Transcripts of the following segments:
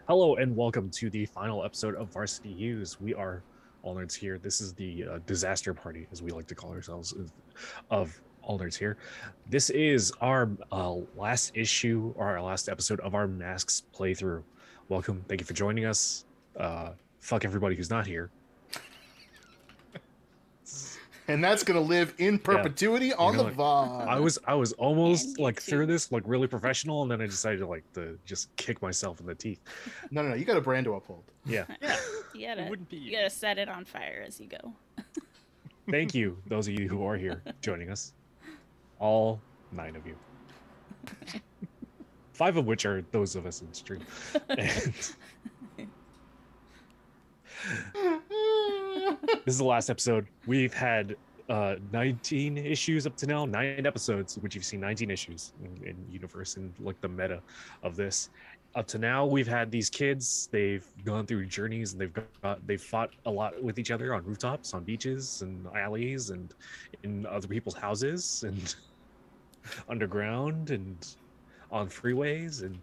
Hello and welcome to the final episode of Varsity Hues. We are all nerds here. This is the disaster party, as we like to call ourselves, of all nerds here. This is our last issue or our last episode of our Masks playthrough. Welcome. Thank you for joining us. Fuck everybody who's not here. And that's gonna live in perpetuity on the VOD. I was almost like through this like really professional, and then I decided to just kick myself in the teeth. No, you got a brand to uphold. Yeah. You gotta set it on fire as you go. Thank you, those of you who are here joining us. All 9 of you. 5 of which are those of us in stream. And this is the last episode. We've had 19 issues up to now, 9 episodes, which you've seen 19 issues in universe and like the meta of this. Up to now, we've had these kids. They've gone through journeys and they've fought a lot with each other on rooftops, on beaches and alleys, and in other people's houses, and underground, and on freeways, and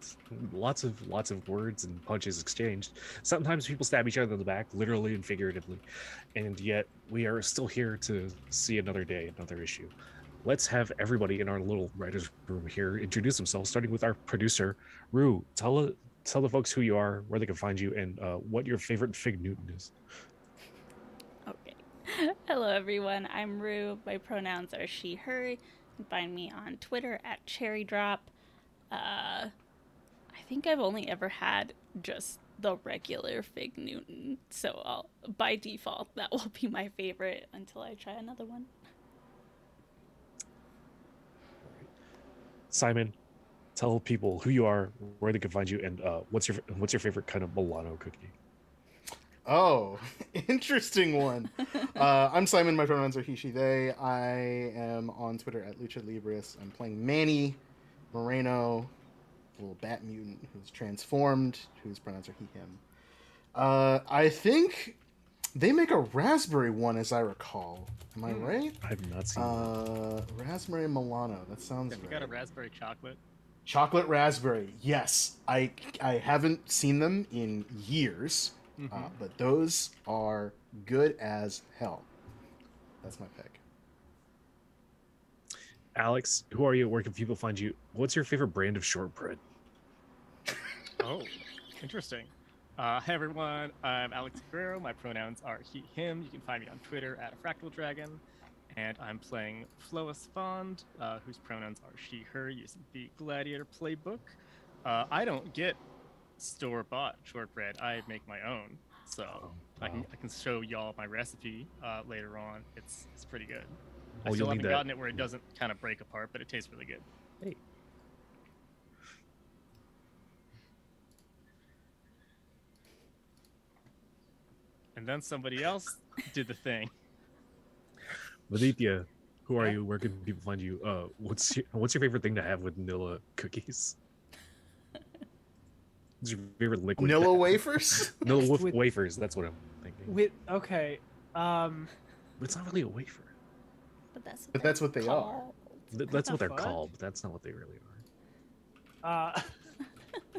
lots of words and punches exchanged. Sometimes people stab each other in the back, literally and figuratively, and yet we are still here to see another day, another issue. Let's have everybody in our little writer's room here introduce themselves, starting with our producer, Rue. Tell the folks who you are, where they can find you, and what your favorite Fig Newton is. Okay. Hello, everyone. I'm Rue. My pronouns are she, her. You can find me on Twitter at CherryDrop. I think I've only ever had just the regular Fig Newton, so by default, that will be my favorite until I try another one. Simon, tell people who you are, where they can find you, and what's your favorite kind of Milano cookie? Oh, interesting one. I'm Simon. My pronouns are he, she, they. I am on Twitter at Lucha Libris. I'm playing Manny Moreno, a little bat mutant who's transformed, whose pronouns are he, him. I think they make a raspberry one, as I recall. Am I right? I've not seen that. Raspberry Milano. That sounds right. We got a raspberry chocolate. Chocolate raspberry. Yes. I haven't seen them in years, but those are good as hell. That's my pick. Alex, who are you? Where can people find you? What's your favorite brand of shortbread? Oh, interesting. Hi everyone, I'm Alex Guerrero. My pronouns are he, him. You can find me on Twitter at @FractalDragon. And I'm playing Flois Fond, whose pronouns are she, her, using the Gladiator playbook. I don't get store-bought shortbread. I make my own. So I can show y'all my recipe later on. It's pretty good. I still haven't gotten it where it doesn't kind of break apart, but it tastes really good. Hey. And then somebody else did the thing. Aditya, who are you? Where can people find you? What's your favorite thing to have with Nilla cookies? What's your favorite liquid? Nilla wafers? Nilla wafers. That's what I'm thinking. Okay. But it's not really a wafer. But that's what they are. That's what they're called, but that's not what they really are.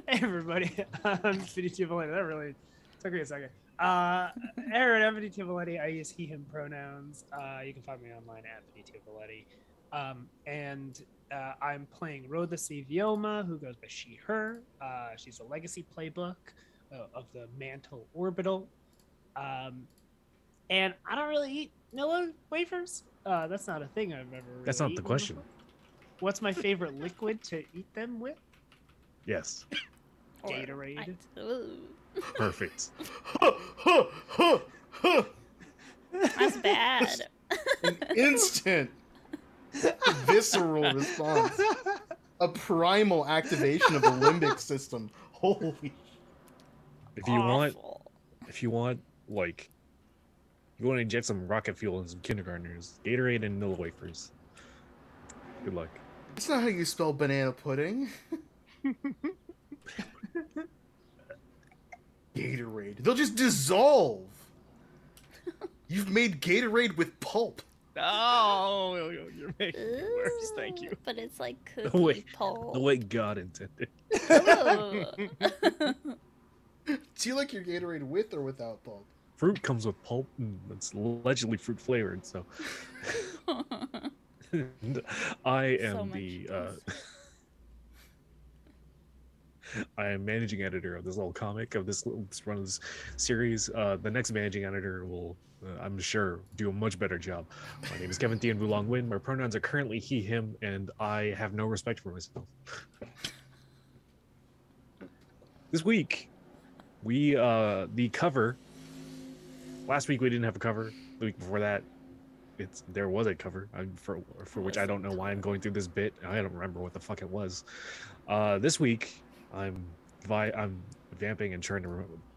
Hey everybody, I'm Vinny Valenti. That really took me a second. Aaron, I'm Vinny Valenti. I use he, him pronouns. You can find me online at Vinny Valenti. And I'm playing Rhoda Vioma, who goes by she, her. She's a legacy playbook of the Mantle Orbital. And I don't really eat Nilla wafers. That's not a thing I've ever really That's not the question. Before. What's my favorite liquid to eat them with? Yes. Gatorade. Perfect. That's bad. An instant visceral response. A primal activation of the limbic system. Holy. If you want, like, you want to inject some rocket fuel in some kindergartners, Gatorade and Nilla wafers. Good luck. That's not how you spell banana pudding. Gatorade. They'll just dissolve. You've made Gatorade with pulp. Oh, you're making it worse. Thank you. But it's like cookie pulp. The way God intended. Do you like your Gatorade with or without pulp? Fruit comes with pulp, and it's allegedly fruit flavored. So, and I So am much the juice. I am managing editor of this little comic of this run of this series. The next managing editor will, I'm sure, do a much better job. My name is Kevin Thian Wulong Win. My pronouns are currently he, him, and I have no respect for myself. This week, we the cover. Last week we didn't have a cover. The week before that, there was a cover for which I don't know why I'm going through this bit. I don't remember what the fuck it was. This week I'm vamping and trying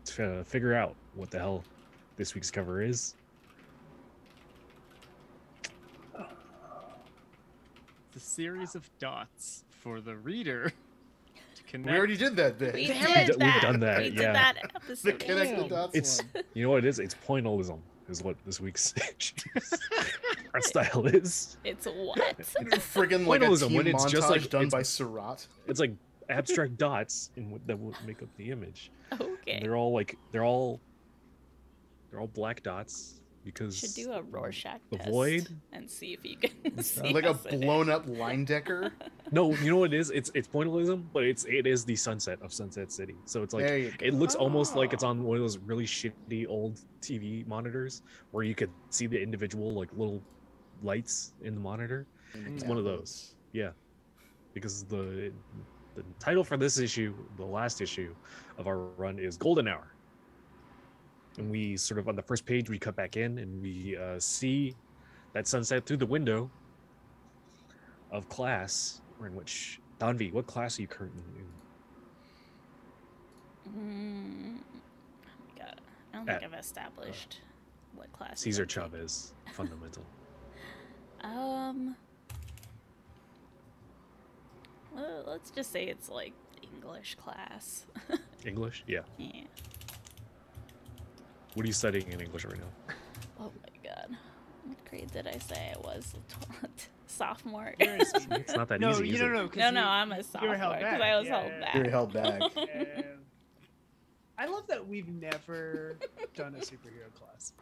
to figure out what the hell this week's cover is. The series of dots for the reader to connect. We already did that bit. We We've did that. done that, We yeah. did that The episode. connect the Damn. dots It's one. you know what it is. It's pointillism is what this week's art style is. It's what? Friggin' like a Pointillism, team when it's montage just like- done it's- by Surratt. It's like abstract dots that will make up the image. Okay. And they're all black dots because Should do a Rorschach the test void. and see if you can see Like a us in it. blown up line decker. No, you know what it is? It's pointillism, but it is the sunset of Sunset City. So it's like There you go. it looks almost like it's on one of those really shitty old TV monitors where you could see the individual like little lights in the monitor. It's one of those. Yeah. Because the title for this issue, the last issue of our run, is Golden Hour. And we sort of on the first page we cut back in and we see that sunset through the window of class, or in which Danvi, what class are you currently in? Oh my god. I don't think I've established what class. Caesar it's in. Chavez, fundamental. Well, let's just say it's like English class. English? Yeah. Yeah. What are you studying in English right now? Oh my god. What grade did I say I was? Sophomore. You're a senior. It's not that no, easy. you is don't it? know. 'Cause No, you- I'm a you sophomore were held because back. I was Yeah, held yeah. back. You're held back. Yeah. I love that we've never done a superhero class.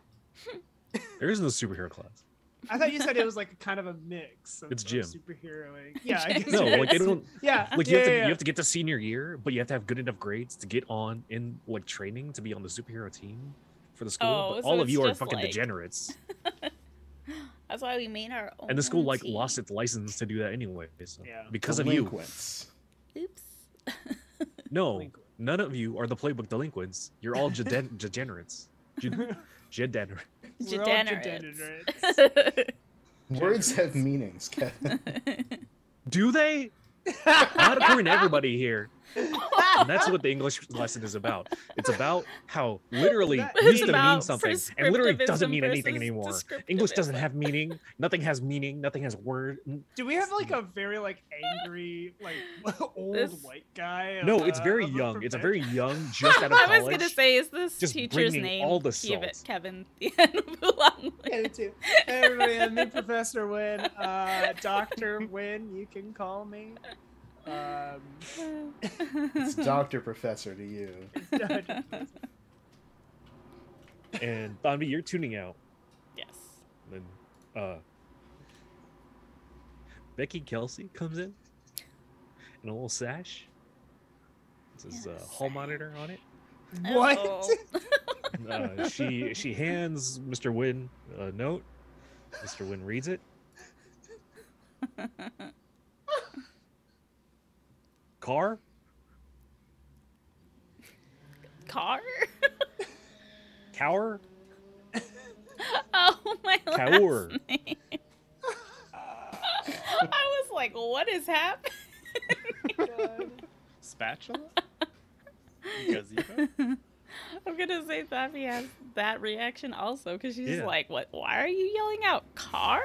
There is no superhero class. I thought you said it was like a kind of a mix. Of It's gym. Superheroing. Yeah. I guess No, it like they is. don't. Yeah. Like yeah, you have to yeah. you have to get to senior year, but you have to have good enough grades to get on in like training to be on the superhero team for the school. Oh, but so all of it's you are just fucking like- degenerates, That's why we made our own. and the school like team. lost its license to do that anyway. So, Yeah. because of you. Delinquents. Oops. No, Delinquent. none of you are the playbook delinquents. You're all degenerates. Degenerates. We're all Degenerates. degenerates. Words have meanings, Kevin. Do they? Not according to everybody here. And that's what the English lesson is about. It's about how literally That- used to mean about something and literally doesn't prescriptivism mean anything versus anymore. English doesn't descriptivism. have meaning. Nothing has meaning. Nothing has word. Do we have like a very like angry like old This- white guy? No, of, it's very of a young. It's a profession? very young, just out of I college. was gonna say, is this just teacher's bringing name? all the Give it salt. Kevin Thian. Yeah, me too. Hey, everybody, I'm me, Professor Wynn. Dr. Wynn, you can call me. It's Dr. Professor to you. And Thonvi, you're tuning out. Yes. And then Becky Kelsey comes in a little sash. It says Yeah, hall monitor on it. What? Oh. She hands Mr. Wynn a note. Mr. Wynn reads it. Car? Car? Cower? Oh, my Cower. last name. I was like, what is happening? Spatula? Gazebo? I'm gonna say Thavi has that reaction also because she's Yeah. like, "What? Why are you yelling out car?"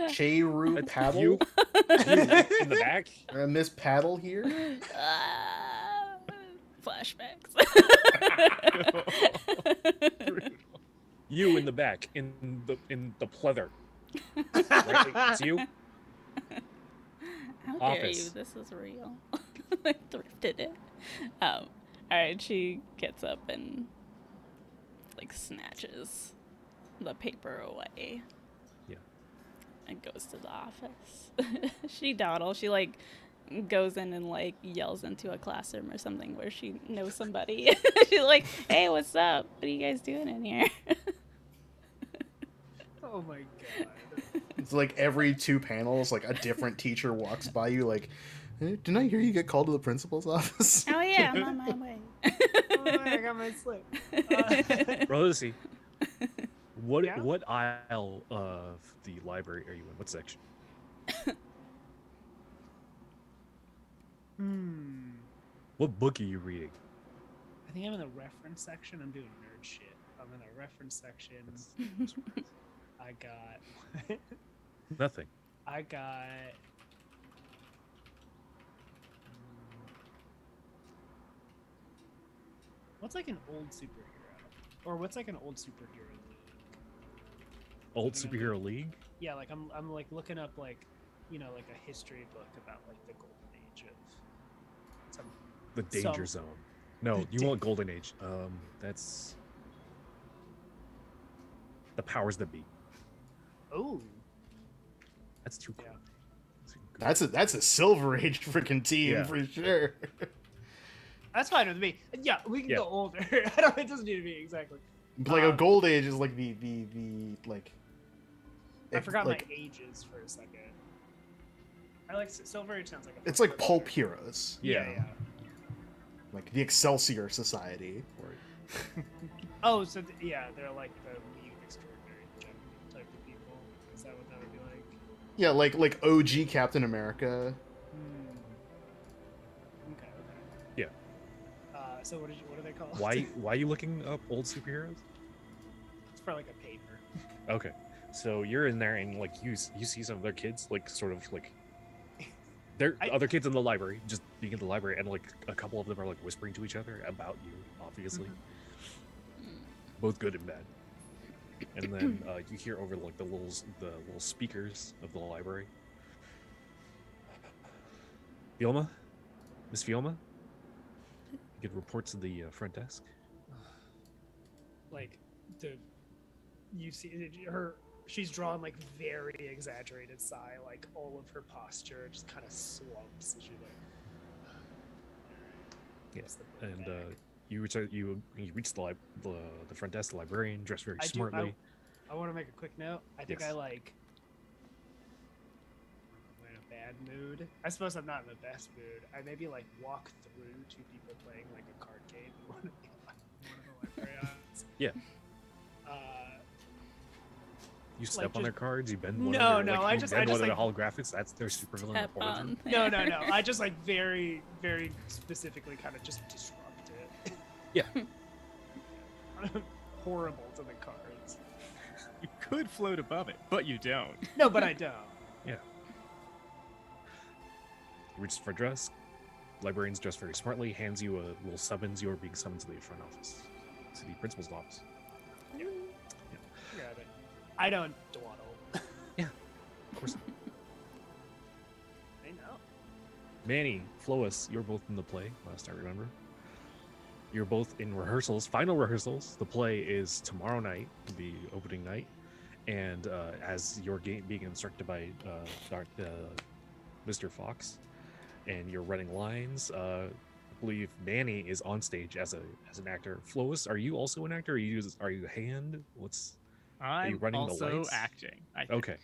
Cheru Paddle? You in the back? Miss Paddle here? Flashbacks. You in the back in the pleather. Right? It's you. How dare you? Office. This is real. I thrifted it. All right, she gets up and like snatches the paper away. Yeah. And goes to the office. She dawdles. She like goes in and like yells into a classroom or something where she knows somebody. She's like, "Hey, what's up? What are you guys doing in here?" Oh my god. It's like every 2 panels, like a different teacher walks by you, like, didn't I hear you get called to the principal's office? Oh yeah, I'm on my way. Oh, I got my slip. Rosie, what Yeah? what aisle of the library are you in? What section? What book are you reading? I think I'm in the reference section. I'm doing nerd shit. I'm in the reference section. I got. Nothing. I got. What's like an old superhero? Or what's like an old superhero league? Old Something Superhero League? Yeah, like I'm like looking up like, you know, like a history book about like the golden age of some. The Danger Zone. No, you want Golden Age. That's the powers that be. Oh. That's too cool. Yeah. That's a Silver Age freaking team Yeah. for sure. That's fine with me. Yeah, we can go older. I don't. It doesn't need to be exactly. But like a Gold Age is like the like. I forgot like, my ages for a second. I like Silver Age sounds like a. It's like pulp heroes, Yeah. like the Excelsior Society. Oh, so yeah, they're like the League of Extraordinary type of people. Is that what that would be like? Yeah, like OG Captain America. Okay. Yeah. So what are they called? Why are you looking up old superheroes? It's for like a paper. Okay, so you're in there and like you see some of their kids like sort of like they're other kids in the library just being in the library, and like a couple of them are like whispering to each other about you, obviously, both good and bad. And then you hear over like the little speakers of the library. Fielma, Miss Fielma, you can report to the front desk. Like you see her. She's drawn like very exaggerated sigh, like all of her posture just kind of slumps as she like. Yes, and you reach the front desk, the librarian, dressed very smartly. I want to make a quick note. I think Yes. I'm in a bad mood. I suppose I'm not in the best mood. I maybe like walk through 2 people playing like a card game in one of the librarians. Yeah. You step on their cards. You bend one. Of their, like, one of their holographics. That's their supervillain Step origin. on. No. I just like very, very specifically kind of just disrupt it. Yeah. Horrible to the cards. You could float above it, but you don't. No, but I don't. Yeah. You reach for dress. Librarian's dressed very smartly. Hands you a little summons. You are being summoned to the front office, to the principal's office. Grab it. I don't dawdle. Yeah, of course. I know. Manny, Flois, you're both in the play. Last I remember. You're both in rehearsals, final rehearsals. The play is tomorrow night, the opening night, and as you're being instructed by Mr. Fox, and you're running lines. I believe Manny is on stage as an actor. Flois, are you also an actor? Are you a hand? I'm running the also lights? acting. I think. Okay,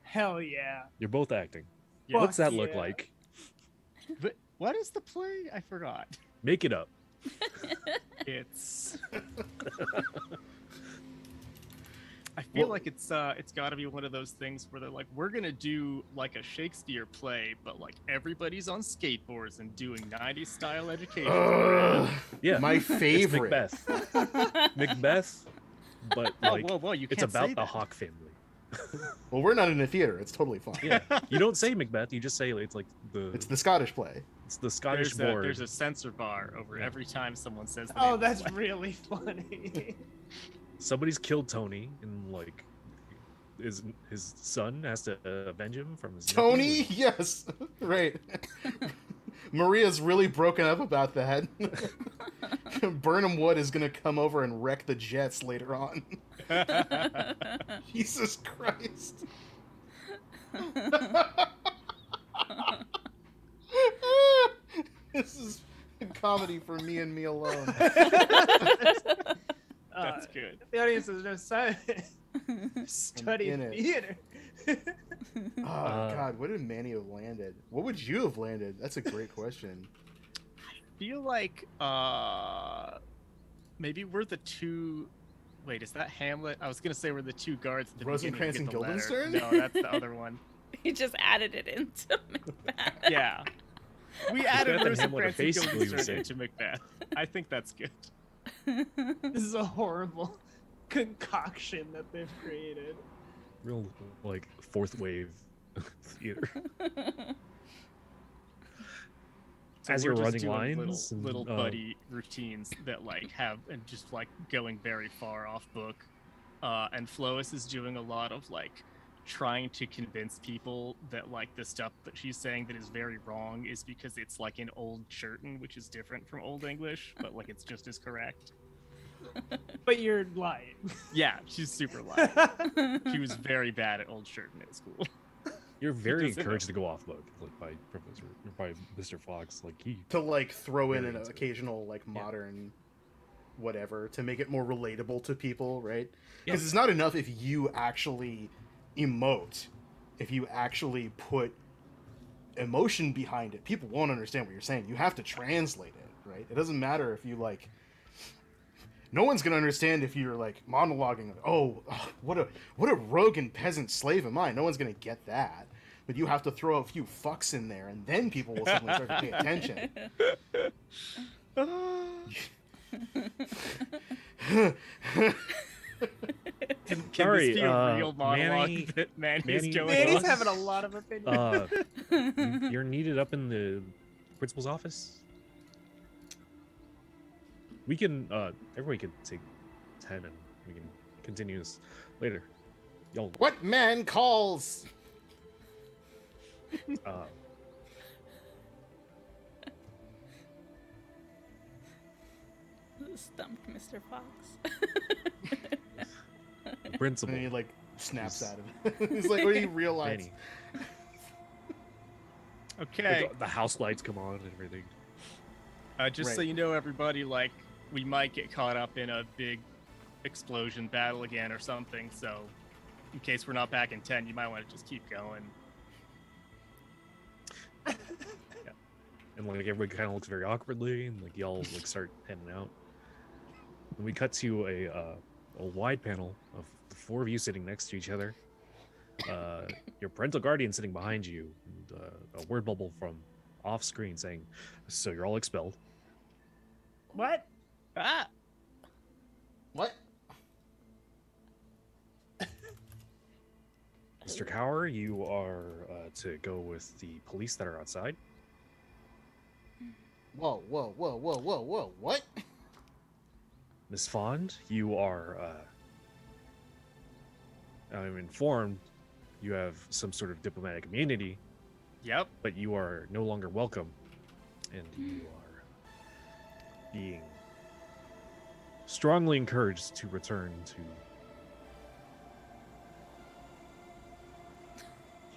Hell yeah. you're both acting. Yeah. What's that Fuck look yeah. like? But what is the play? I forgot. Make it up. It's. I feel like it's got to be one of those things where they're like, we're gonna do like a Shakespeare play, but like everybody's on skateboards and doing 90s style education. Yeah, My it's favorite. Macbeth. Macbeth, but like whoa, you it's can't say about the that. Hawk family. Well, we're not in a theater. It's totally fine. Yeah, you don't say Macbeth. You just say it's like It's the Scottish play. it's the Scottish board. There's a censor bar over every time someone says. The Oh, name of the that's play. really funny. Somebody's killed Tony, and like his son has to avenge him from his nephew. Tony, yes, right. Maria's really broken up about that. Burnham Wood is gonna come over and wreck the jets later on. Jesus Christ. This is comedy for me and me alone. That's good. The audience has no sign. Study in it. theater. Oh God, what did Manny have landed? What would you have landed? That's a great question. Feel like maybe we're the two. Wait, is that Hamlet? I was gonna say we're the two guards at the Rosencrantz beginning. and to get the Guildenstern? letter. No, that's the other one. He just added it into Macbeth. Yeah, we added Macbeth and Hamlet are Rosencrantz and basically the Guildenstern same. into Macbeth. I think that's good. This is a horrible concoction that they've created. Real like fourth wave theater. So As we're you're just running doing lines, little and, buddy routines that like have and just like going very far off book, and Flois is doing a lot of like trying to convince people that like the stuff that she's saying that is very wrong is because it's like in Old Churton, which is different from Old English, but like it's just as correct. But you're lying. Yeah, she's super lying. She was very bad at Old Churton at school. You're very doesn't encouraged to go off book, like by Professor, or by Mr. Fox. Like he, To like throw in Really an into it. occasional like modern whatever to make it more relatable to people, right? Yeah. Because it's not enough if you actually emote, if you actually put emotion behind it. People won't understand what you're saying. You have to translate it, right? It doesn't matter if you like. No one's gonna understand if you're like monologuing. Oh, what a rogue and peasant slave am I? No one's gonna get that. But you have to throw a few fucks in there, and then people will suddenly start to pay attention. Can Sorry, this be a real monologue Manny- that Manny's Manny- going Manny's on? having a lot of opinions. you're needed up in the principal's office. We can, everybody can take 10 and we can continue this later. Y'all, What man calls? uh, Stumped Mr. Fox. the principal, And he like snaps out of it. He's like, what do you realize? Manny. Okay. Like, the house lights come on and everything. Just so Right. you know, everybody, like, we might get caught up in a big explosion battle again or something, so in case we're not back in 10, you might want to just keep going. And like everybody kind of looks very awkwardly, and like y'all like start heading out. And we cut to a wide panel of the four of you sitting next to each other. Your parental guardian sitting behind you, and a word bubble from off screen saying, "So you're all expelled." What? Ah! What? Mr. Cower, you are to go with the police that are outside. Whoa, whoa, whoa, whoa, whoa, whoa! What? Miss Fond, you are. I'm informed you have some sort of diplomatic immunity, Yep. but you are no longer welcome, and you are being strongly encouraged to return to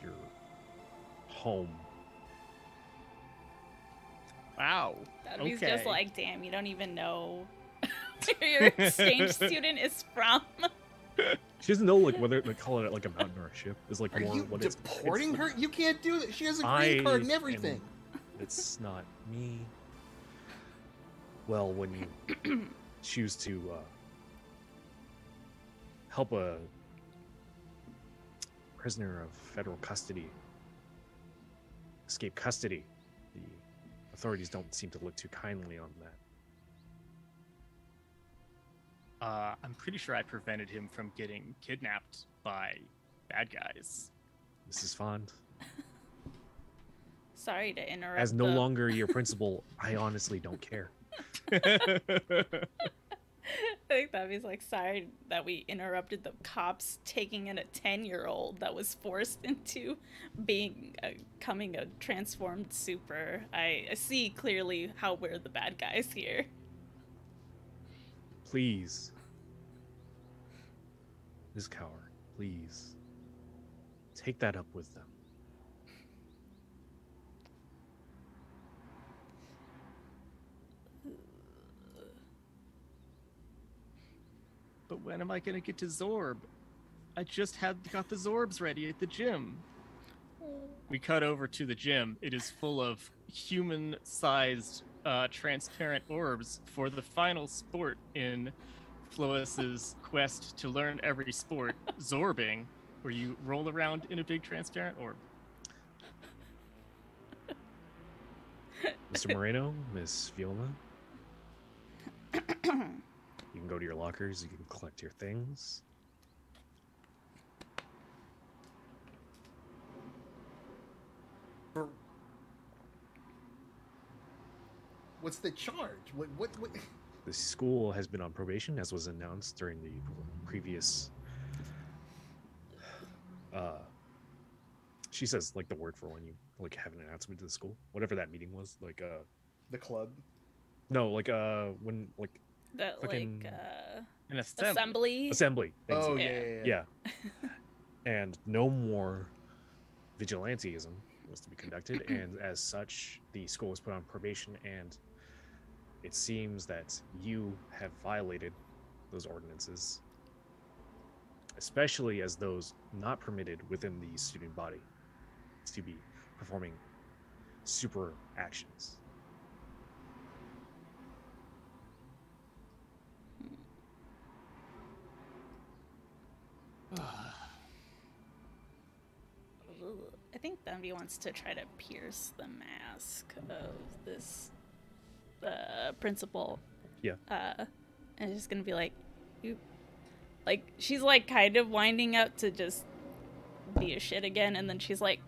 your home. Wow. That means Okay. just like, damn, you don't even know where your exchange student is from. She doesn't know like whether they call it like a mountain or a ship. Is like Are more you what deporting her? You can't do that. She has a green I card and am- everything. It's not me. Well, when you choose to help a prisoner of federal custody escape custody, the authorities don't seem to look too kindly on that. I'm pretty sure I prevented him from getting kidnapped by bad guys. Mrs. Fond, Sorry to interrupt. as no the- longer your principal, I honestly don't care. I think Davi's like, sorry that we interrupted the cops taking in a 10-year-old that was forced into becoming a transformed super. I see clearly how we're the bad guys here. Please. Ms. Cower, please. Take that up with them. But when am I gonna get to Zorb? I just got the Zorbs ready at the gym. We cut over to the gym. It is full of human-sized, transparent orbs for the final sport in Flois's quest to learn every sport, Zorbing, where you roll around in a big transparent orb. Mr. Moreno, Miss Viola, you can go to your lockers, you can collect your things. What's the charge? What? The school has been on probation, as was announced during the previous. She says like the word for when you like have an announcement to the school, whatever that meeting was, like The club. no, like when like That fucking An assembly. assembly. thanks. Oh Yeah. yeah. And no more vigilantism was to be conducted, and as such, the school was put on probation, and it seems that you have violated those ordinances, especially as those not permitted within the student body to be performing super actions. I think Dunby wants to try to pierce the mask of this principal. Yeah. And just gonna be like, you, like she's like kind of winding up to just be a shit again, and then she's like,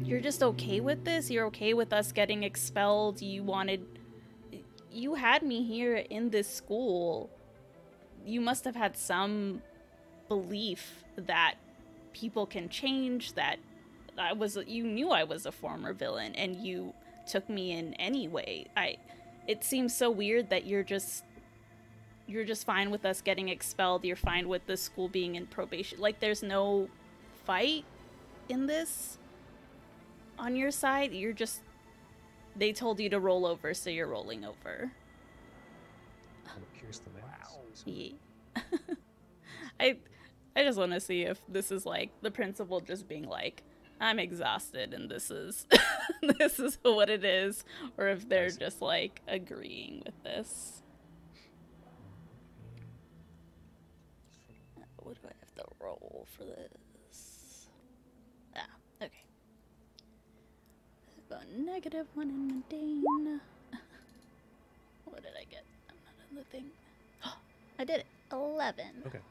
you're just okay with this? You're okay with us getting expelled? You had me here in this school. You must have had some belief that people can change, that you knew I was a former villain and you took me in anyway. It seems so weird that you're just fine with us getting expelled. You're fine with the school being in probation. Like there's no fight in this on your side. They told you to roll over, so you're rolling over. Pierce the mask. Yeah. I just want to see if this is like the principal just being like, I'm exhausted and this is this is what it is, or if they're just like agreeing with this. What do I have to roll for this? Ah, okay. About -1 in mundane. What did I get? I'm not in the thing. I did it. 11. Okay.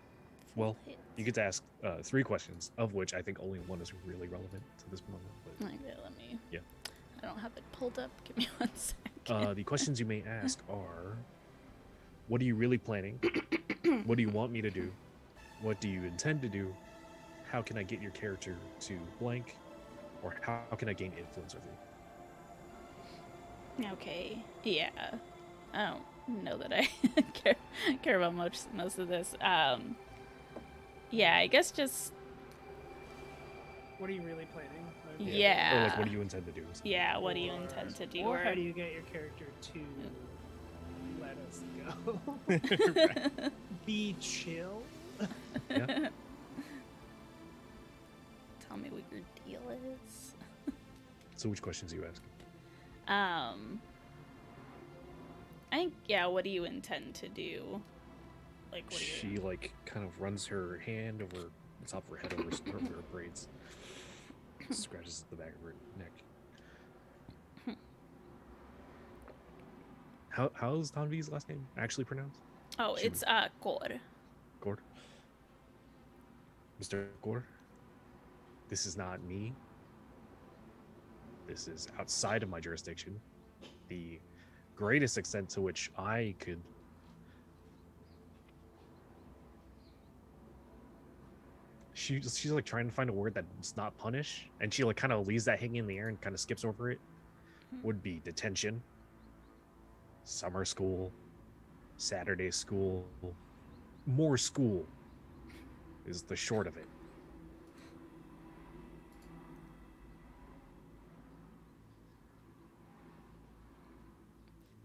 Well, you get to ask 3 questions, of which I think only one is really relevant to this moment. But Okay, let me. Yeah. I don't have it pulled up. Give me 1 second. the questions you may ask are: what are you really planning? What do you want me to do? What do you intend to do? How can I get your character to blank? Or how can I gain influence over you? Okay. Yeah. I don't know that I care about most of this. Yeah, I guess just. What are you really planning? Like, Yeah. Or like, what do you intend to do? Yeah, what do you intend to do? Or how do you get your character to let us go? Right. Be chill? Yeah. Tell me what your deal is. So which questions are you asking? I think, yeah, what do you intend to do? Like, what do you... She like kind of runs her hand over the top of her head over her braids, scratches the back of her neck. How's Tanvi's last name actually pronounced? Oh, She it's Kor. Gord? Mr. Gord? This is not me. This is outside of my jurisdiction. The greatest extent to which I could. She's like trying to find a word that's not punish, and she like kind of leaves that hanging in the air and kind of skips over it. Would be detention, summer school, Saturday school, more school is the short of it.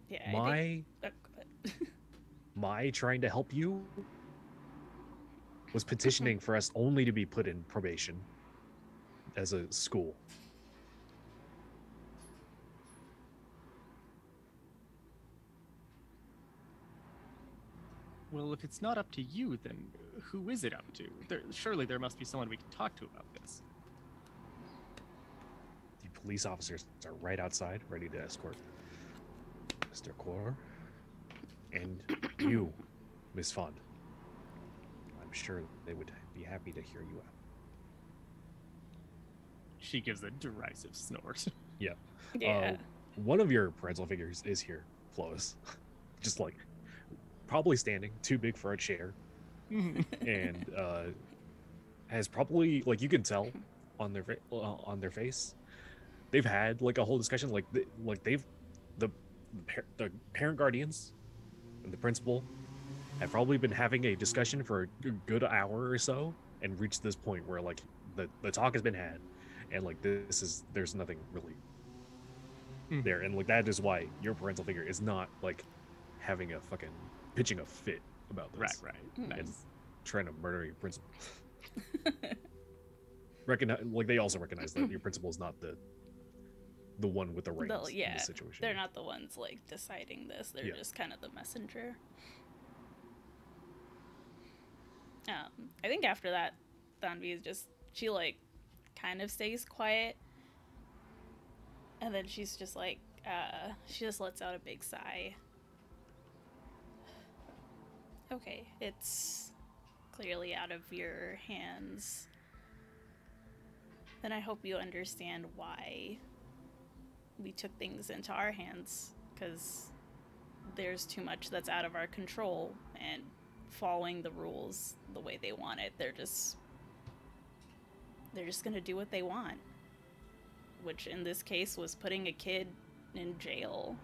Yeah. My trying to help you was petitioning for us only to be put in probation as a school. Well, if it's not up to you, then who is it up to? Surely there must be someone we can talk to about this. The police officers are right outside, ready to escort Mr. Core and you, Miss Fond. I'm sure they would be happy to hear you out. She gives a derisive snort. Yeah. Yeah. One of your parental figures is here, Flois. Just like probably standing, too big for a chair, and has probably, like, you can tell on their face, they've had like a whole discussion, like the parent guardians and the principal have probably been having a discussion for a good hour or so, and reached this point where like the talk has been had, and like there's nothing really there, and like that is why your parental figure is not like having a fucking pitching a fit about this, Right. and Nice. trying to murder your principal. They also recognize that your principal is not the one with the reins in the situation. They're not the ones like deciding this. They're Yeah. just kind of the messenger. I think after that, Danvi is she like kind of stays quiet, and then she's just like she just lets out a big sigh. Okay, it's clearly out of your hands. Then I hope you understand why we took things into our hands, because there's too much that's out of our control, and following the rules the way they want it, they're just gonna do what they want, which in this case was putting a kid in jail.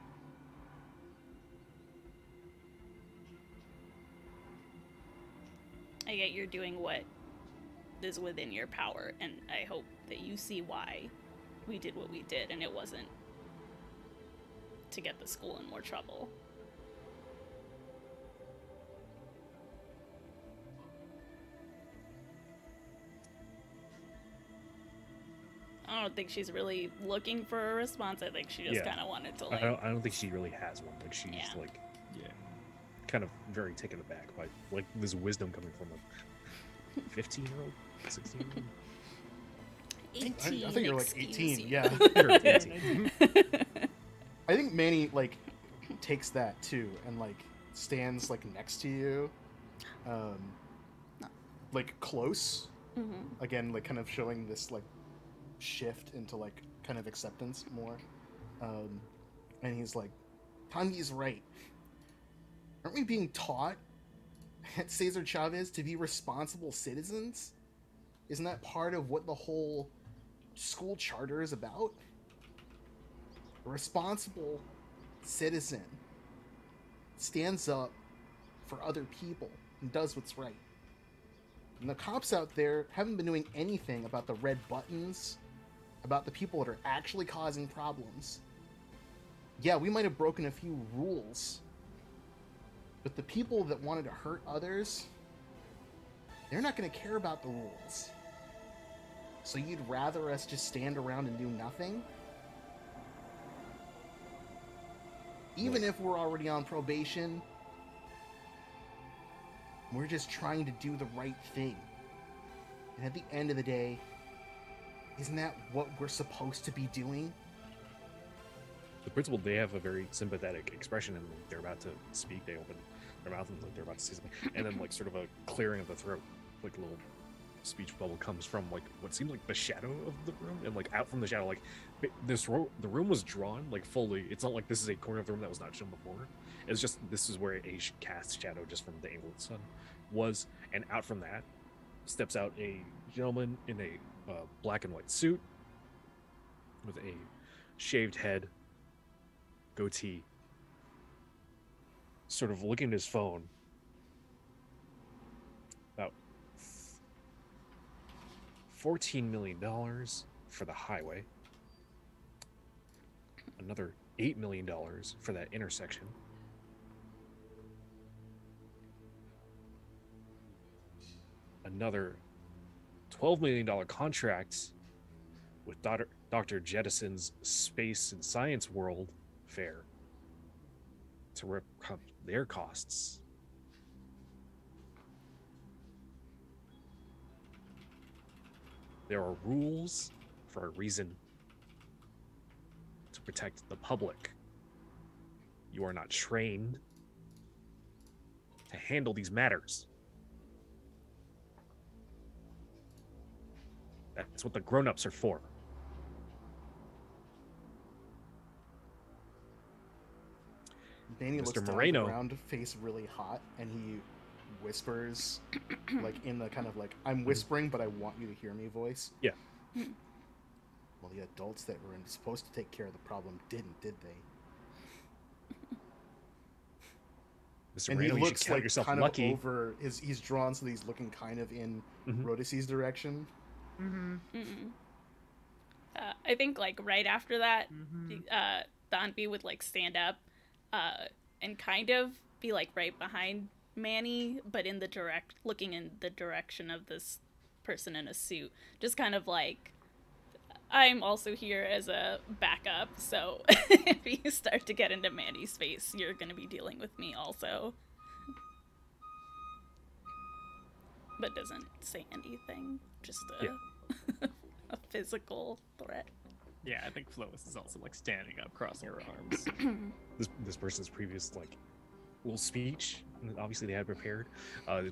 I get you're doing what is within your power, and I hope that you see why we did what we did, and it wasn't to get the school in more trouble. I don't think she's really looking for a response. I think she just kind of wanted to like. I don't think she really has one. Like she's like, Yeah. kind of very taken aback by like this wisdom coming from a 15-year-old, 16-year-old. 18, I think you're like 18. you. Yeah. You're 18. I think Manny like takes that too and like stands like next to you, like close. Mm-hmm. Again, like kind of showing this like shift into like kind of acceptance more. And he's like, Tangi's right. Aren't we being taught at Cesar Chavez to be responsible citizens? Isn't that part of what the whole school charter is about? A responsible citizen stands up for other people and does what's right. And the cops out there haven't been doing anything about the red buttons, about the people that are actually causing problems. Yeah, we might have broken a few rules, but the people that wanted to hurt others, they're not going to care about the rules. So you'd rather us just stand around and do nothing? Even if we're already on probation, we're just trying to do the right thing. And at the end of the day, isn't that what we're supposed to be doing? The principal, they have a very sympathetic expression, and they're about to speak. They open their mouth and like they're about to say something, and then like sort of a clearing of the throat, like a little speech bubble comes from like what seemed like the shadow of the room, and like out from the shadow, like the room was drawn like fully. It's not like this is a corner of the room that was not shown before. It's just this is where a cast shadow just from the angle of the sun was, and out from that steps out a gentleman in a black and white suit with a shaved head, goatee, sort of looking at his phone. About $14 million for the highway. Another $8 million for that intersection. Another $12 million contract with Dr. Jettison's Space and Science World Fair to recover their costs. There are rules for a reason, to protect the public. You are not trained to handle these matters. That's what the grown-ups are for. Manny Mr. looks down Moreno. at the ground, face really hot, and he whispers, like in the kind of like, I'm whispering, but I want you to hear me voice. Yeah. Well, the adults that were supposed to take care of the problem didn't, did they? Mr. And Moreno, he you should looks count like yourself kind lucky. of over he's drawn so that he's looking kind of in Rhodesi's direction. I think like right after that, Thonby would like stand up and kind of be like right behind Manny, but in the looking in the direction of this person in a suit, just kind of like, I'm also here as a backup, so if you start to get into Manny's face, you're gonna be dealing with me also. But doesn't say anything, just a physical threat. Yeah, I think Flois is also like standing up, crossing her arms. This person's previous like little speech, obviously they had prepared,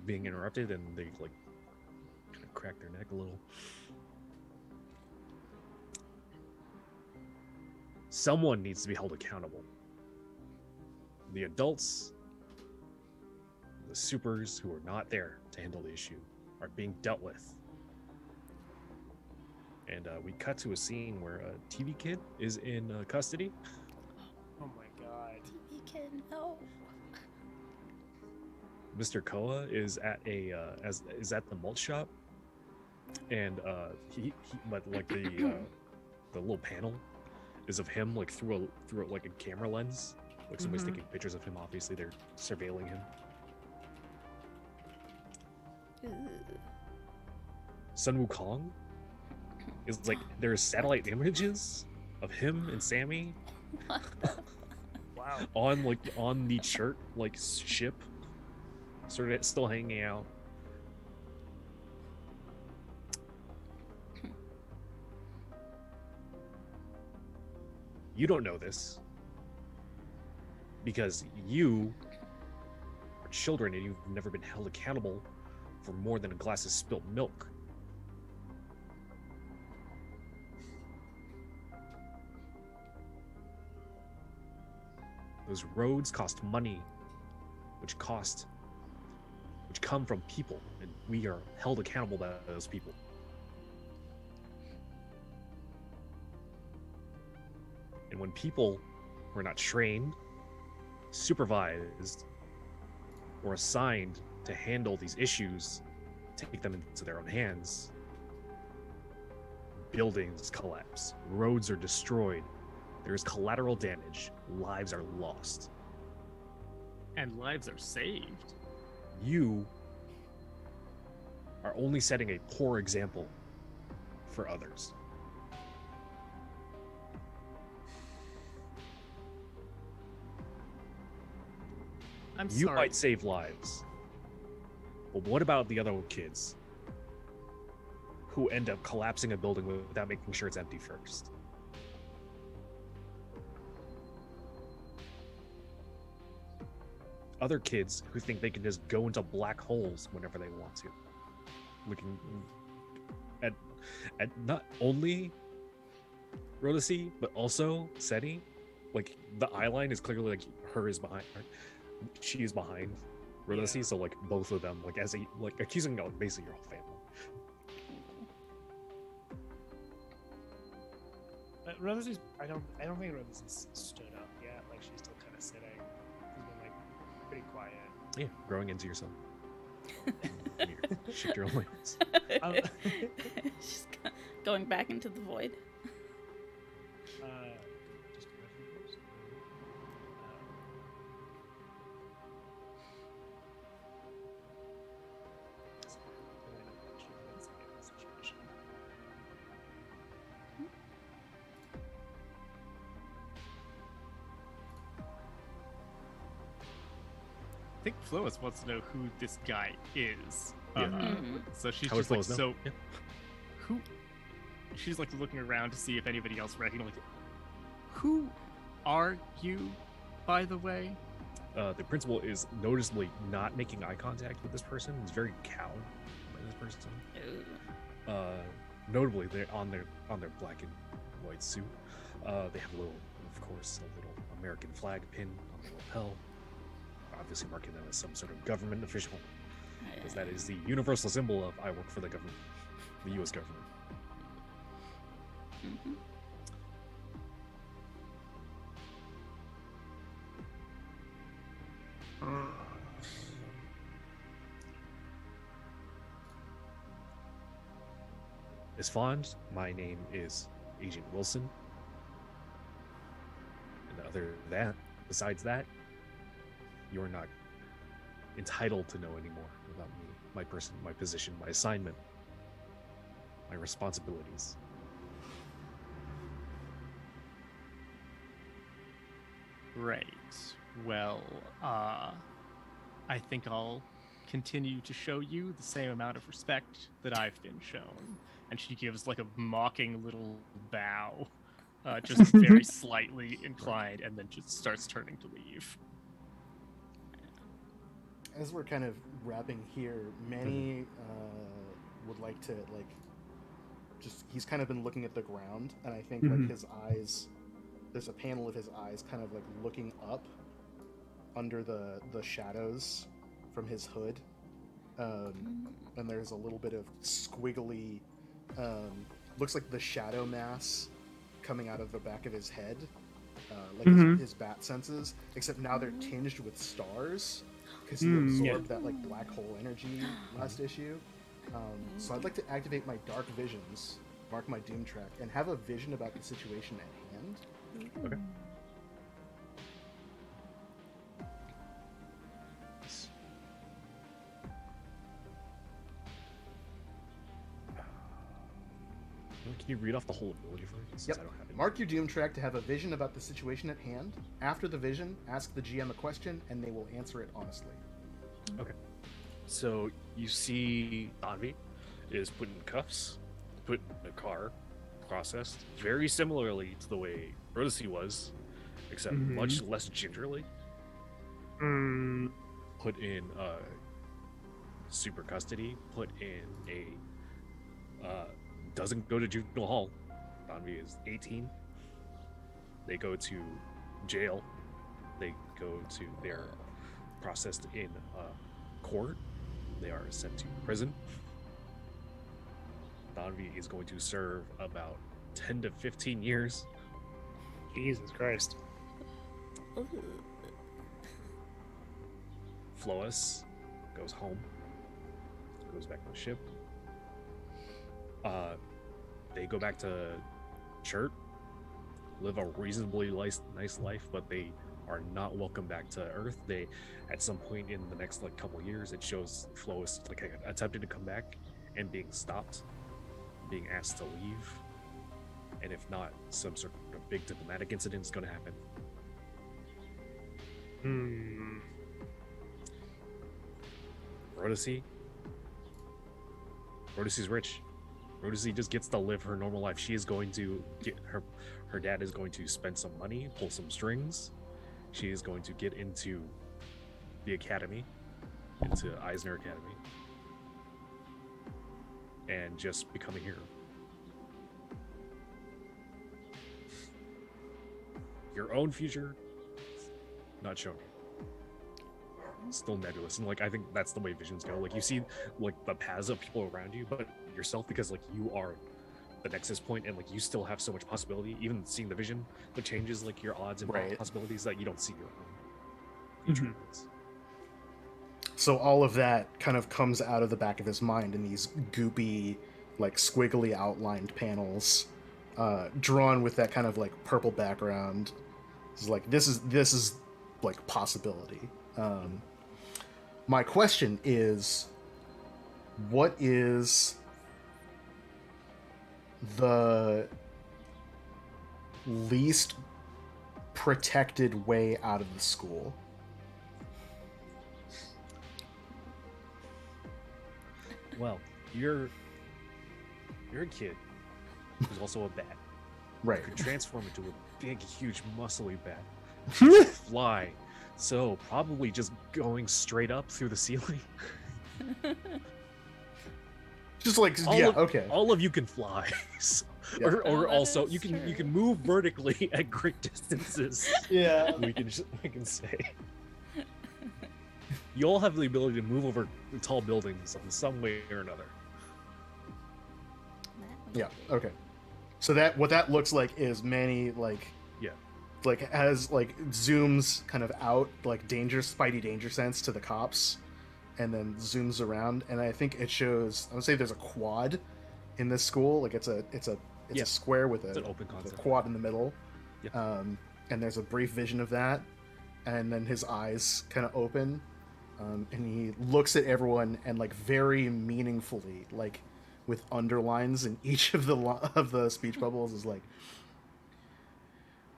being interrupted, and they like kind of cracked their neck a little. Someone needs to be held accountable. The adults, the supers who are not there to handle the issue, are being dealt with. And we cut to a scene where a TV kid is in custody. Oh my god. TV kid, no. Mr. Koa is at is at the mulch shop, and he but like the little panel is of him like through like a camera lens, like somebody's taking pictures of him. Obviously, they're surveilling him. Sun Wukong is like there's satellite images of him and Sammy Wow. on the church like ship, sort of still hanging out. You don't know this because you are children and you've never been held accountable for more than a glass of spilt milk. Those roads cost money, which come from people, and we are held accountable by those people. And when people who are not trained, supervised, or assigned to handle these issues take them into their own hands, buildings collapse, roads are destroyed, there is collateral damage, lives are lost. And lives are saved. You are only setting a poor example for others. I'm You sorry. might save lives, but what about the other kids who end up collapsing a building without making sure it's empty first? Other kids who think they can just go into black holes whenever they want to. looking at not only Rhodacy, but also Seti. Like the eye line is clearly like her is behind her. She is behind Rhodacy, Yeah. so like both of them, like as a like accusing basically your whole family. But Rhodacy's, I don't think Rhodacy's stood up yet. Like she's still kind of sitting. She's been like pretty quiet. Yeah, growing into yourself. Shift your own lands. Um, She's going back into the void. just I think Flois wants to know who this guy is. Yeah. Mhm. So she's How would just like, Flois know? so Yeah. who? She's like looking around to see if anybody else recognizes. Like, who are you, by the way? The principal is noticeably not making eye contact with this person. He's very cowed by this person. Ooh. Notably, they're on their black and white suit. They have a little, of course, a little American flag pin on the lapel, obviously marking them as some sort of government official, because that is the universal symbol of I work for the government, the U.S. government. Mhm. Miss Fond, my name is Agent Wilson. And besides that, you're not entitled to know anymore about me, my person, my position, my assignment, my responsibilities. Right. Well, I think I'll continue to show you the same amount of respect that I've been shown. And she gives like a mocking little bow, just very slightly inclined, and then just starts turning to leave. As we're kind of wrapping here, Manny would like to he's kind of been looking at the ground, and I think like his eyes, there's a panel of his eyes kind of like looking up under the shadows from his hood, and there's a little bit of squiggly, looks like the shadow mass coming out of the back of his head, like his bat senses, except now they're tinged with stars because he absorbed that like black hole energy last issue. So I'd like to activate my dark visions, mark my doom track, and have a vision about the situation at hand. Okay. Can you read off the whole ability for me? Since Yep. I don't have it. Mark your doom track to have a vision about the situation at hand. After the vision, ask the GM a question, and they will answer it honestly. Okay. So you see Anvi is put in cuffs, put in a car, processed very similarly to the way Rhodacy was, except much less gingerly. Put in super custody, put in a doesn't go to juvenile hall. Anvi is 18. They go to jail. They're processed in court. They are sent to prison. Anvi is going to serve about 10 to 15 years. Jesus Christ. Ooh. Flois goes home, goes back to the ship. They go back to Chert, live a reasonably nice life, but they are not welcome back to Earth. They, at some point in the next like couple years, it shows Flois like attempting to come back and being stopped, being asked to leave, and if not, some sort of big diplomatic incident is going to happen. Rhodacy's rich. Rhodacy just gets to live her normal life. She is going to get her dad is going to spend some money, pull some strings. She is going to get into the academy, into Eisner Academy. and just become a hero. Your own future, not shown. Still nebulous, and like I think that's the way visions go. Like you see like the paths of people around you, but yourself, because like you are the nexus point, and like you still have so much possibility. Even seeing the vision, that changes like your odds and Right. possibilities that you don't see your own future. So all of that kind of comes out of the back of his mind in these goopy, like squiggly outlined panels, drawn with that kind of like purple background. It's like this is like possibility. My question is, what is the least protected way out of the school? Well, you're a kid who's also a bat. Right. Could transform into a big, huge, muscly bat. Fly. So probably just going straight up through the ceiling. Just like okay. All of you can fly. So, Yeah. or Oh, that also is you true. can move vertically at great distances. Yeah. we can say. You all have the ability to move over tall buildings in some way or another. Yeah. Okay. So what that looks like is Manny like has like zooms kind of out like Spidey danger sense to the cops, and then zooms around, and I think it shows. I would say there's a quad in this school. Like it's a square with It's an a open concept. quad in the middle. Yeah. And there's a brief vision of that, and then his eyes kind of open, and he looks at everyone and like very meaningfully, like with underlines in each of the speech bubbles, is like,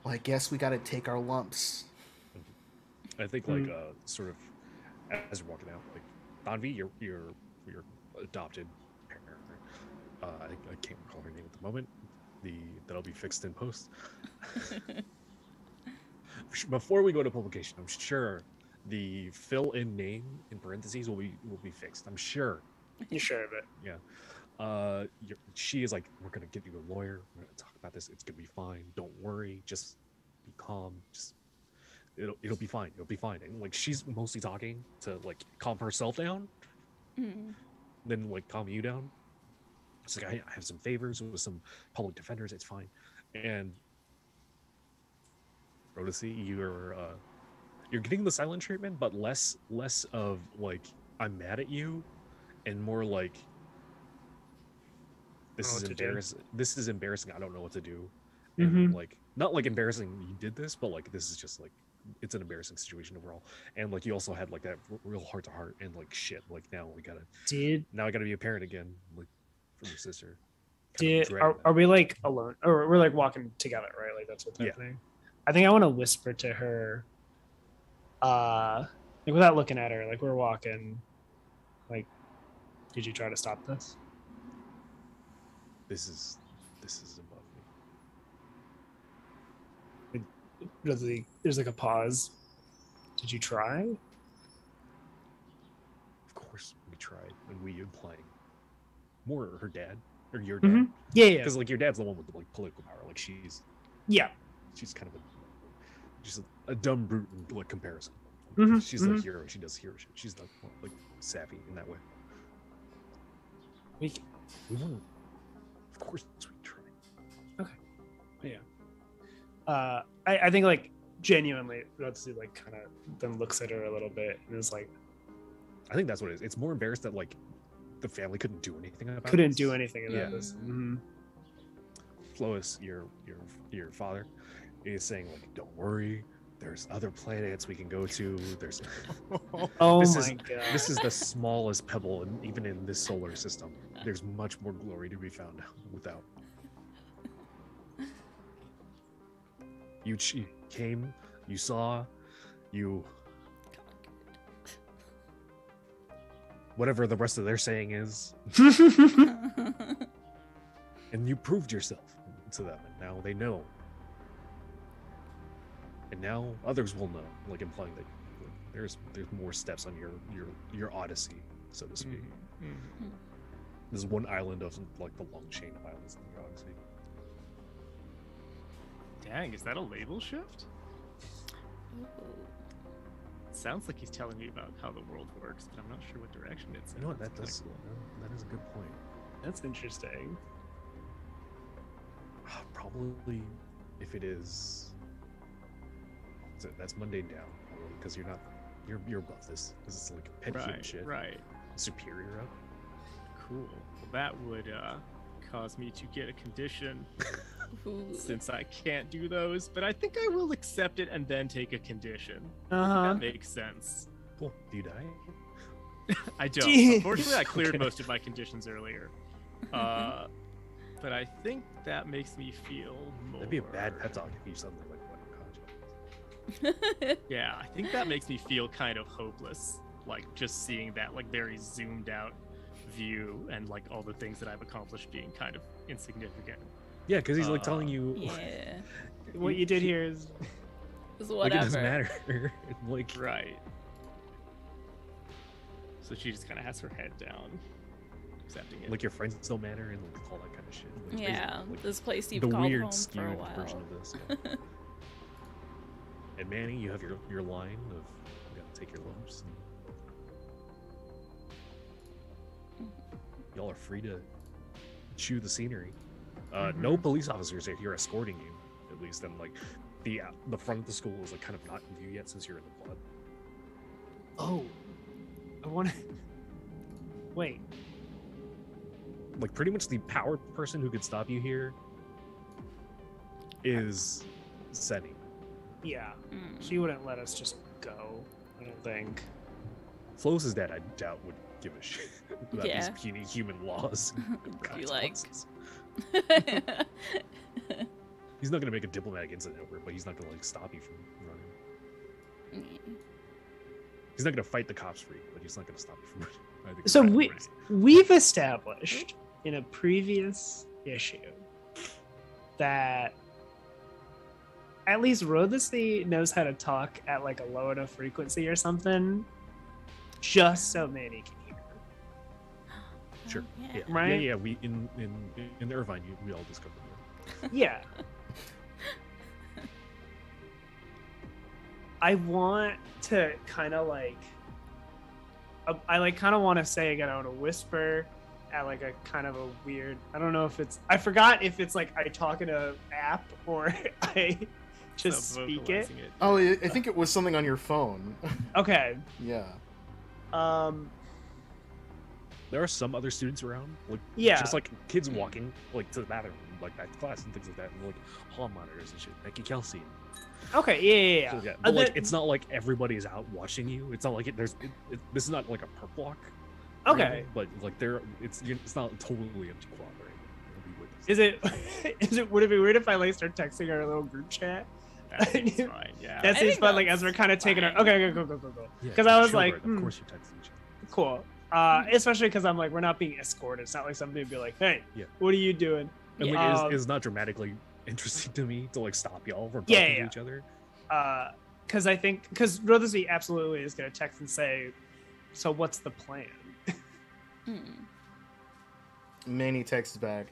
well, I guess we got to take our lumps. I think like sort of as you're walking out, like Donvi, your adopted parent. I can't recall her name at the moment. That'll be fixed in post. Before we go to publication, I'm sure the fill-in name in parentheses will be fixed. I'm sure. You sure of it? Yeah. She is like, we're gonna get you a lawyer. We're gonna talk about this. It's gonna be fine. Don't worry. Just be calm. Just it'll be fine. It'll be fine. And like she's mostly talking to like calm herself down, then like calm you down. It's like I have some favors with some public defenders. It's fine. And Rhodacy, you're getting the silent treatment, but less of like I'm mad at you, and more like this is embarrassing. This is embarrassing. I don't know what to do. And like not like embarrassing you did this, but like this is just like it's an embarrassing situation overall. And like you also had like that real heart to heart, and like shit, like now I gotta be a parent again, like for your sister. Are we like alone, or we're like walking together, right? Like that's what's happening. I think I want to whisper to her, like without looking at her, like we're walking, like, did you try to stop this? This is above me. There's like a pause. Did you try? Of course we tried, and we implying more her dad or your dad. Yeah. Because like your dad's the one with the like political power. Like she's kind of just a dumb brute in like comparison. She's the hero. She does hero shit. She's like savvy in that way. We want. Of course we try. Okay. Yeah. I think like genuinely, Rhodacy like kind of then looks at her a little bit and is like, I think that's what it is. It's more embarrassed that like the family couldn't do anything about this. Flois, your father, is saying like, don't worry. There's other planets we can go to. There's This is the smallest pebble, and even in this solar system, there's much more glory to be found without. You came, you saw, you. Whatever the rest of their saying is. And you proved yourself to them, and now they know. And now others will know, like implying that there's more steps on your odyssey, so to speak. There's one island of like the long chain of islands in the galaxy. Dang, is that a label shift? Ooh. Sounds like he's telling me about how the world works, but I'm not sure what direction it's in. You know what? That It's does. That is a good point. That's interesting. Probably, if it is, that's mundane down because you're not. You're above this. This is like pet human right, shit. right. Superior up. Cool. Well, that would cause me to get a condition Ooh. since I can't do those, but I think I will accept it and then take a condition. Uh-huh. That makes sense. Cool. Do you die? I don't. Jeez. Unfortunately, I cleared Okay. most of my conditions earlier. But I think that makes me feel more... That'd be a bad pet talk if you suddenly like went unconscious. Yeah, I think that makes me feel kind of hopeless. Like, just seeing that, like, very zoomed out view and, like, all the things that I've accomplished being kind of insignificant. Yeah, because he's like telling you. Yeah. What you did here is It's Like it doesn't whatever. matter. Like Right. So she just kind of has her head down, accepting it. like your friends don't matter and like all that kind of shit. Like, it's Yeah, basically, like, this place you've the called weird home for a skewed while. version of this. Yeah. And Manny, you have your line of you gotta take your lumps. And y'all are free to chew the scenery. No police officers are here escorting you, at least. And like the front of the school is like kind of not in view yet since you're in the blood. Oh, I want to. Wait. Like pretty much the powered person who could stop you here is Seti. Yeah, Mm. she wouldn't let us just go. I don't think. Flo's dad, I doubt, would give a shit about Yeah. these puny human laws. Be like- consequences. He's not gonna make a diplomatic incident over it, but he's not gonna like stop you from running. He's not gonna fight the cops for you, but he's not gonna stop you from running. I think So that's we've established in a previous issue that at least Rodesty knows how to talk at like a low enough frequency or something, just so Manny can hear. Sure. Yeah. Yeah. Right? Yeah. We in Irvine, we all discovered that. Yeah. I want to kind of like, I like kind of want to say again, I want to whisper at like a kind of a weird, I don't know if it's, I forgot if it's like I talk in a app or I just So speak it. vocalizing it. Oh, I think it was something on your phone. Okay. Yeah. There are some other students around, like Yeah. just like kids walking like to the bathroom, like back to class and things like that, and like hall monitors and shit. Becky Kelsey. Okay. Yeah. So, Yeah. but like then- it's not like everybody's out watching you. It's not like this is not like a perp walk. Okay. But like it's not totally empty quad, right? It'll be with us. Is it, would it be weird if I like start texting our little group chat? That seems fine, yeah. That I seems think fun, like that's as we're kind of taking our. fine. Okay, go. Yeah, Because I was sure, like, of hmm. course you text each other. Cool. Especially because I'm like, we're not being escorted. It's not like somebody would be like, hey, Yeah. what are you doing? And Yeah. like, it's not dramatically interesting to me to like stop y'all from Yeah, talking yeah. to each other. Because I think, because Rodesty absolutely is going to text and say, so what's the plan? Mm. Manny texts back.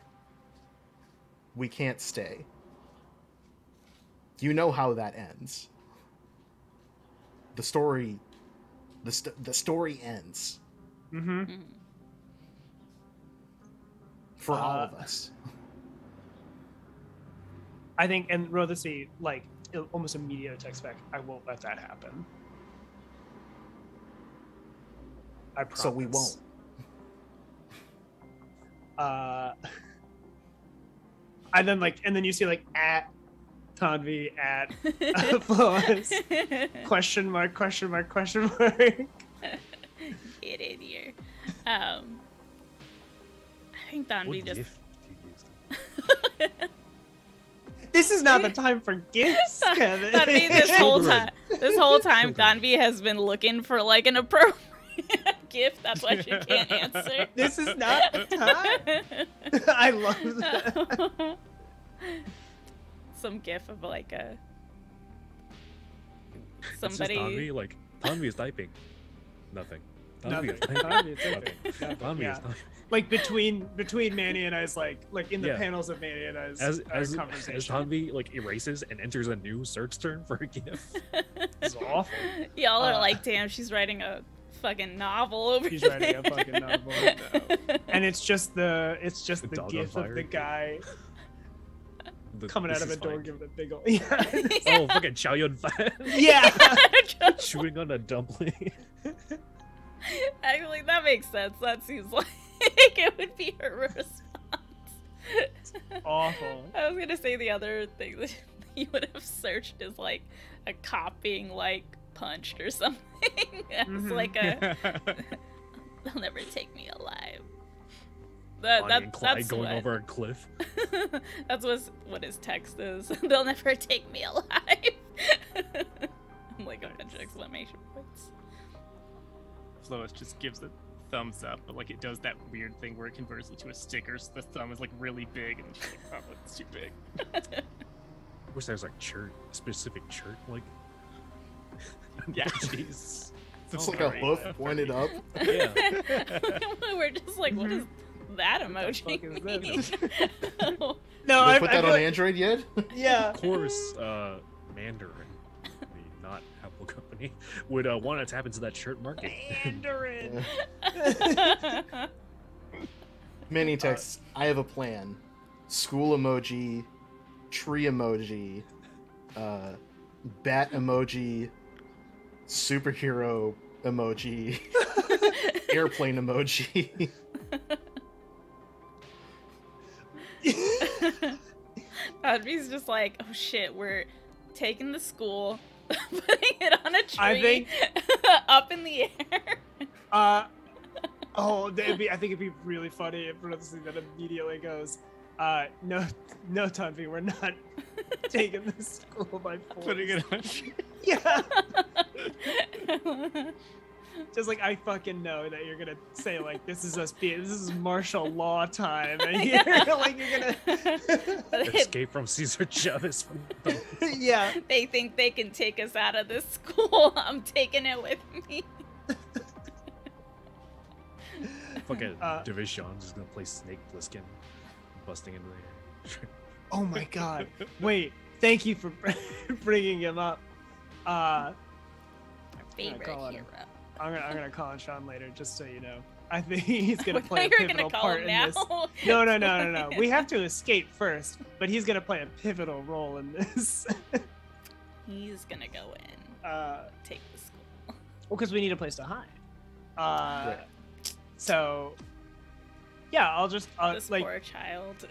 We can't stay. You know how that ends. The story ends Mm-hmm. Mm. for all of us. I think, and Rodesty, like, almost immediately text back, I won't let that happen. I promise. So we won't. And then you see like at Tanvi at Flawless question mark. Get in here. I think Donby What just. gift do you use? This is not the time for gifts, Kevin. Donby, this whole time, Children. Donby has been looking for like an appropriate gift. That's why she can't answer. This is not the time. I love that. Some gif of like a It's just somebody. Tanvi, like Tanvi is typing. Nothing. Tanvi, Tanvi, it's okay. Tanvi Yeah. is Like between Manny and I's like in the Yeah. panels of Manny and I's as conversation. Tanvi like erases and enters a new search term for a gift. It's awful. Y'all are like, damn, she's writing a fucking novel over He's there. writing a fucking novel, and it's just the dog gif on of fire. the guy coming This out of is a door fine. giving a big old yeah. Oh, fucking Chow Yun Fat Yeah. chewing on a dumpling. Actually, that makes sense. That seems like it would be her response. Awful. I was gonna say the other thing that you would have searched is like a cop being like punched or something. It's like a they'll never take me alive. Bonnie and Clyde That's going what, over a cliff. that's what his text is. They'll never take me alive. Like a bunch of exclamation points. Lois just gives a thumbs up, but like it does that weird thing where it converts into a sticker, so the thumb is like really big, and she's like, oh, it's too big. I wish there was like specific shirt like. Yeah. Jeez. It's like a hoof pointed up. Yeah. We're just like, what is that emoji? What the fuck is mean? No, They I put I that feel on like- Android yet? Yeah. Of course, Mandarin, the not Apple company, would want to tap into that shirt market. Mandarin. Many texts. I have a plan. School emoji, tree emoji, bat emoji, superhero emoji, airplane emoji. Audrey's just like, oh shit, we're taking the school, putting it on a tree, I think- up in the air. Oh, I think it'd be really funny if Rosie that immediately goes, no, Tanvi, we're not taking this school by force. Putting it on. Yeah. Just like I fucking know that you're gonna say like this is martial law time, and you're like you're gonna Escape from Cesar Chavez. From yeah. They think they can take us out of this school. I'm taking it with me. Fucking Divi-sean just gonna play Snake Plissken, busting into the air. Oh my god. Wait. Thank you for bringing him up. Our favorite call it hero. I'm gonna call on Sean later, just so you know. I think he's gonna I play a thought you were pivotal gonna call part him in now. this. No. We have to escape first, but he's gonna play a pivotal role in this. He's gonna go in. Take the school. Well, because we need a place to hide. Right. So, yeah, I'll This like. poor child.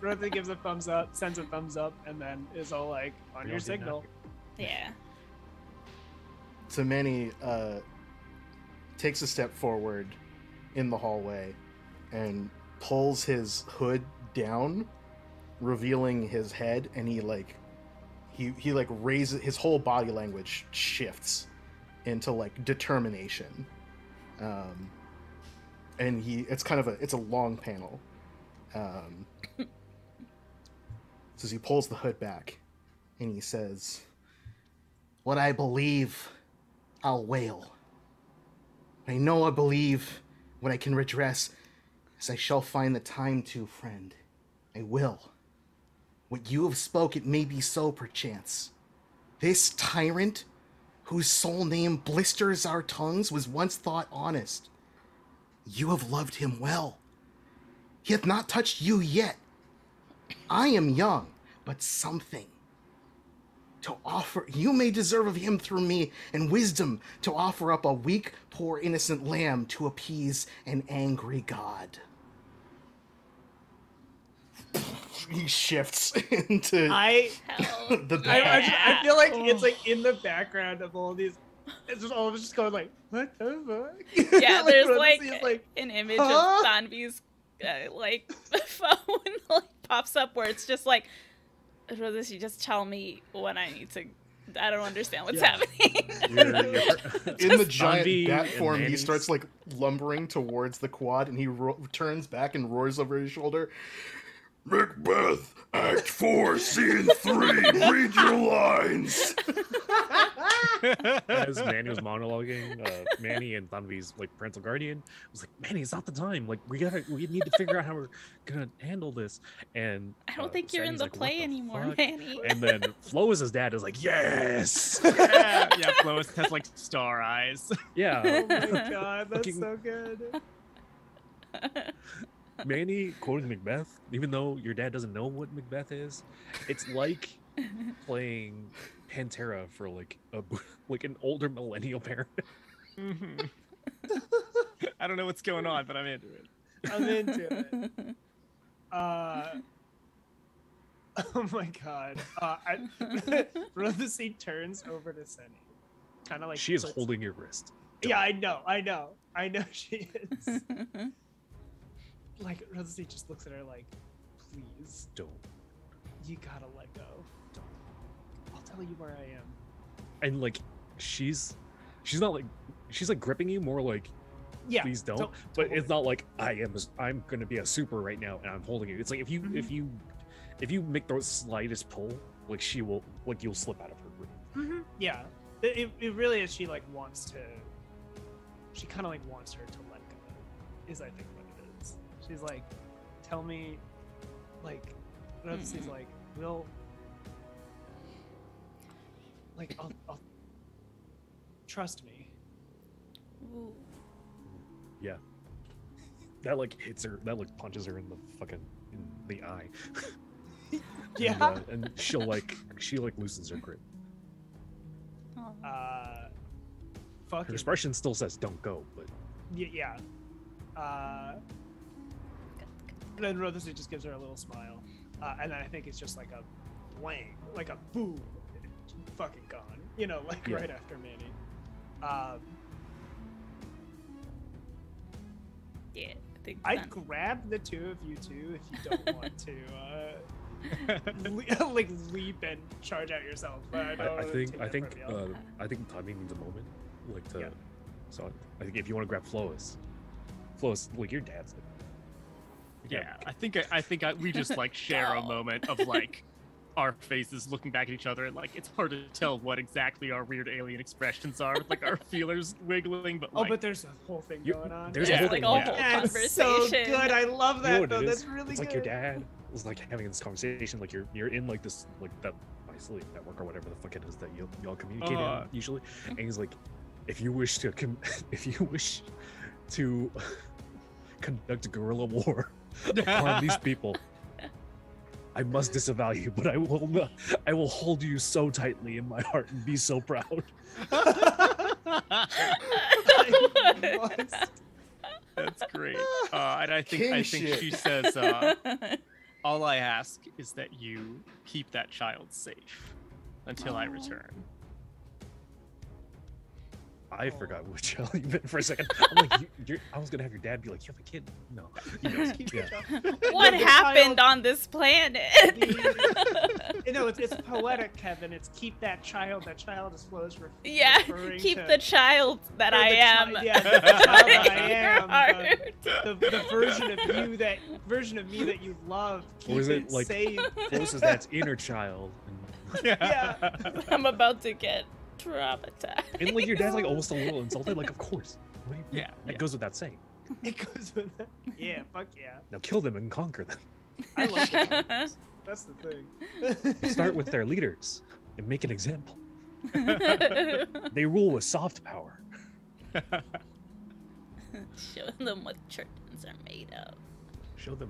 Rotha gives a thumbs up, sends a thumbs up, and then is all like, on We your all did signal. Yeah. So Manny takes a step forward in the hallway and pulls his hood down, revealing his head, and he raises his whole body language shifts into like determination. And it's a long panel. So he pulls the hood back and he says, "What I believe, I'll wail. I know I believe what I can redress, as I shall find the time to, friend. I will. What you have spoke, it may be so, perchance. This tyrant, whose sole name blisters our tongues, was once thought honest. You have loved him well. He hath not touched you yet. I am young, but something to offer you may deserve of him through me, and wisdom to offer up a weak, poor, innocent lamb to appease an angry god." He shifts into Hell. the I back. I feel like it's like in the background of all these. It's just all of us just going like, what the fuck? Yeah, there's Rotha like, is an image huh? of Sanvi's like phone like pops up where it's just like, Rose, you just tell me when I need to. I don't understand what's Yeah. happening. In the giant Sanvi bat and form, he Manny's- starts like lumbering towards the quad, and he turns back and roars over his shoulder, "Macbeth, Act 4, Scene 3, read your lines." As Manny was monologuing, Manny and Tanvi's like parental guardian was like, Manny, it's not the time. Like we need to figure out how we're gonna handle this. And I don't think you're in Sandy's the like, "What play the anymore, fuck?" Manny. And then Flo's dad is like, yes. Yeah, Lois has like star eyes. Yeah. Oh my god, that's Fucking- so good. Manny quoting Macbeth, even though your dad doesn't know what Macbeth is, it's like playing Pantera for like like an older millennial parent. Mhm. I don't know what's going on, but I'm into it. I'm into it. Oh my god. Rothesy turns over to Senny. Kind of like She is puts- holding your wrist. Yeah, I know she is. Like Rothesy just looks at her like, please, Don't. you gotta let go. Don't. I'll tell you where I am. And like she's not like she's like gripping you more like Yeah. please don't. But totally. it's not like I'm gonna be a super right now and I'm holding you. It's like if you make the slightest pull, like she will like you'll slip out of her grip. Mm-hmm. Yeah. It really is. She like wants to. She kind of like wants her to let go. Is I think what it is. She's like, tell me, like, Rothesay's like, we'll. Like I'll trust me. Ooh. Yeah. That like hits her. That like punches her in the fucking in the eye. Yeah. And she loosens her grip. Oh. Fucking. Her expression still says "Don't go," but Yeah. And then Rothesay just gives her a little smile, and then I think it's just like a blang, like a boom, fucking gone. You know, like Yeah. right after Manny. Yeah, I think I'd grab the two of you two if you don't want to, like leap and charge out yourself. But I, don't I wanna think take I that think from you. I think timing needs a moment, like to. Yeah. So I think if you want to grab Flois, like your dad's. Like, Yeah, I think we just like share a moment of like our faces looking back at each other, and like it's hard to tell what exactly our weird alien expressions are, with like our feelers wiggling. But Oh, like, but there's a whole thing You- going on. there's Yeah, a whole like thing. a whole Yeah. That's so conversation. good. I love You know that what though. it That's is? really It's good. like your dad was like having this conversation, like you're in like this like that mycelium network or whatever the fuck it is that y'all communicate in usually, and he's like, if you wish to conduct a guerrilla war on these people, I must disavow you, but I will hold you so tightly in my heart and be so proud. that's great. And I think Kinship. she says, all I ask is that you keep that child safe until I Aw. return. I forgot which child you meant for a second. I'm like, I was gonna have your dad be like, you have a kid? No. You know, yeah. What The happened child- on this planet? No, it's poetic, Kevin. It's keep that child. That child is flows for. Yeah, referring keep to- the child that or I the am. yeah, the child that I Your am. heart. The version of me that you love. Keep Or is it it like safe. closest that's inner child? Yeah. I'm about to get traumatized. And like your dad's like almost a little insulted. Like, of course. What do you- Yeah, That yeah. goes without saying. It goes with that. Yeah, fuck yeah. Now kill them and conquer them. I love it. That's the thing. Start with their leaders and make an example. They rule with soft power. Show them what churches are made of. Show them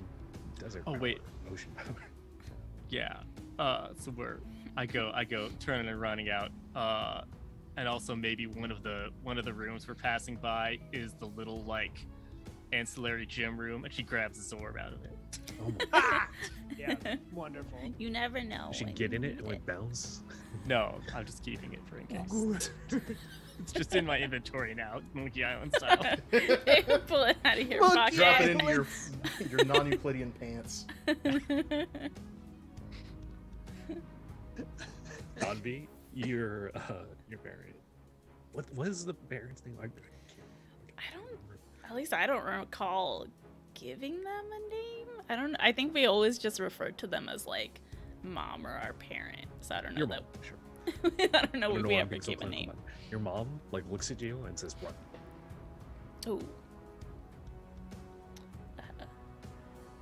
desert Oh, power, wait. ocean power. Yeah. So I go turning and running out. And also maybe one of the rooms we're passing by is the little like ancillary gym room, and she grabs a Zorb out of it. Oh my! Yeah, wonderful. You never know. You should when get you in it need and like bounce. No, I'm just keeping it for in case. Good. It's just in my inventory now, Monkey Island style. Pull it out of your Monkey pocket. Drop it Yeah, into like- your non-Euclidean pants. Donby, your parent. What is the parent's name? I don't. At least I don't recall giving them a name. I think we always just referred to them as like mom or our parent. So I don't know Your that. mom, sure. I don't know I don't if know we why I'm ever being so gave a clinical name. about it. Your mom like looks at you and says, "Run." Ooh.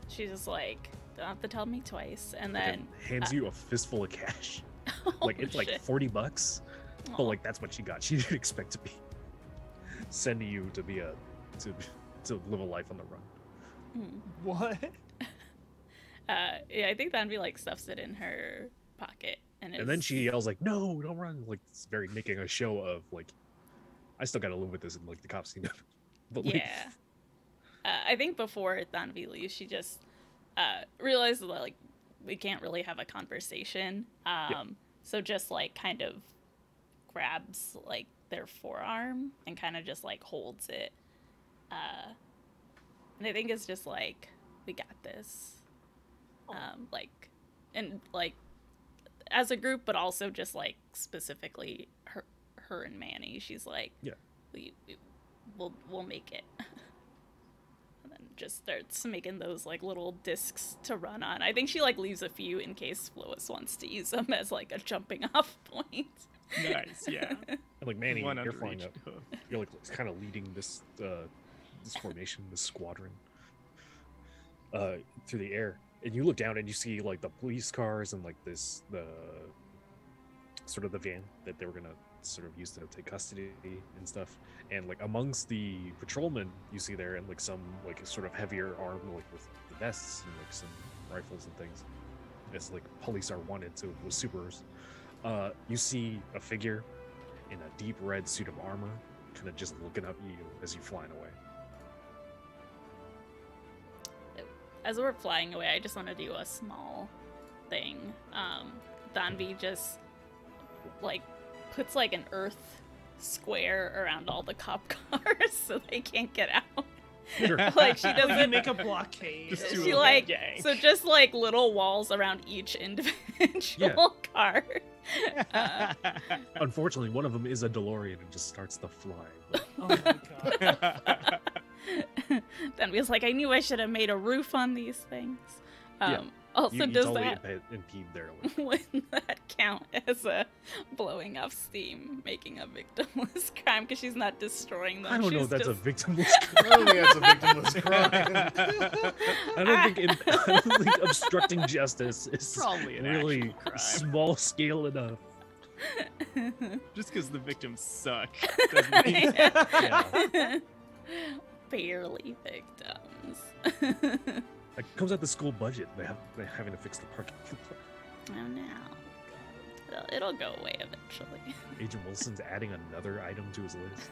She's just like, don't have to tell me twice, and then And hands you a fistful of cash. oh, Like it's like shit. $40, but Aw. like that's what she got. She didn't expect to be sending you to be to live a life on the run. Hmm. What? Yeah, I think Danby like stuffs it in her pocket, and And then she yells like, "No, don't run!" Like it's very making a show of like, I still gotta live with this, and like the cops see that. But like, yeah. I think before Danby leaves, she just realizes that like we can't really have a conversation. So just like kind of grabs like their forearm and kind of just like holds it. And I think it's just like, we got this. Like, and like as a group, but also just like specifically her and Manny. She's like, Yeah. we'll make it. And then just starts making those like little discs to run on. I think she like leaves a few in case Lois wants to use them as like a jumping off point. Nice, yeah. and like Manny, One you're under flying each up. hoof. You're like kind of leading this formation, this squadron, through the air, and you look down and you see like the police cars and like the sort of the van that they were gonna sort of use to take custody and stuff. And like amongst the patrolmen you see there, and like some like sort of heavier arm, like with the vests and like some rifles and things. It's like police are wanted to with supers. You see a figure in a deep red suit of armor, kind of just looking up at you as you're flying away. As we're flying away, I just want to do a small thing. Danby just like puts like an earth square around all the cop cars so they can't get out. Sure. Like she You doesn't make a blockade. Just do she a like gang. so just like little walls around each individual car. Unfortunately, one of them is a DeLorean and just starts to fly. But Oh my god. Then we was like, I knew I should have made a roof on these things. Yeah. Also, you does totally that impede their way. wouldn't that count as a blowing off steam, making a victimless crime because she's not destroying them? I don't know she's if that's just... a victimless I crime. don't think that's a victimless crime. I don't think obstructing justice is Probably an really actual crime. small scale enough. Just because the victims suck doesn't mean Yeah. Barely victims. It comes out the school budget. They're having to fix the parking lot. Oh no. It'll go away eventually. Agent Wilson's adding another item to his list.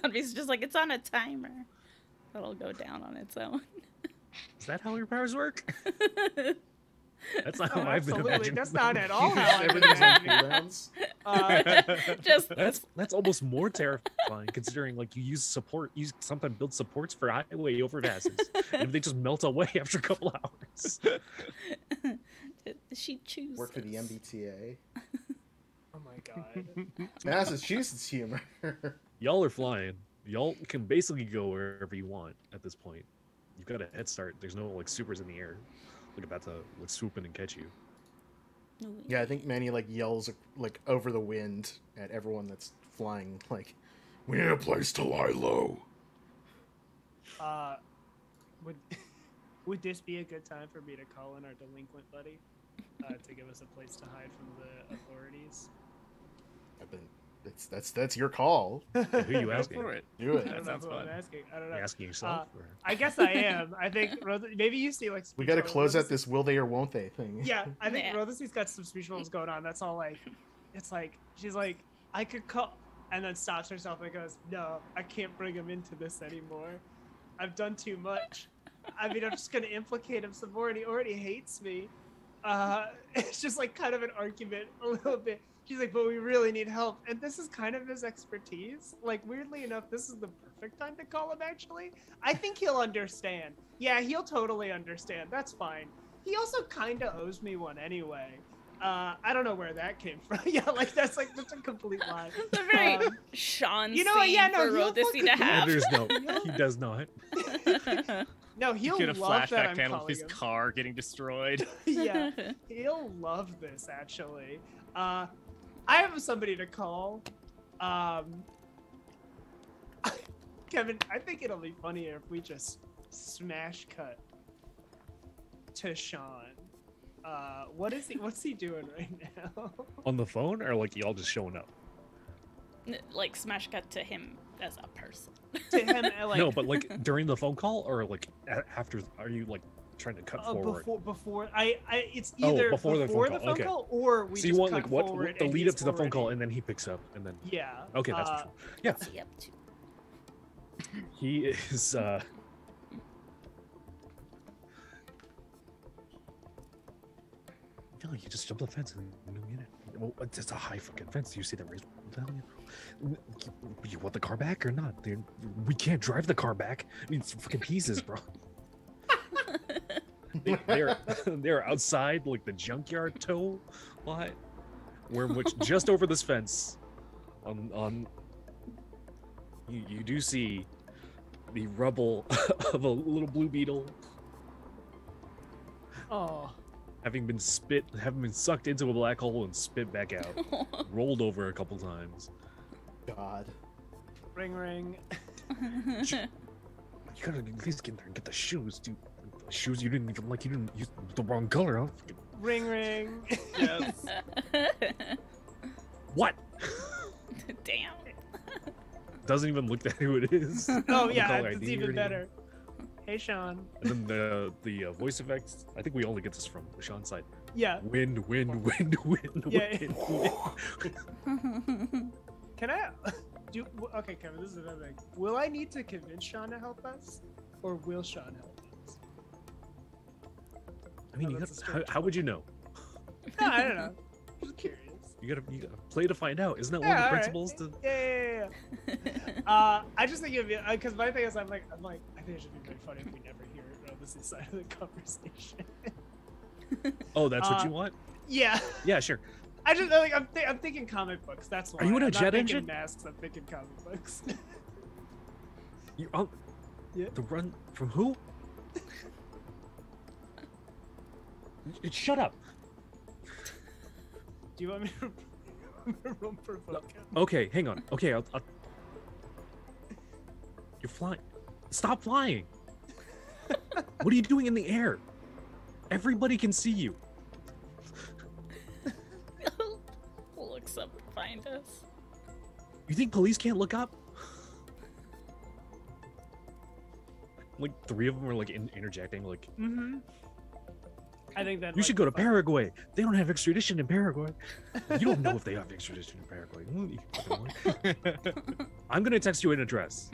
Danby's just like, it's on a timer. It'll go down on its own. Is that how your powers work? That's not Oh, how I've been absolutely. imagining. That's not at all how I Everything's on imagined it. cooldowns. Just That's almost more terrifying, considering like you sometimes build supports for highway overpasses, and if they just melt away after a couple hours. she chooses. Work for the MBTA. Oh my god. Massachusetts humor. Y'all are flying. Y'all can basically go wherever you want at this point. You've got a head start. There's no like supers in the air, like about to like swoop in and catch you. Yeah, I think Manny like yells like over the wind at everyone that's flying. Like, we need a place to lie low. Would would this be a good time for me to call in our delinquent buddy to give us a place to hide from the authorities? I've been. That's your call. Who you Go asking? for it. Do I it. don't know sounds who I'm fun. asking. I don't know. Are you asking yourself? Or? I guess I am. I think maybe you see like We got to speech close bubbles. out this will they or won't they thing. Yeah, I think Yeah. Rothy's got some speech bubbles going on. That's all. Like, it's like she's like, I could call, and then stops herself and goes, "No, I can't bring him into this anymore. I've done too much. I mean, I'm just gonna implicate him some more, and he already hates me." It's just like kind of an argument a little bit. She's like, but we really need help. And this is kind of his expertise. Like, weirdly enough, this is the perfect time to call him, actually. I think he'll understand. Yeah, he'll totally understand. That's fine. He also kind of owes me one anyway. I don't know where that came from. Yeah, like, that's a complete lie. It's a very Um, Sean you know what? scene Yeah, no, for he'll Rothy to fucking- have. There's no. He does not. No, You he'll get a love that flashback I'm panel of calling his him. car getting destroyed. Yeah, he'll love this, actually. I have somebody to call. Kevin, I think it'll be funnier if we just smash cut to Sean. What's he doing right now? On the phone, or like y'all just showing up? Like smash cut to him as a person. To him, like No, but like during the phone call, or like after? Are you like trying to cut forward? Before it's either before the phone call, okay. or we So just you want cut like what forward the and lead he's up to the phone call, already- and then he picks up, and then Yeah. okay, that's yeah. What's he up to? He is No, you just jump the fence and you get it. Well, it's a high fucking fence. Do you see the raised? What the hell? You want the car back or not? Dude, we can't drive the car back. I mean, it's fucking pieces, bro. They're outside like the junkyard tow lot, which just over this fence, on you do see the rubble of a little blue beetle Oh. having been sucked into a black hole and spit back out, rolled over a couple times. God. Ring ring. You gotta at least get there and get the shoes, dude. The shoes you didn't even like. You didn't use the wrong color, huh? Ring ring. Yes. What? Damn. Doesn't even look at who it is. Oh The yeah, caller it's ID or even anything. better. Hey Sean. And then the voice effects. I think we only get this from Sean's side. Yeah. Wind, wind, wind, wind, Yeah. wind. Can I do? Okay, Kevin. This is another thing. Will I need to convince Sean to help us, or will Sean help us? I mean, Oh, you that's gotta, a strange how would you know? No, I don't know. Just curious. You gotta play to find out. Isn't that one Yeah, of the all right. principles? To Yeah. I just think it'd be because my thing is I'm like I think it should be very funny if we never hear this side of the conversation. Oh, that's what you want? Yeah. Yeah, sure. I just like I'm thinking comic books. That's why. Are you in a I'm jet not thinking engine? Masks. I'm thinking comic books. You oh, Yeah. The run from who? Shut up. Do you want me to room provoke him? Okay, hang on. Okay, I'll... You're flying. Stop flying. What are you doing in the air? Everybody can see you. Looks up to find us. You think police can't look up? Like three of them are like interjecting. Like Mm-hmm. I think that you should go to Paraguay. They don't have extradition in Paraguay. You don't know if they have extradition in Paraguay. You fucking lie. I'm gonna text you an address.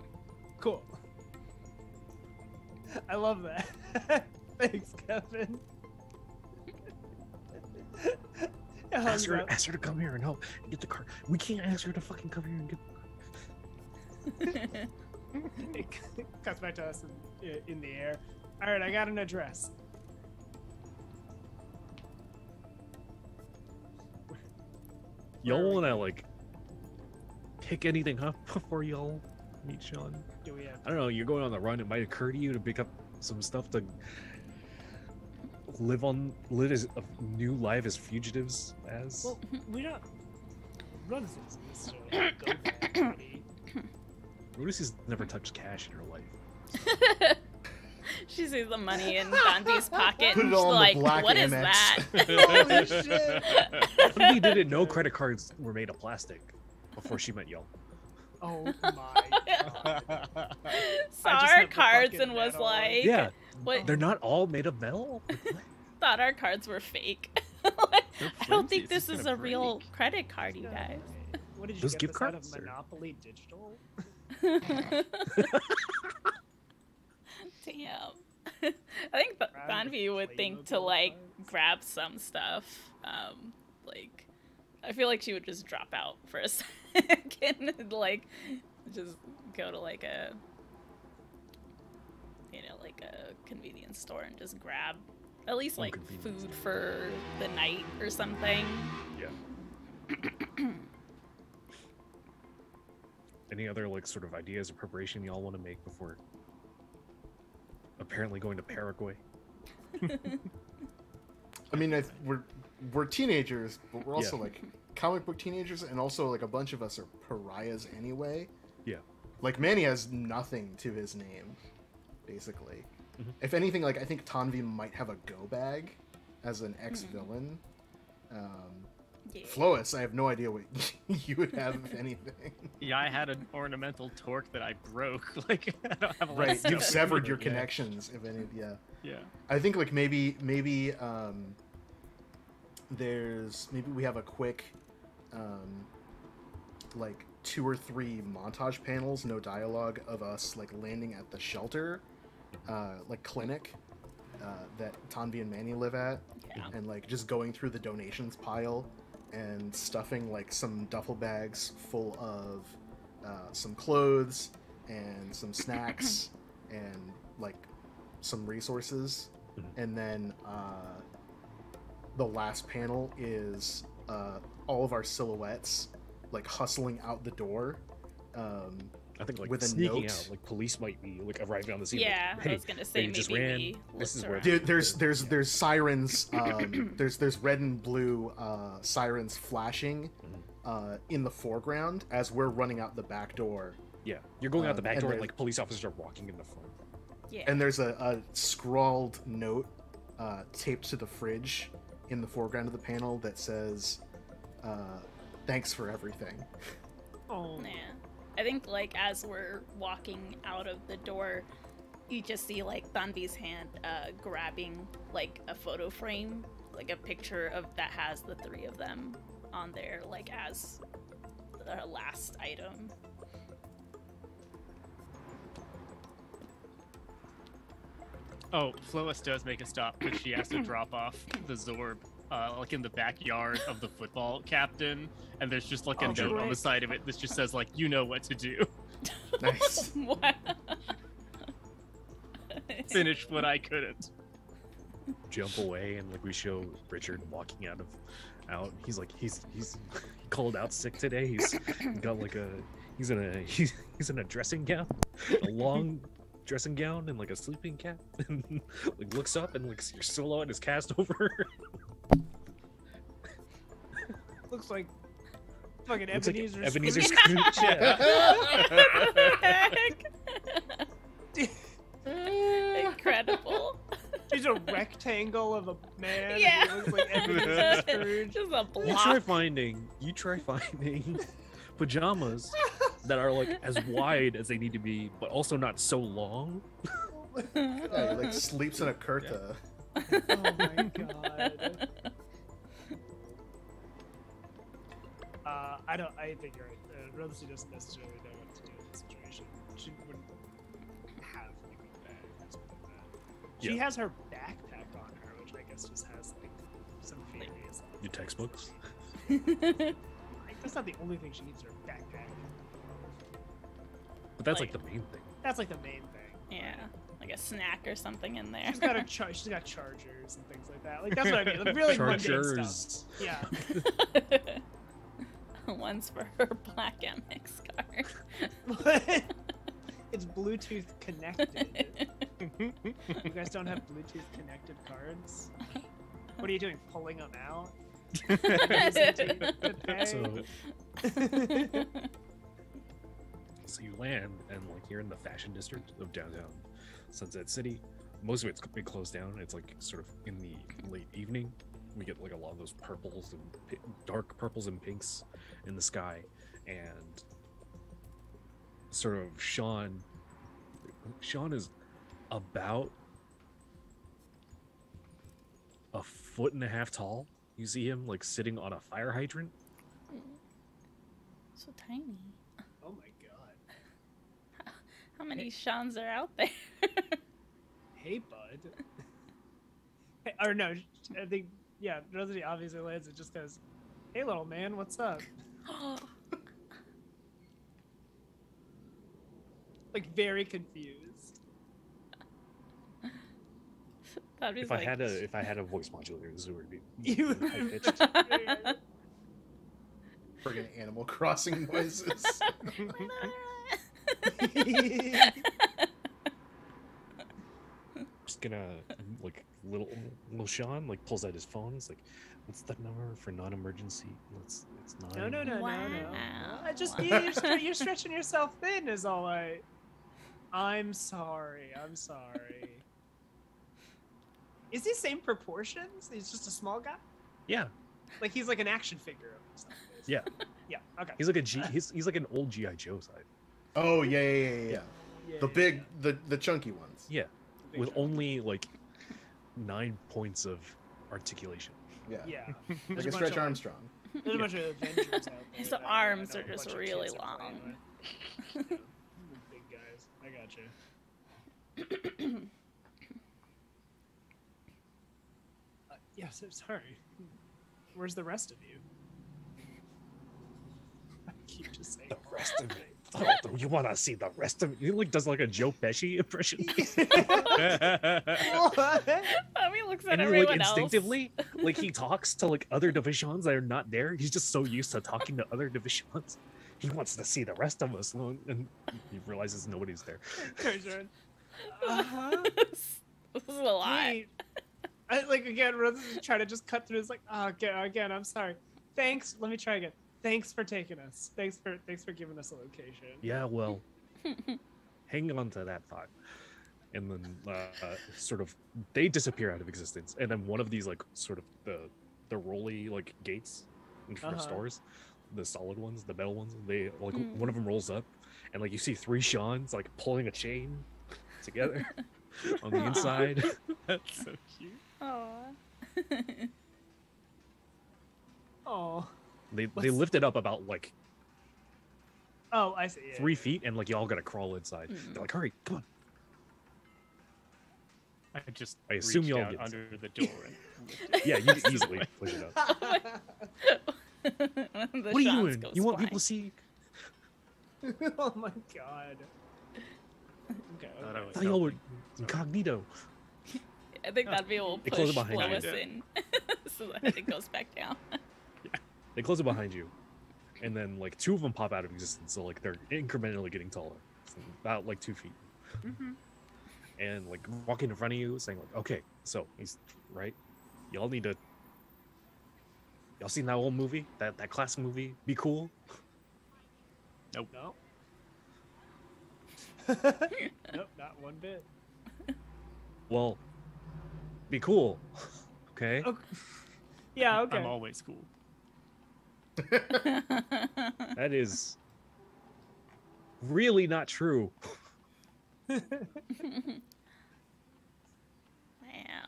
Cool. I love that. Thanks, Kevin. Ask her to come here and help and get the car. We can't ask her to fucking come here and get. It cuts back to us in the air. All right, I got an address. Y'all wanna like pick anything up before y'all meet Sean? Do we have? I don't know. You're going on the run. It might occur to you to pick up some stuff to live as a new life as fugitives. As Well, we don't run things necessarily. Go for it. Notice he's never touched cash in her life. She sees the money in Dante's pocket Put and it she's all in the like, black what is Amex." that? Holy shit! Somebody didn't know credit cards were made of plastic before she met y'all. Oh my god! Saw I just our have the cards fucking and was metal. like, Yeah, what? they're not all made of metal. Thought our cards were fake. They're I don't flimsy. think this It's is gonna a real break. credit card, you guys. What did you Those get gift this out cards, of or- Monopoly Digital? Damn. I think Banvi would think to like grab some stuff. Like, I feel like she would just drop out for a second and like just go to like a, like a convenience store and just grab at least like convenience food for the night or something. Yeah. Any other like sort of ideas or preparation y'all want to make before apparently going to Paraguay? I mean, we're teenagers, but we're also like comic book teenagers, and also like a bunch of us are pariahs anyway. Yeah. Like Manny has nothing to his name, basically. Mm-hmm. If anything, like I think Tanvi might have a go bag as an ex-villain. Flois, I have no idea what you would have, if anything. Yeah, I had an ornamental torque that I broke. Like, I don't have a lot of Right, stuff. you've severed your connections, if any. Yeah. Yeah. I think like maybe we have a quick like 2 or 3 montage panels, no dialogue, of us like landing at the shelter, like clinic that Tanvi and Manny live at, and like just going through the donations pile and stuffing like some duffel bags full of some clothes and some snacks and like some resources. And then the last panel is all of our silhouettes like hustling out the door. I think like with a sneaking note. out, like police might be like arriving on the scene. Yeah, like, hey, I was gonna say you just maybe ran. we This is where looked Dude, there's sirens. There's red and blue sirens flashing in the foreground as we're running out the back door. Yeah, you're going out the back and door, and there's- like police officers are walking in the front. Yeah. And there's a scrawled note taped to the fridge in the foreground of the panel that says, "Thanks for everything." Oh. Yeah. I think like as we're walking out of the door, you just see like Tanvi's hand grabbing like a photo frame, like a picture of that has the 3 of them on there, like as the last item. Oh, Flois does make a stop, but she has to drop off the Zorb, like in the backyard of the football captain, and there's just like a note on the great. side of it that just says like, "You know what to do. Nice. Wow. Finish what I couldn't." Jump away, and like we show Richard walking out. He's like he's called out sick today. He's got like he's in a dressing gown, a long dressing gown, and like a sleeping cap, and like looks up and like your silhouette is cast over. Looks like fucking Looks like Ebenezer. Ebenezer Scrooge. Scrooge. Yeah. Incredible. He's a rectangle of a man. Yeah. He looks like Ebenezer Scrooge. Just a You try block. finding pajamas that are like as wide as they need to be, but also not so long. Yeah, he like sleeps in a kurta. Oh my god. I think you're right. Rosie doesn't necessarily know what to do in this situation. She wouldn't have like a bag or something like that. She Yeah. has her backpack on her, which I guess just has like some theories. Your textbooks. Like, that's not the only thing she needs her backpack. But that's like Like- the main thing. That's like the main thing. Yeah, like a snack or something in there. She's got she's got chargers and things like that. Like that's what I mean. Like, really mundane stuff. Chargers. Yeah. One's for her Black MX card. What? It's Bluetooth connected. You guys don't have Bluetooth connected cards? What are you doing? Pulling them out? So you land, and like you're in the fashion district of downtown Sunset City. Most of it's been closed down. It's like sort of in the late evening. We get like a lot of those purples and dark purples and pinks in the sky, and sort of Sean is about a 1.5 feet tall. You see him like sitting on a fire hydrant. So tiny. Oh my god. How many Seans are out there? Hey, bud. Hey, or no, I think, yeah, Rosie obviously lands it just goes, hey, little man, what's up? Like, very confused. That'd be If like... I had a voice modulator, this would be You high pitched. Friggin' Animal Crossing noises. gonna like little Sean like pulls out his phone. It's like, what's the number for non-emergency? It's No, 9. no, no, no, no. Wow. I just you're stretching yourself thin is all I. I'm sorry. I'm sorry. Is he same proportions? He's just a small guy. Yeah, Like he's like an action figure of himself. yeah. Yeah. Okay. He's like he's like an old GI Joe side. Oh yeah. Yeah, The big, the chunky ones. Yeah, Big with shot. only like 9 points of articulation. Yeah. Yeah. Like There's a bunch Stretch of, Armstrong. There's a bunch of Avengers out there. His that arms I are know a just bunch of really kids are playing long. with. Big guys. I gotcha. Yes, I'm sorry. Where's the rest of you? I keep just saying The rest of it. Oh, you want to see the rest of it? He like does like a Joe Pesci impression. What? Tommy looks at And he everyone like else. instinctively, like he talks to like other Divi-seans that are not there. He's just so used to talking to other Divi-seans. He wants to see the rest of us, and he realizes nobody's there. Uh-huh. This is a lot. Hey, I, like again, rather than try to just cut through, it's like, oh, again, I'm sorry. Thanks. Let me try again. Thanks for taking us. Thanks for giving us a location. Yeah, well, hang on to that thought. And then sort of they disappear out of existence. And then one of these like sort of the rolly like gates in front of stores, the solid ones, the metal ones, they like one of them rolls up and like you see 3 Seans like pulling a chain together on the inside. That's so cute. Aww. Oh. They What's- lift it up about like Oh, I see. Yeah, 3 feet and like y'all gotta crawl inside. Mm. They're like, hurry, come on. I just I assume reached y'all out get under the door and lifted it. Yeah, you can easily push it up. The What are you shots doing? goes You want flying. people to see? Oh my god. Okay. Thought I okay. was I thought y'all were helping. incognito. I think that'd be able They to close push it behind you. Lois in so that it goes back down. They close it behind you, and then like 2 of them pop out of existence. So like they're incrementally getting taller, so about like 2 feet, and like walking in front of you, saying like, "Okay, so he's right. Y'all need to. Y'all seen that old movie? That classic movie? Be Cool? No. Nope, not one bit. Well, Be Cool. Okay. Okay. Yeah, okay. I'm always cool. That is really not true. Wow.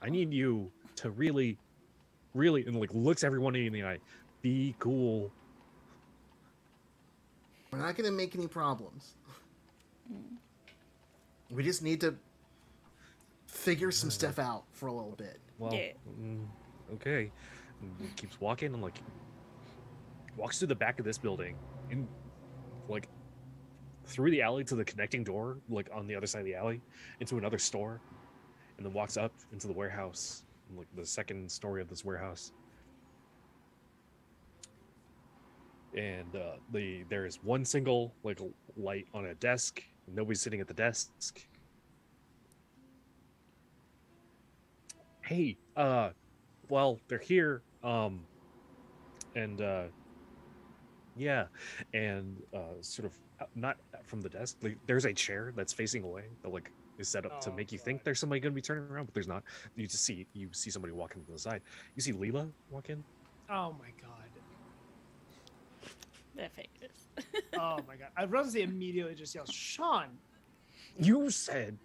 I need you to really, and like looks everyone in the eye. Be cool. We're not gonna make any problems. We just need to figure some stuff out for a little bit. Well, Yeah. okay. And he keeps walking and like walks through the back of this building and like through the alley to the connecting door, like on the other side of the alley, into another store, and then walks up into the warehouse, like the second story of this warehouse. And there is one single like light on a desk. Nobody's sitting at the desk. Hey, well, they're here. And yeah, and sort of not from the desk. Like, there's a chair that's facing away that like is set up to Oh, make you God. think there's somebody gonna be turning around, but there's not. You see somebody walking to the side. You see Lila walk in. Oh my god. That figures. Oh my god. Rosie immediately just yells, Sean! You said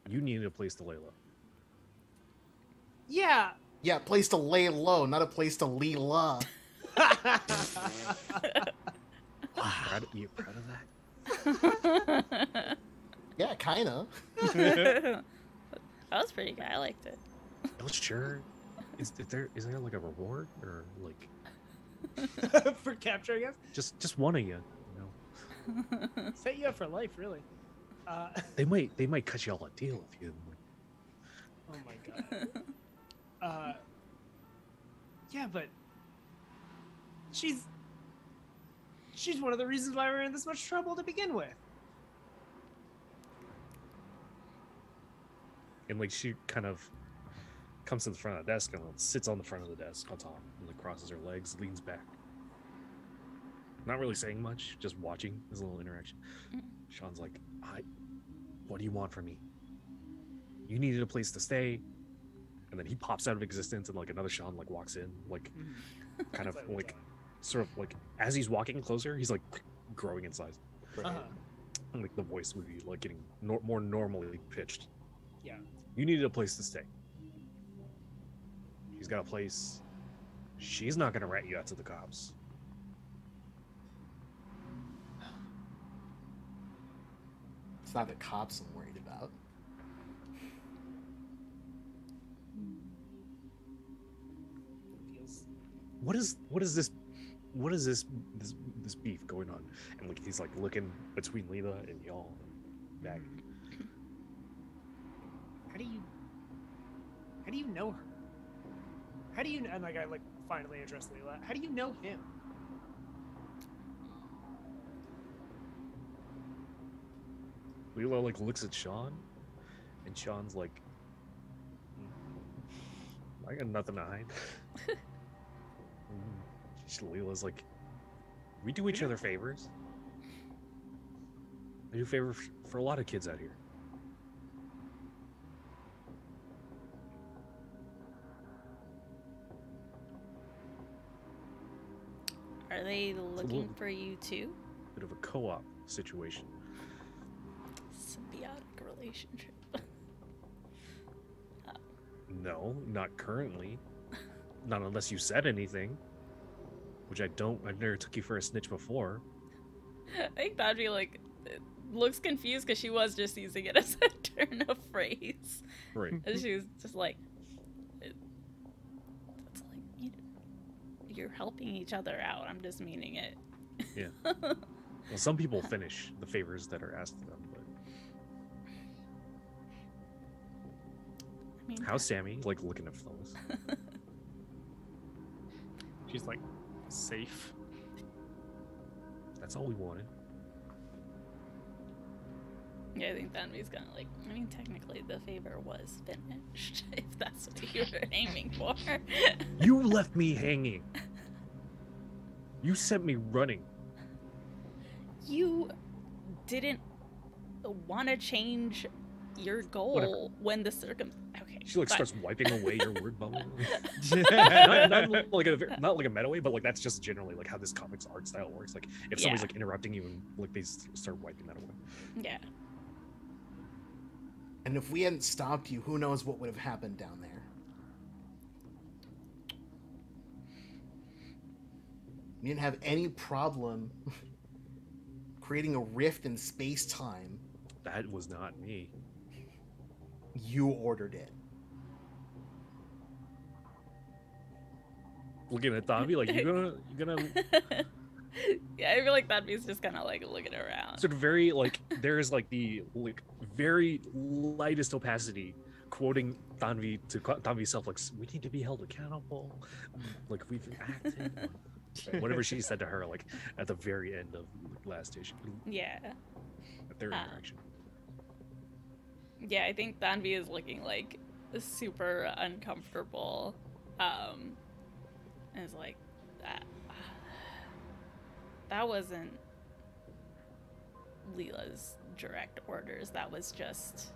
you needed a place to lay low. Yeah. Yeah, place to lay low, not a place to Lila. You proud of that? Yeah, kinda. That was pretty good. I liked it. Oh, sure. Is there like a reward or like For capturing us? just one of you? You know, Set you up for life, really. they might cut you all a deal if you. Oh my god. Yeah, but she's one of the reasons why we're in this much trouble to begin with. And like she kind of comes to the front of the desk and sits on the front of the desk on top and like crosses her legs, leans back. Not really saying much, just watching this little interaction. Sean's like, what do you want from me? You needed a place to stay. And then he pops out of existence and like another Sean like walks in, like kind of like sort of like as he's walking closer, he's like growing in size. And like the voice would be like getting more normally pitched. Yeah. You needed a place to stay. She's got a place. She's not gonna rat you out to the cops. It's not the cops I'm worried about. What is this beef going on? And like he's like looking between Lila and y'all back. How do you know her? How do you, and like I like finally address Lila. How do you know him? Lila like looks at Sean, and Sean's like, I got nothing to hide. Lila's like, we do each other favors. I do favors for a lot of kids out here. Are they looking for you too? Bit of a co-op situation. Symbiotic relationship. No, not currently. Not unless you said anything. Which I don't. I've never took you for a snitch before. I think Badri like looks confused because she was just using it as a turn of phrase. Right. And she was just like, that's like you're helping each other out. I'm just meaning it. Yeah. Well, some people finish the favors that are asked of them, but I mean, how's Sammy? Like looking at Phyllis. She's like safe. That's all we wanted. Yeah, I think Danby's kind of like, I mean, technically the favor was finished, if that's what you were aiming for. You left me hanging. You sent me running. You didn't want to change your goal Whatever. when the Okay. She like fine. starts wiping away your word bubble. not like a meta way, but like that's just generally like how this comics art style works. Like if somebody's like interrupting you and like they start wiping that away. Yeah. And if we hadn't stopped you, who knows what would have happened down there? We didn't have any problem creating a rift in space-time. That was not me. You ordered it. Looking at Tommy like you gonna Yeah, I feel like Danby's just kind of like looking around. sort of very like there's like the like very lightest opacity quoting Tanvi to Tanvi's self like we need to be held accountable, like we've acted. Whatever she said to her like at the very end of last issue. Yeah. At their interaction. Yeah, I think Danby is looking like super uncomfortable. And is like that wasn't Lila's direct orders. That was just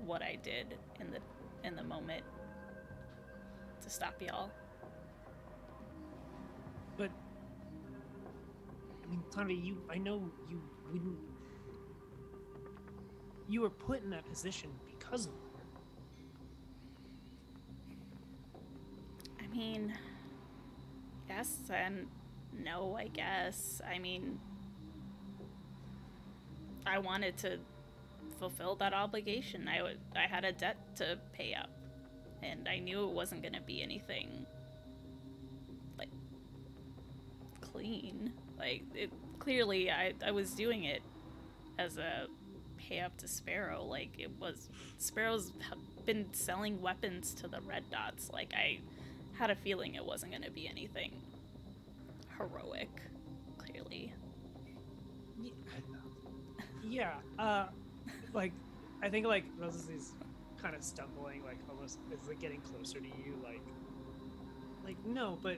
what I did in the moment to stop y'all. But I mean, Tanvi, I know you wouldn't. You were put in that position because of her. I mean, yes and no, I guess. I mean, I wanted to fulfill that obligation. I had a debt to pay up, and I knew it wasn't going to be anything like clean. Like it clearly, I was doing it as a pay up to Sparrow. Like it was Sparrow's been selling weapons to the Red Dots. Like I had a feeling it wasn't going to be anything heroic, clearly. Yeah, like, I think, like, Rosa's kind of stumbling, like almost is like getting closer to you, like no, but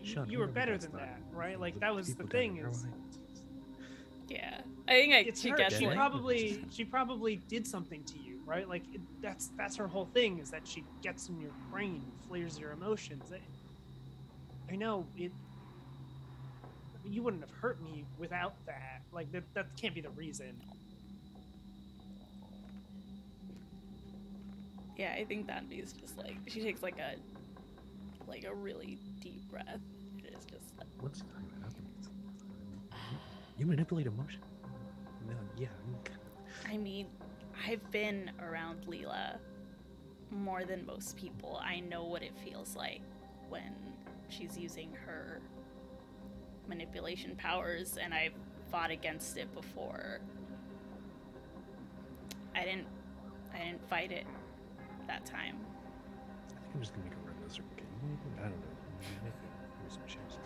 Sean, you were remember better last than time, that, right? Like the that was the people down thing in is. Irvine? Yeah, I think It's she her. gets She like, probably did something to you, right? Like that's her whole thing is that she gets in your brain, flares your emotions. I know it. You wouldn't have hurt me without that. Like that can't be the reason. yeah, I think that is just like she takes like a really deep breath. It is just like, What's happening? You manipulate emotion. No, yeah. I mean, I've been around Lila more than most people. I know what it feels like when she's using her manipulation powers, and I've fought against it before. I didn't fight it that time. I think I'm just gonna make a run this okay. I don't know. Here's some shares.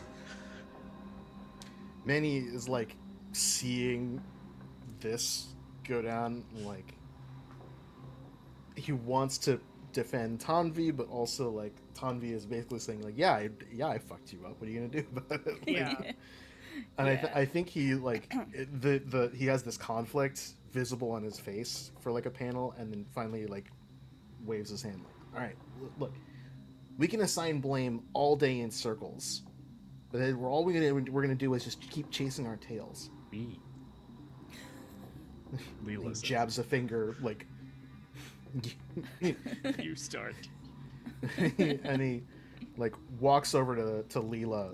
Manny is like seeing this go down, like he wants to defend Tanvi, but also like Tanvi is basically saying like, yeah, I fucked you up. What are you gonna do about it? Like, Yeah. and Yeah. I think he like he has this conflict visible on his face for like a panel, and then finally like waves his hand like, all right, look, we can assign blame all day in circles, but then we're gonna do is just keep chasing our tails. Me. He Lila says. jabs a finger like You start. and he like walks over to Lila.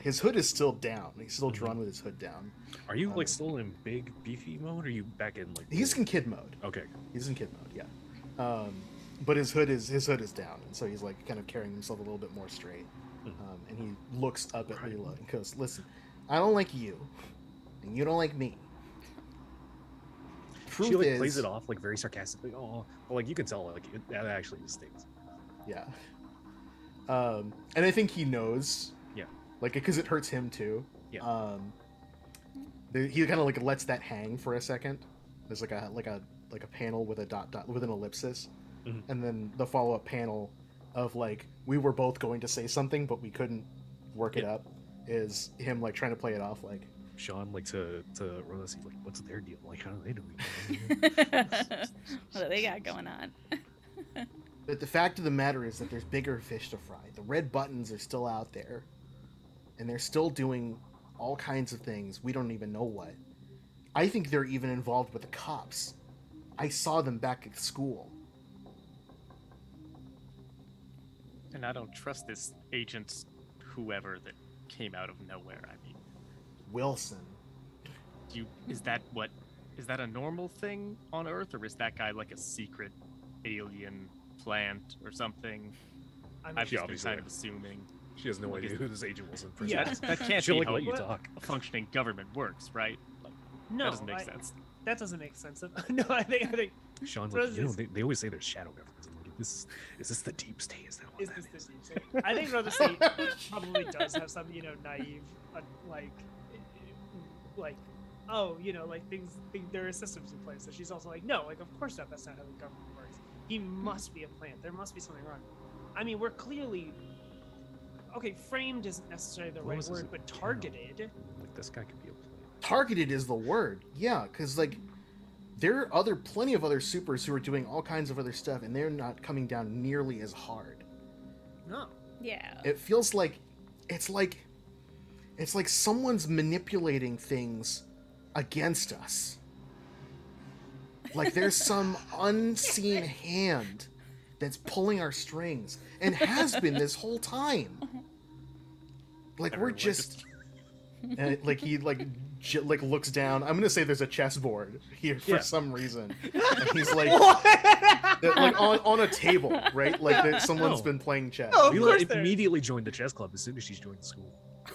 His hood is still down. He's still drawn with his hood down. Are you like still in big beefy mode, or are you back in like? He's in kid mode. Okay. He's in kid mode, yeah. But his hood is down, and so he's like kind of carrying himself a little bit more straight. And he looks up at Lila and goes, "Listen, I don't like you, and you don't like me. Truth She like is, plays it off like very sarcastically. Oh, but like you can tell like that actually stings. yeah." And I think he knows. Yeah. Like, because it hurts him too. Yeah. He kind of like lets that hang for a second. There's like a panel with a dot with an ellipsis, and then the follow up panel of like we were both going to say something but we couldn't work it up is him like trying to play it off like Sean like to Rosa, like, what's their deal? Like, how do they do it? What do they got going on? But the fact of the matter is that there's bigger fish to fry. The red buttons are still out there, and they're still doing all kinds of things. We don't even know what. I think they're even involved with the cops. I saw them back at school. And I don't trust this agent, whoever that came out of nowhere. I mean, Wilson. is that a normal thing on Earth, or is that guy like a secret alien plant or something? I mean, I've just been obviously. kind of assuming She has no Like, idea is- who this agent was in first. Yeah. place. that can't She'll be like how let you What? talk. a functioning government works, right? Like, no, that doesn't make sense. That doesn't make sense. No, I think Sean's What like, is you know, this? they always say there's shadow governments. I'm like, is this the deep state? Is that what is that this is? the deep state? I think Brother State probably does have some, naive, like, oh, like there are systems in place. So she's also like, no, like, of course not. That's not how the government works. He must be a plant. There must be something wrong. I mean, we're clearly, okay, framed isn't necessarily the What right was this word, but channel? targeted. Like, this guy could be a plant. Targeted is the word. Yeah, because like there are plenty of other supers who are doing all kinds of other stuff, and they're not coming down nearly as hard. No. Yeah. It feels like it's like someone's manipulating things against us. Like there's some unseen hand that's pulling our strings and has been this whole time. Like we're Everyone just and like he looks down. I'm gonna say there's a chessboard here for Yeah. some reason, and he's like on a table, right? Like that someone's No. been playing chess. Oh, of Lila course there is. immediately joined the chess club as soon as she's joined the school.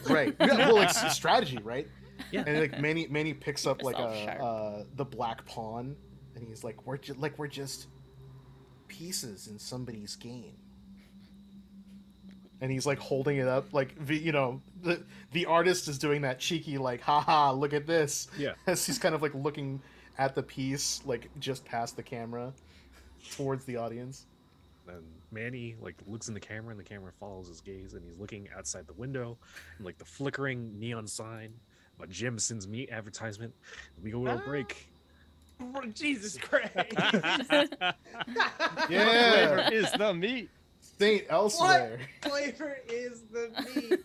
Right. Yeah, well, like strategy, right? Yeah. And like Manny picks up like Yourself the black pawn, and he's like, we're just pieces in somebody's game. And he's like holding it up, like the artist is doing that cheeky like, haha, look at this. Yeah. As he's kind of like looking at the piece, like just past the camera. towards the audience. And Manny like looks in the camera, and the camera follows his gaze, and he's looking outside the window, and like the flickering neon sign about Jameson's meat advertisement. We go to a break. Jesus Christ. Yeah. Flavor is the meat. Saint elsewhere. What flavor is the meat?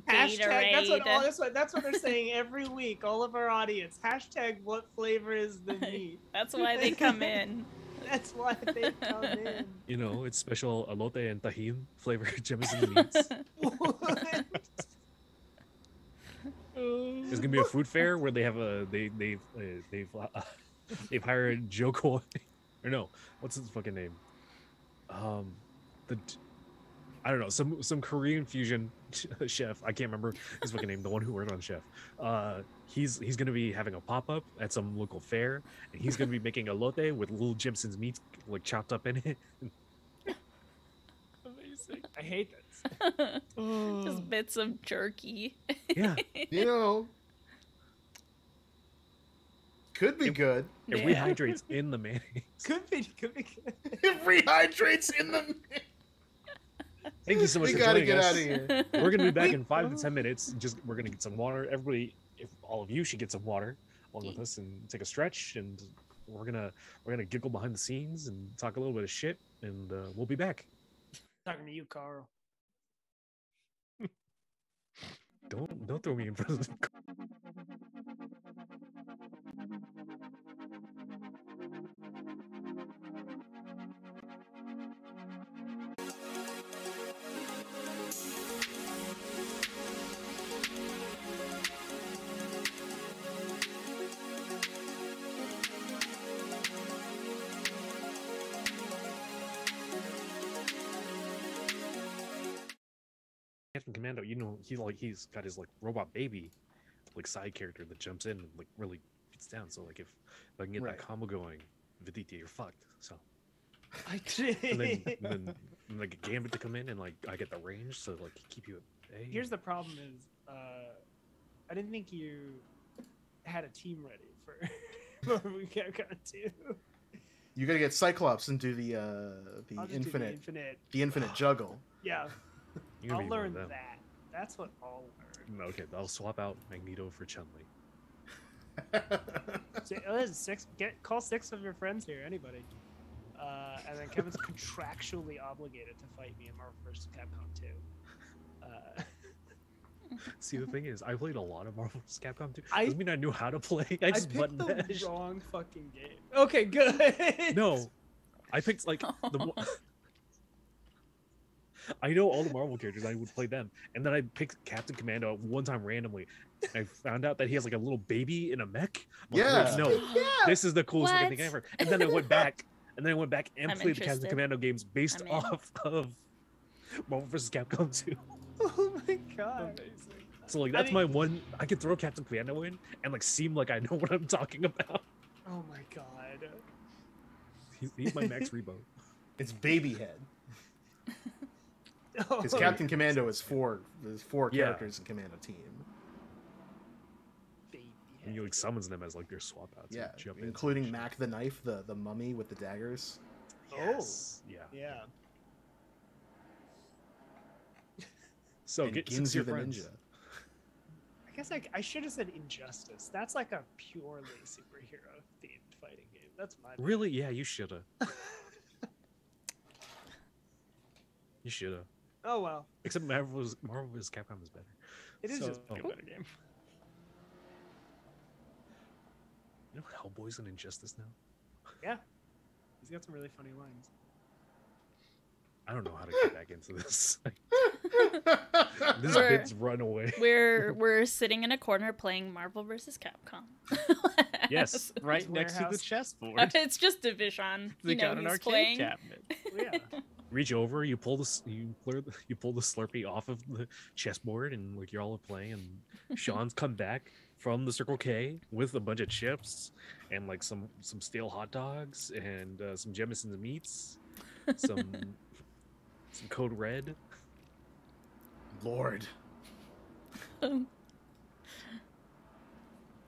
Gatorade. That's what they're saying every week. All of our audience. Hashtag what flavor is the meat? That's why they come in. That's why they come in. You know, it's special elote and tajin flavor Jameson meats. What? There's gonna be a food fair where they have they've hired Joe Coy, or no, what's his fucking name? I don't know, some Korean fusion chef. I can't remember his fucking name. The one who worked on Chef. He's gonna be having a pop up at some local fair, and he's gonna be making elote with little Jimson's meat like chopped up in it. Amazing. I hate this. Just bits of jerky. Yeah, You know, could be good. it Yeah. rehydrates in the mayonnaise. Could be good. It rehydrates in the. Thank you so much We for gotta joining get us. out of here. We're gonna be back in 5 to 10 minutes. We're gonna get some water. Everybody, if all of you should get some water along with us and take a stretch, and we're gonna giggle behind the scenes and talk a little bit of shit, and we'll be back. Talking to you, Carl. Don't throw me in front of the. Captain Commando, you know, he's got his like robot baby, like side character that jumps in and like really beats down. So like if I can get Right. that combo going, Vidita, you're fucked. So I and then like a Gambit to come in and like I get the range to like keep you at bay. Here's the problem is, I didn't think you had a team ready for what we got to. You gotta get Cyclops and do the I'll just do the infinite infinite. juggle. Yeah, You're gonna I'll be one of learn them. that. That's what I'll learn. Okay, I'll swap out Magneto for Chun-Li. So, listen, call 6 of your friends here, anybody. And then Kevin's contractually obligated to fight me in Marvel vs. Capcom 2. See, the thing is, I played a lot of Marvel vs. Capcom 2. I- Doesn't mean I knew how to play. I I just picked button the mashed. wrong fucking game. Okay, good. No, I picked like I know all the Marvel characters. I would play them, and then I picked Captain Commando one time randomly. I found out that he has like a little baby in a mech. I'm like, Yeah. no, Yeah. this is the coolest fucking thing What? ever. And then I went back, and played the I'm Captain interested. Commando games based I'm in. off of Marvel vs. Capcom 2. Oh my god. Amazing. So like I that's mean- my one. I could throw Captain Commando in and like seem like I know what I'm talking about. Oh my god. He's my Max Rebo. It's baby head. Oh, Because Captain Commando is there's four Yeah. characters in Commando team. baby And you like summons them as like their swap outs. Yeah, and jump in. including Mac the Knife, the mummy with the daggers. Yes. Yeah. Yeah. So and get Ginzu six of your the friends. ninja. I guess I should have said Injustice. That's like a purely superhero themed fighting game. That's my bad. Really? Yeah, you shoulda. You shoulda. Oh well. Except Marvel vs. Capcom is better. It is So- just oh. a better game. You know Hellboy's an Injustice now? Yeah. He's got some really funny lines. I don't know how to get back into this. This We're- bit's run away. We're sitting in a corner playing Marvel vs. Capcom. Yes. Right It's next to the warehouse. chessboard. It's just Divi-sean. They You know got an who's arcade playing. cabinet. Yeah. Reach over, you pull the Slurpee off of the chessboard, and like you're all playing. And Sean's come back from the Circle K with a bunch of chips and like some stale hot dogs and some Jemisin's meats, some Code Red. Lord.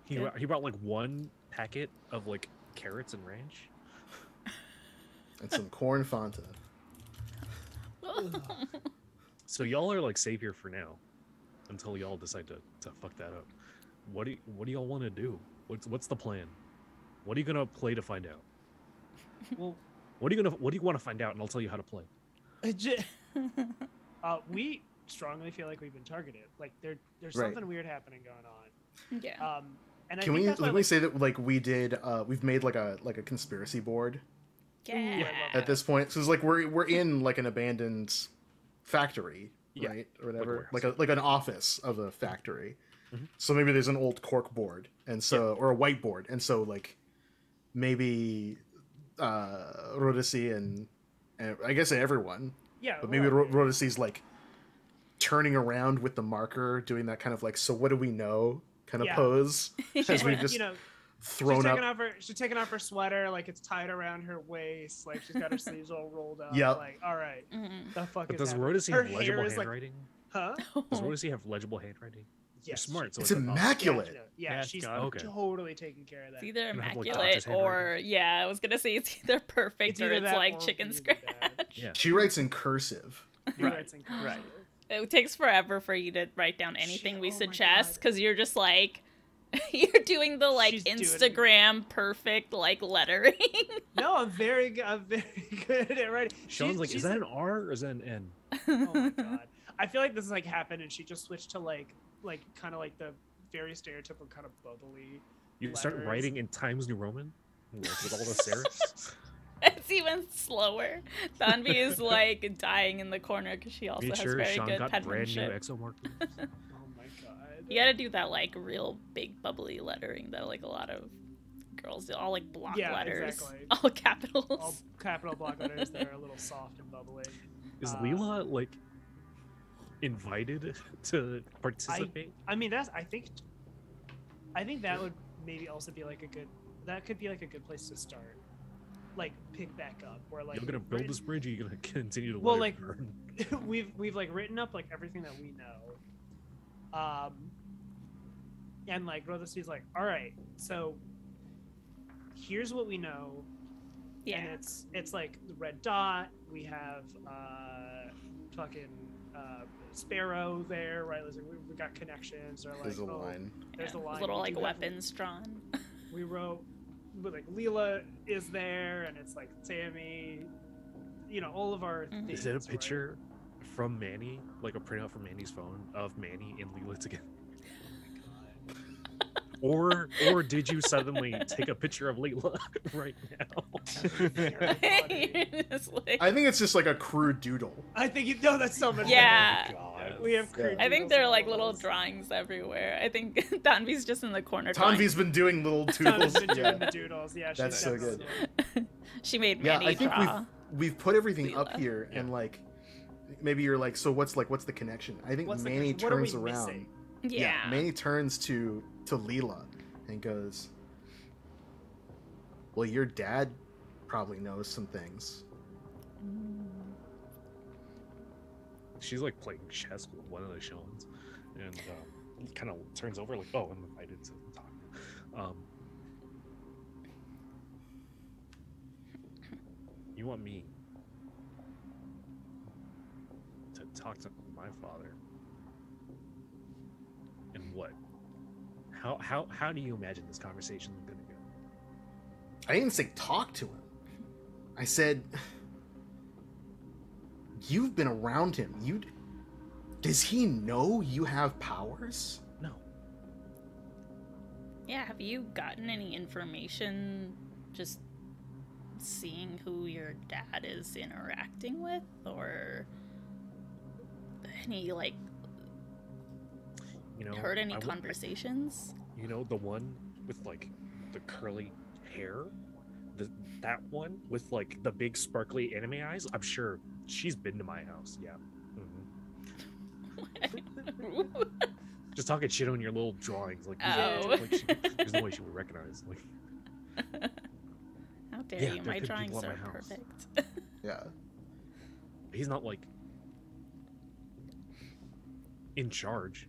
He brought like one packet of like carrots and ranch. and some corn Fanta. So y'all are like safe here for now, until y'all decide to fuck that up. What do y'all want to do? What's the plan? What are you gonna play to find out? Well, What do you want to find out, and I'll tell you how to play. We strongly feel like we've been targeted. Like there's Right. something weird happening going on. Yeah. And I Can think we that's why, can we say that like we did? We've made like a conspiracy board Yeah. I love at this point. So it's like we're in like an abandoned factory, Yeah. right, or whatever, warehouse. like an office of a factory. Mhm. So maybe there's an old cork board, and so or a whiteboard, and so like maybe Rhodacy and I guess everyone, yeah, but maybe well, Rhodacy's like turning around with the marker, doing that kind of like, so what do we know kind of Yeah. pose she's as we've like, just you know, thrown up. she's taking off her sweater, like it's tied around her waist, like she's got her sleeves all rolled up. Yep. Like, all right, Mhm. the fuck But is does happening? Rhodacy Her have hair legible is, like, handwriting? huh? Does Rhodacy have legible handwriting? You're Yes, smart. So It's it's immaculate. Yeah, Yeah, she's God. Okay. totally taking care of that. It's either You have, like, immaculate Dodge's or handwriting. yeah, I was gonna say it's either perfect It's or either it's that like or chicken really scratch. bad. Yeah. She writes in cursive. You're Right. it's incredible. Right. It takes forever for you to write down anything we oh my suggest God. because you're just like you're doing the like She's doing it. Instagram perfect like lettering. No, I'm very good at writing. Sean's like, is she's that an R or is that an N? Oh my god. I feel like this has like happened and she just switched to like kind of like the very stereotypical kind of bubbly. You start letters. writing in Times New Roman, like, with all the serifs. It's even slower. Danvi is like dying in the corner because she also Made has sure very Sean good got brand new penmanship. exo markers. Oh my god. You gotta do that like real big bubbly lettering that like a lot of girls do, all like block Yeah, letters, exactly. all capitals. All capital block letters that are a little soft and bubbly. Is Lila like invited to participate? I mean, I think that would maybe also be like that could be like a good place to start. Like pick back up where like You're gonna build this bridge, or you're gonna continue to Well, let like, it burn? we've like written up like everything that we know. And like Rhodacy's like, all right, so here's what we know. Yeah. And it's like the red dot. We have fucking Sparrow there, right? Like, we got connections. Or like, There's a line. There's a Yeah, line. little We like do have- weapons drawn. We wrote, but like Lila is there, and it's like Tammy. You know, all of our. Mhm. Is it a things, right? picture from Manny, like a printout from Manny's phone of Manny and Lila together? Or did you suddenly take a picture of Lila right now? You're just like- I think it's just like a crude doodle. I think you know that's so much. Yeah. better. God. We have. Yeah. I think there are like little drawings everywhere. I think Danvi's just in the corner. Tanvi's been doing little doodles. Tanvi's been doing Yeah. the doodles. Yeah, That's she's so good. definitely- She made Yeah, Manny I think draw. we've put everything up Lila. here, and like maybe you're like, so what's the connection? I think What's the Manny connection? What are we turns around. missing? Yeah. Manny turns to Lila and goes, "Well, your dad probably knows some things." She's like playing chess with one of the Seans, and kind of turns over like, "Oh, I'm invited to talk." You want me to talk to my father? And what? How do you imagine this conversation is gonna go? I didn't say talk to him. I said, you've been around him. Does he know you have powers? No. Yeah, have you gotten any information just seeing who your dad is interacting with? Or any, like, You know, heard any I would- conversations? You know, the one with like the curly hair, that one with like the big sparkly anime eyes. I'm sure she's been to my house. Yeah. Mhm. Just talking shit on your little drawings, like, Oh. there's no way she would recognize. Like, How dare Yeah, you? there My could be drawings people are at my house. perfect. Yeah. he's not like in charge.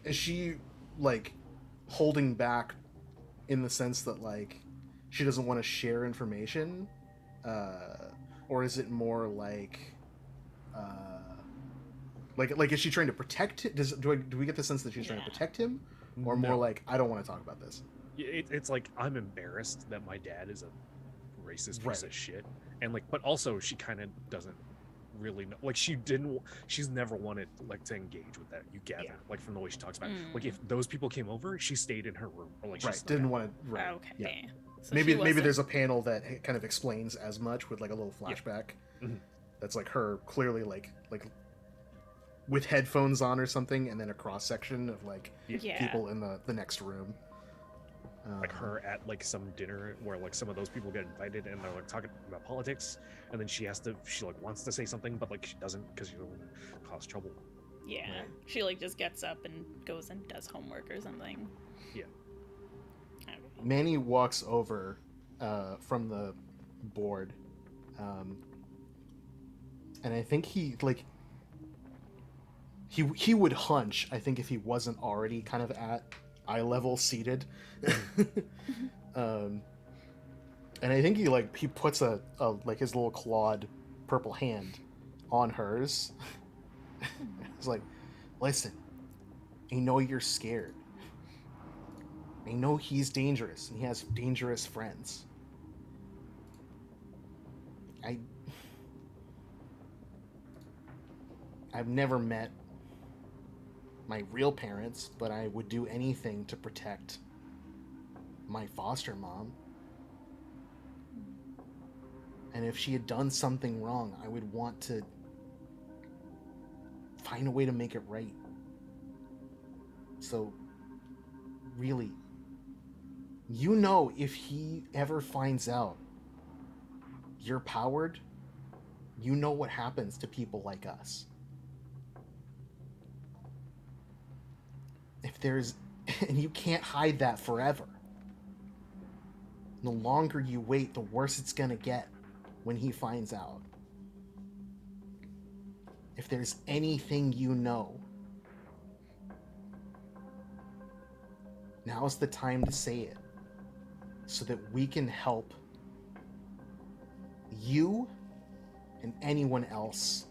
Is she like holding back in the sense that like she doesn't want to share information, or is it more like is she trying to protect? Do we get the sense that she's trying to protect him, or more No. like I don't want to talk about this? It's like I'm embarrassed that my dad is a racist piece Right. of shit, and like, but also she kind of doesn't really know. Like she's never wanted like to engage with that. You gather like from the way she talks about it. Like if those people came over, she stayed in her room or like she Right, snuck didn't out. want to. Right. Okay. Yeah. So Maybe she maybe wasn't- there's a panel that kind of explains as much with like a little flashback. Mhm. That's like her clearly like with headphones on or something, and then a cross section of like Yeah. people in the next room. Like her at like some dinner where like some of those people get invited and they're like talking about politics, and then she like wants to say something but like she doesn't because she doesn't want to cause trouble. Yeah. Right. She like just gets up and goes and does homework or something. Yeah. Okay. Manny walks over from the board, and I think he would hunch. I think if he wasn't already kind of at eye level seated, and I think he puts a like his little clawed purple hand on hers. It's like, listen, I know you're scared. I know he's dangerous and he has dangerous friends. I've never met my real parents, but I would do anything to protect my foster mom. And if she had done something wrong, I would want to find a way to make it right. So, really, you know, if he ever finds out you're powered, you know what happens to people like us. If there's, and you can't hide that forever. The longer you wait, the worse it's gonna get when he finds out. If there's anything you know, now's the time to say it, so that we can help you and anyone else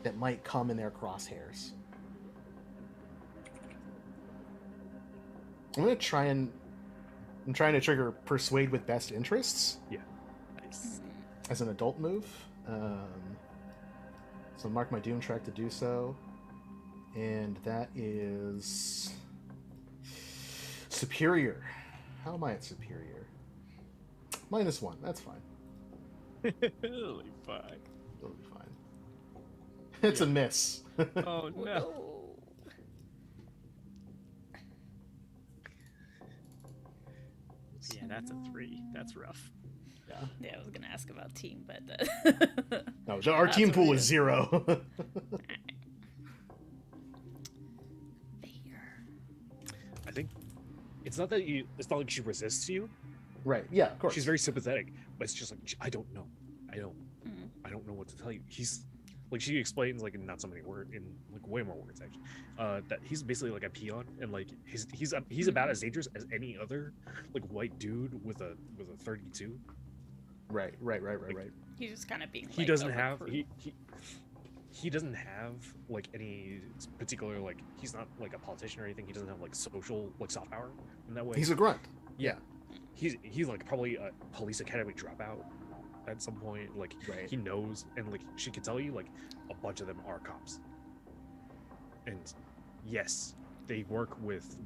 that might come in their crosshairs. I'm trying to trigger persuade with best interests. Yeah. Nice. As an adult move. So mark my doom track to do so. And that is superior. How am I at superior? -1. That's fine. Totally fine. Totally fine. It's a miss. Oh no. Oh. Yeah, that's a 3. That's rough. Yeah, I was gonna ask about team, but No, our team pool is 0. I think it's not like she resists you. Right. Yeah, of course. She's very sympathetic, but it's just like I don't know. I don't know what to tell you. He's like she explains like in not so many words, in like way more words actually, that he's basically like a peon, and like he's about as dangerous as any other like white dude with a 32. Right. he's just kind of being. He like, doesn't a have recruit. he doesn't have like any particular like he's not like a politician or anything. He doesn't have like social like soft power in that way. He's a grunt. Yeah. He's like probably a police academy dropout at some point. Like Right. he knows, and like she could tell you like a bunch of them are cops. And yes, they work with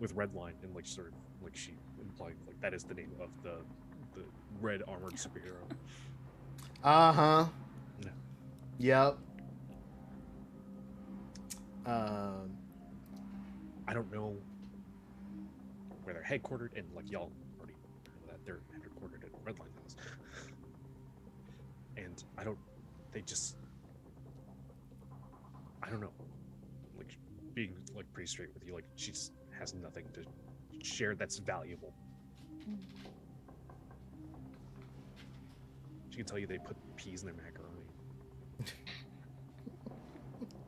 Redline, and like sort of like she implied like that is the name of the red armored superhero. Uh-huh. Yeah. Yep. I don't know where they're headquartered, and like y'all already know that they're headquartered at Redline House. And I don't know. Like being like pretty straight with you, like she just has nothing to share that's valuable. She can tell you they put peas in their macaroni.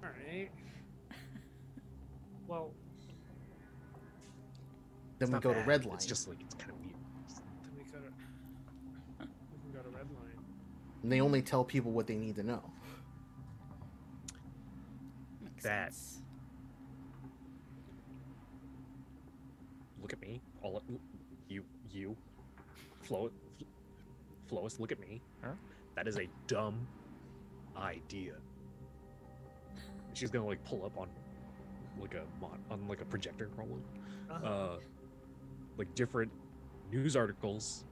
All right. Well, Then It's we not go to bad, Redline. It's just like it's kind of weird. And they only tell people what they need to know. Makes That. sense. Look at me. All you, Flois, look at me. Huh? That is a dumb idea. She's gonna like pull up on like a projector probably. Like different news articles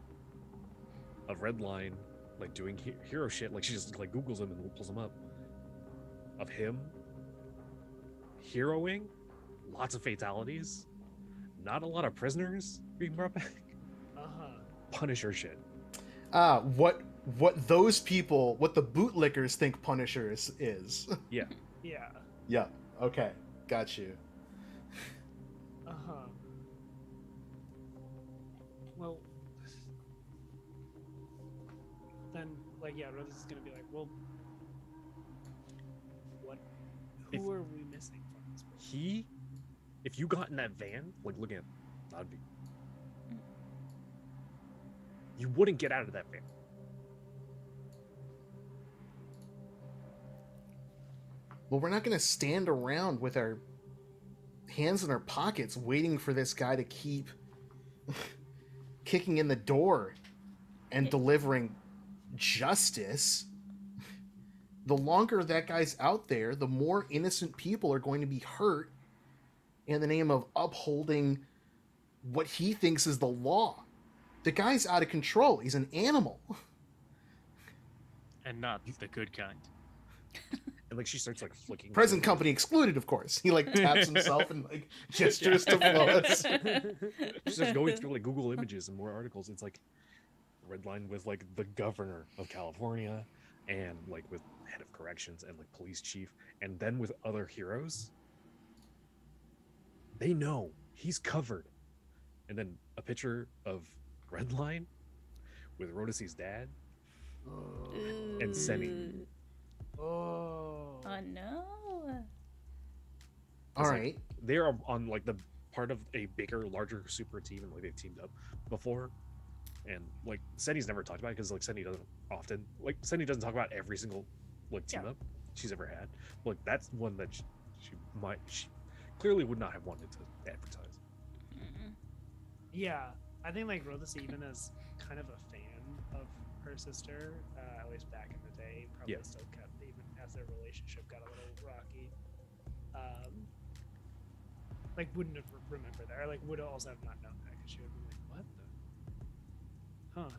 of Redline like doing hero shit. Like she just like Googles them and pulls them up of him heroing, lots of fatalities, not a lot of prisoners being brought back. Punisher shit. What those people, what the bootlickers think Punisher is. Yeah. Yeah. Yeah. Okay. Got you. Well, then, like, yeah, Rose is gonna be like, well, what? Who are we missing from this person? If you got in that van, like looking at that'd be, you wouldn't get out of that van. Well, we're not going to stand around with our hands in our pockets waiting for this guy to keep kicking in the door and delivering justice. The longer that guy's out there, the more innocent people are going to be hurt in the name of upholding what he thinks is the law. The guy's out of control. He's an animal. And not the good kind. And like she starts like flicking. Present company excluded, of course. He like taps himself and like gestures to Flois. She starts going through like Google Images and more articles. It's like Redline with like the governor of California and like with head of corrections and like police chief, and then with other heroes. They know he's covered. And then a picture of Redline with Rhodes's dad and Seni. Oh. Oh no. All It's right. like, they're on like the part of a bigger, larger super team, and like they've teamed up before. And like Seni's never talked about it because like Seni doesn't often Seni doesn't talk about every single like team up she's ever had. But, like that's one that she clearly would not have wanted to advertise. Yeah, I think like Rhodes even as kind of a fan of her sister, at least back in the day, probably still kept even as their relationship got a little rocky. Like wouldn't have remembered that, or like would also have not known that because she would be like, "What the? Huh."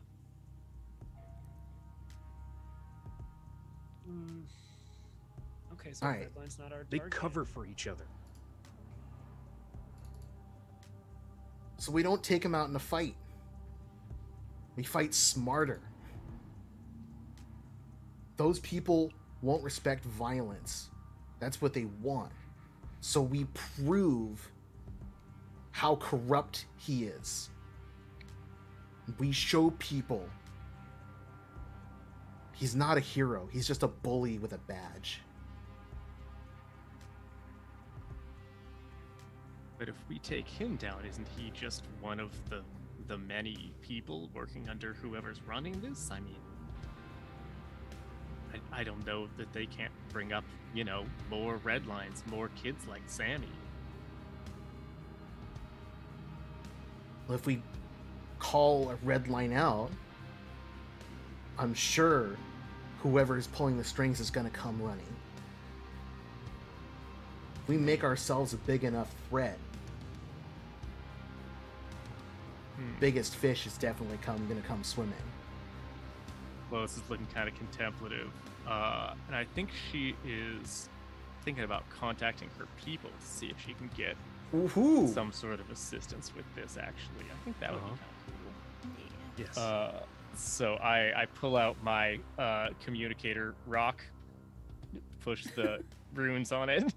Okay, so All right. Redline's not our They target. cover for each other. So we don't take him out in a fight. We fight smarter. Those people won't respect violence. That's what they want. So we prove how corrupt he is. We show people he's not a hero. He's just a bully with a badge. But if we take him down, isn't he just one of the many people working under whoever's running this? I mean, I don't know that they can't bring up, more red lines, more kids like Sammy. Well, if we call a red line out, I'm sure whoever is pulling the strings is going to come running. If we make ourselves a big enough threat, biggest fish is definitely going to come swimming. Lois is looking kind of contemplative, and I think she is thinking about contacting her people to see if she can get Woohoo! some sort of assistance with this. Actually, I think that would be kind of cool. Yes. So I pull out my communicator rock, push the runes on it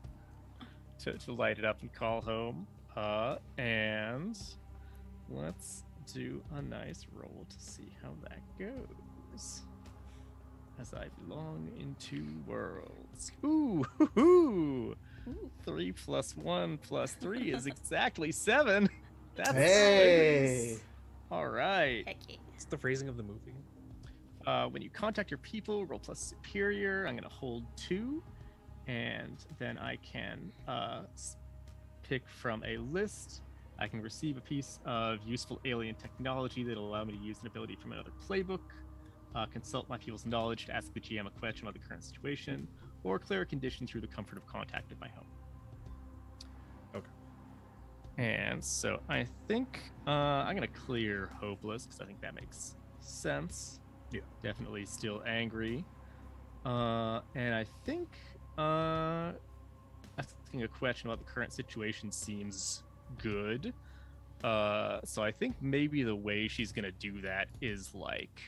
to light it up and call home. And let's do a nice roll to see how that goes. As I belong in two worlds. Ooh, hoo-hoo. 3 + 1 + 3 is exactly 7. That's Hey! all right. Heck yeah. It's the phrasing of the movie. When you contact your people, roll plus superior. I'm going to hold 2, and then I can pick from a list. I can receive a piece of useful alien technology that'll allow me to use an ability from another playbook, consult my people's knowledge to ask the GM a question on the current situation, or clear a condition through the comfort of contact at my home. Okay. And so I think I'm going to clear Hopeless, because I think that makes sense. Yeah. Definitely still angry. And I think asking a question about the current situation seems good. So I think maybe the way she's gonna do that is like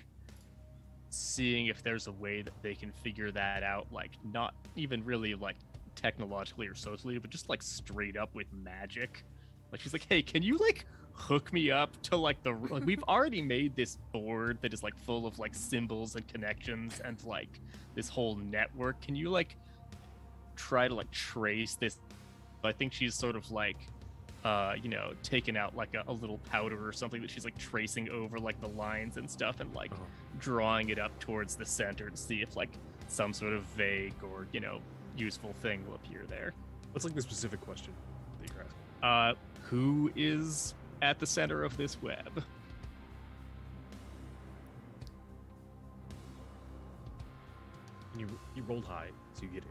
seeing if there's a way that they can figure that out, like not even really like technologically or socially, but just like straight up with magic. Like she's like, hey, can you like hook me up to like like we've already made this board that is like full of like symbols and connections and like this whole network. Can you like try to like trace this? I think she's sort of like taking out like a little powder or something that she's like tracing over like the lines and stuff and like drawing it up towards the center to see if like some sort of vague or useful thing will appear there. What's like the specific question that you're asking? Who is at the center of this web? And you rolled high, so you get it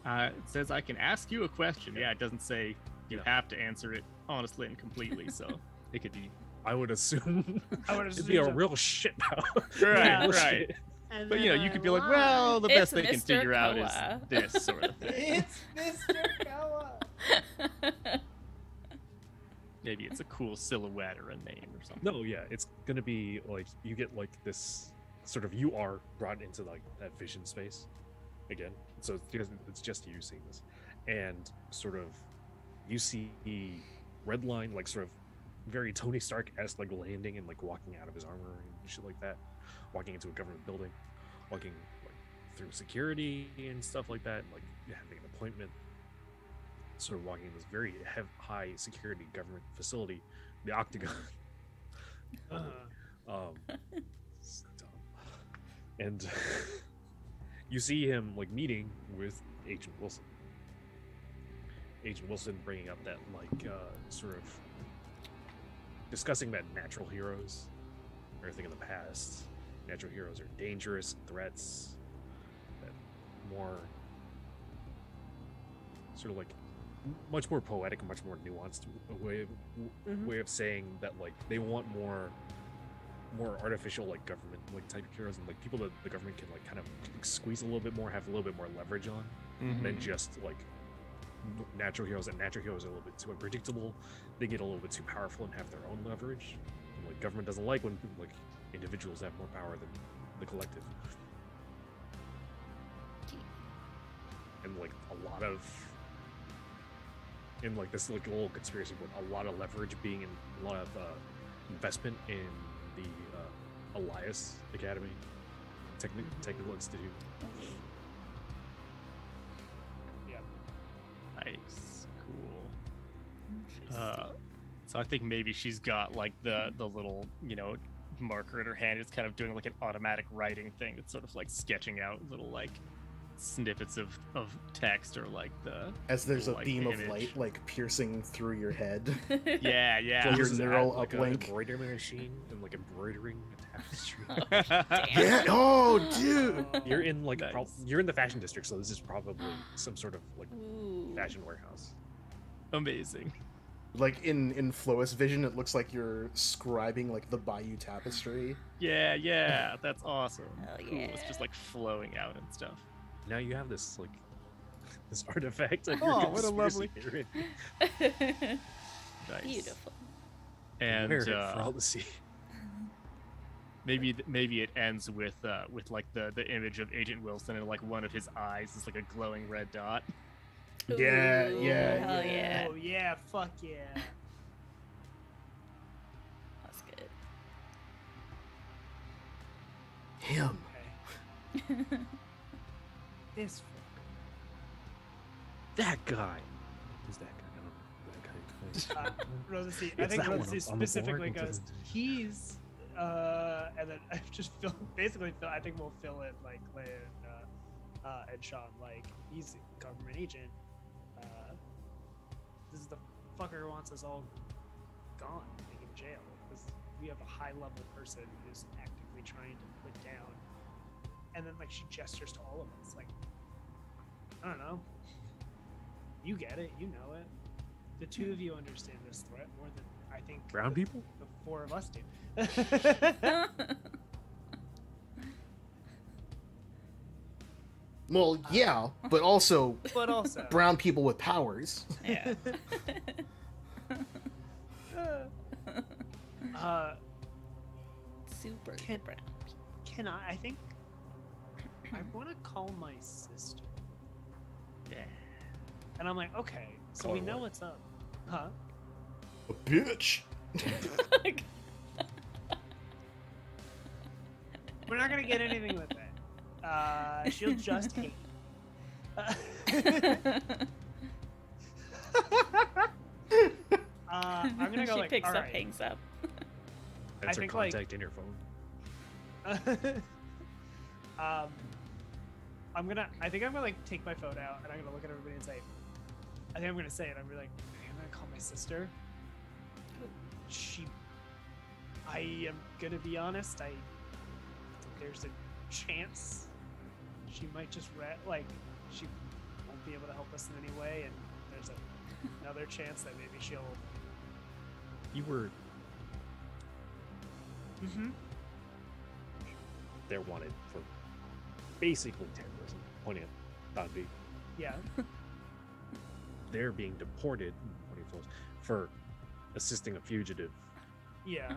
right. It says I can ask you a question. Yeah, it doesn't say you have to answer it honestly and completely, so it could be. I would assume it'd be so. a real shit power. Right, Yeah. right. And But then you I could be like, lied. well, the best It's they can Mr. figure out is Koa. this sort of thing. It's Mr. Koa. Maybe it's a cool silhouette or a name or something. No, yeah, it's gonna be like you get like this sort of you are brought into like that vision space again. So it's just you seeing this, and sort of you see Red Line like sort of very Tony Stark-esque like landing and like walking out of his armor and shit like that, walking into a government building, walking like through security and stuff like that, like having an appointment. Sort of walking in this very high security government facility, the Octagon. It's dumb. And you see him like meeting with Agent Wilson. Agent Wilson bringing up that like sort of discussing that natural heroes, everything in the past. Natural heroes are dangerous threats. That more sort of like much more poetic and much more nuanced way of saying that like they want more artificial like government like type heroes and like people that the government can like kind of squeeze a little bit more, have a little bit more leverage on than just like natural heroes. And natural heroes are a little bit too unpredictable. They get a little bit too powerful and have their own leverage. And, like government doesn't like when like individuals have more power than the collective. And like a lot of in like this like little conspiracy book, a lot of leverage being in a lot of investment in the Elias Academy Technical Institute. Yeah. Nice, cool. So I think maybe she's got like the little marker in her hand. It's kind of doing like an automatic writing thing. That's sort of like sketching out little like snippets of text or like the As there's a like, beam of image. light like piercing through your head. Yeah. Your This is neural like an uplink. embroidery machine and like embroidering a tapestry. Damn. Yeah. Oh, dude. You're in like Nice. you're in the fashion district, so this is probably some sort of like Ooh. fashion warehouse. Amazing. Like in Flois vision, it looks like you're scribing like the Bayou Tapestry. Yeah, that's awesome. Hell Cool. It's yeah. just like flowing out and stuff. Now you have this like this artifact of Oh, your what a lovely- conspiracy theory. Nice. Beautiful. And Wear it for all to see. maybe it ends with like the image of Agent Wilson and like one of his eyes is like a glowing red dot. Yeah, Ooh, yeah, hell yeah. Oh yeah, fuck yeah. That's good. Him. Okay. This That guy. Who's that guy? I don't know. That guy. Rosy, I It's think that one Rosy on the board. specifically goes, he's And then I just basically I think we'll fill in like Leia and Sean, like he's a government agent. This is the fucker who wants us all gone, like in jail, because we have a high-level person who's actively trying to put down. And then like she gestures to all of us, like, I don't know. You get it, you know it. The two of you understand this threat more than I think Brown people? the four of us do. Well, yeah, but also But also, brown people with powers. Yeah. Super Can- brown. can I think I want to call my sister. Yeah. And I'm like, okay, so Call we her know what? what's up. Huh? A bitch. We're not gonna get anything with it. She'll just hate. I'm gonna go She like, picks all up, right. hangs up. That's her think, like- contact in your phone. I think I'm gonna like take my phone out and I'm gonna look at everybody and say, I think I'm gonna say it. I'm gonna like, I'm gonna call my sister. I am gonna be honest. There's a chance she might just she won't be able to help us in any way, and there's another chance that maybe she'll. You were Mm-hmm. they're wanted for basically terrorism. Pointing at Divi. Yeah. They're being deported for assisting a fugitive Yeah.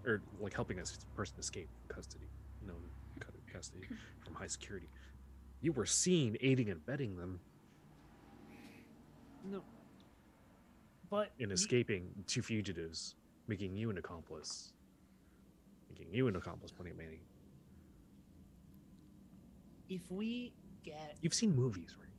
or like helping a person escape custody, custody from high security. You were seen aiding and abetting them No. But in escaping two fugitives, making you an accomplice. Pointing at Manny. if we get, You've seen movies, right?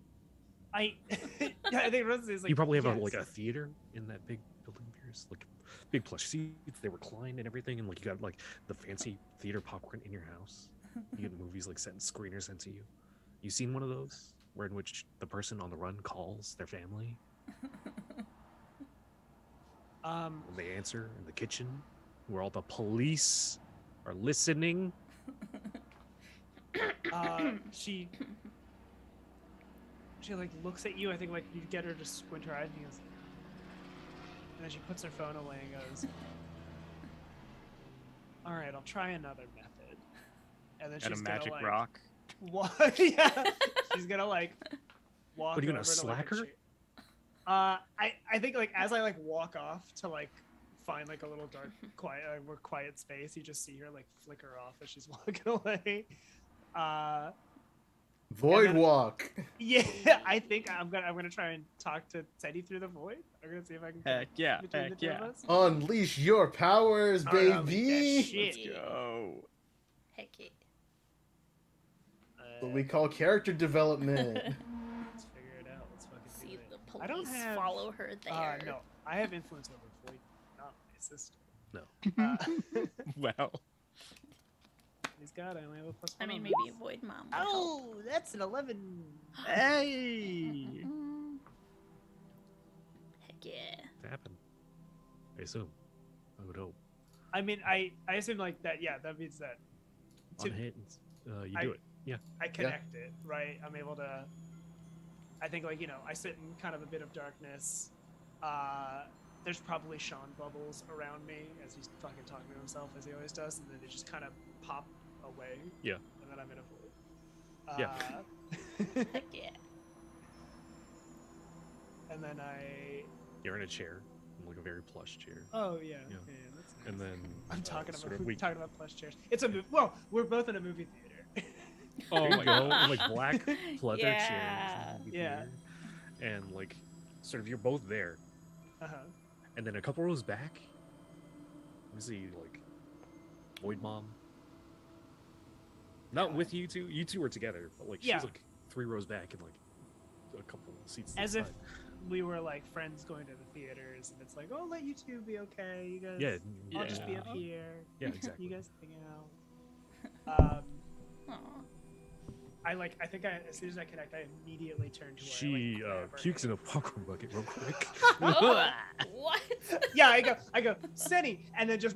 I think Rose is like, You probably have yes. a theater in that big building of yours, like big plush seats. They recline and everything, and like you got like the fancy theater popcorn in your house. You get movies like screeners sent to you. You seen one of those where in which the person on the run calls their family when they answer in the kitchen, where all the police are listening. She like looks at you. I think like you get her to squint her eyes and goes, and then she puts her phone away and goes, "All right, I'll try another method." And then she's And a magic gonna, like, rock. Walk, yeah, she's gonna like walk. What, are you gonna over to, like, slack a her? chair. I think like as I like walk off to like find like a little dark, quiet, more quiet space, you just see her like flicker off as she's walking away. Void And then- walk. Yeah, I think I'm gonna try and talk to Teddy through the void. I'm gonna see if I can. Heck yeah, between the heck two of yeah. us. Unleash your powers, All right, I'll make that baby. shit. Let's go. Heck yeah. What we call character development. Let's figure it out. Let's fucking do See it. the I don't police have- follow her there. No, I have influence over void, not my sister. No. Wow. He's got it. I only have a plus I one mean, on maybe this. a void mom would help. Oh, that's an 11. Hey. Heck yeah. It happened. I assume. I would hope. I mean, I assume like that. Yeah, that means that On To- hit, you I- do it. Yeah. I connect it, right? I'm able to. I think like I sit in kind of a bit of darkness. There's probably Sean bubbles around me as he's fucking talking to himself as he always does, and then they just kind of pop away. Yeah. And then I'm in a void. Yeah. Heck yeah. And then You're in a chair, like a very plush chair. Oh yeah. Yeah. Yeah, that's nice. And then I'm talking sort about of we talking about plush chairs. It's a movie. Well, we're both in a movie theater. Oh there my you go, god. like black leather Yeah. chairs. in the Yeah. theater. And like sort of you're both there. Uh-huh. And then a couple rows back, we see like Void Mom. Not with you two. You two were together, but like Yeah. she's like 3 rows back and like a couple seats. to the As if side. we were like friends going to the theaters, and it's like, oh, let you two be okay. You guys, Yeah, I'll just be up here. Yeah, exactly. You guys hang out. Aw. I think as soon as I connect, I immediately turn to her. She and, like, grab her pukes in hand. a popcorn bucket real quick. Oh, what? Yeah, I go, Senny, and then just.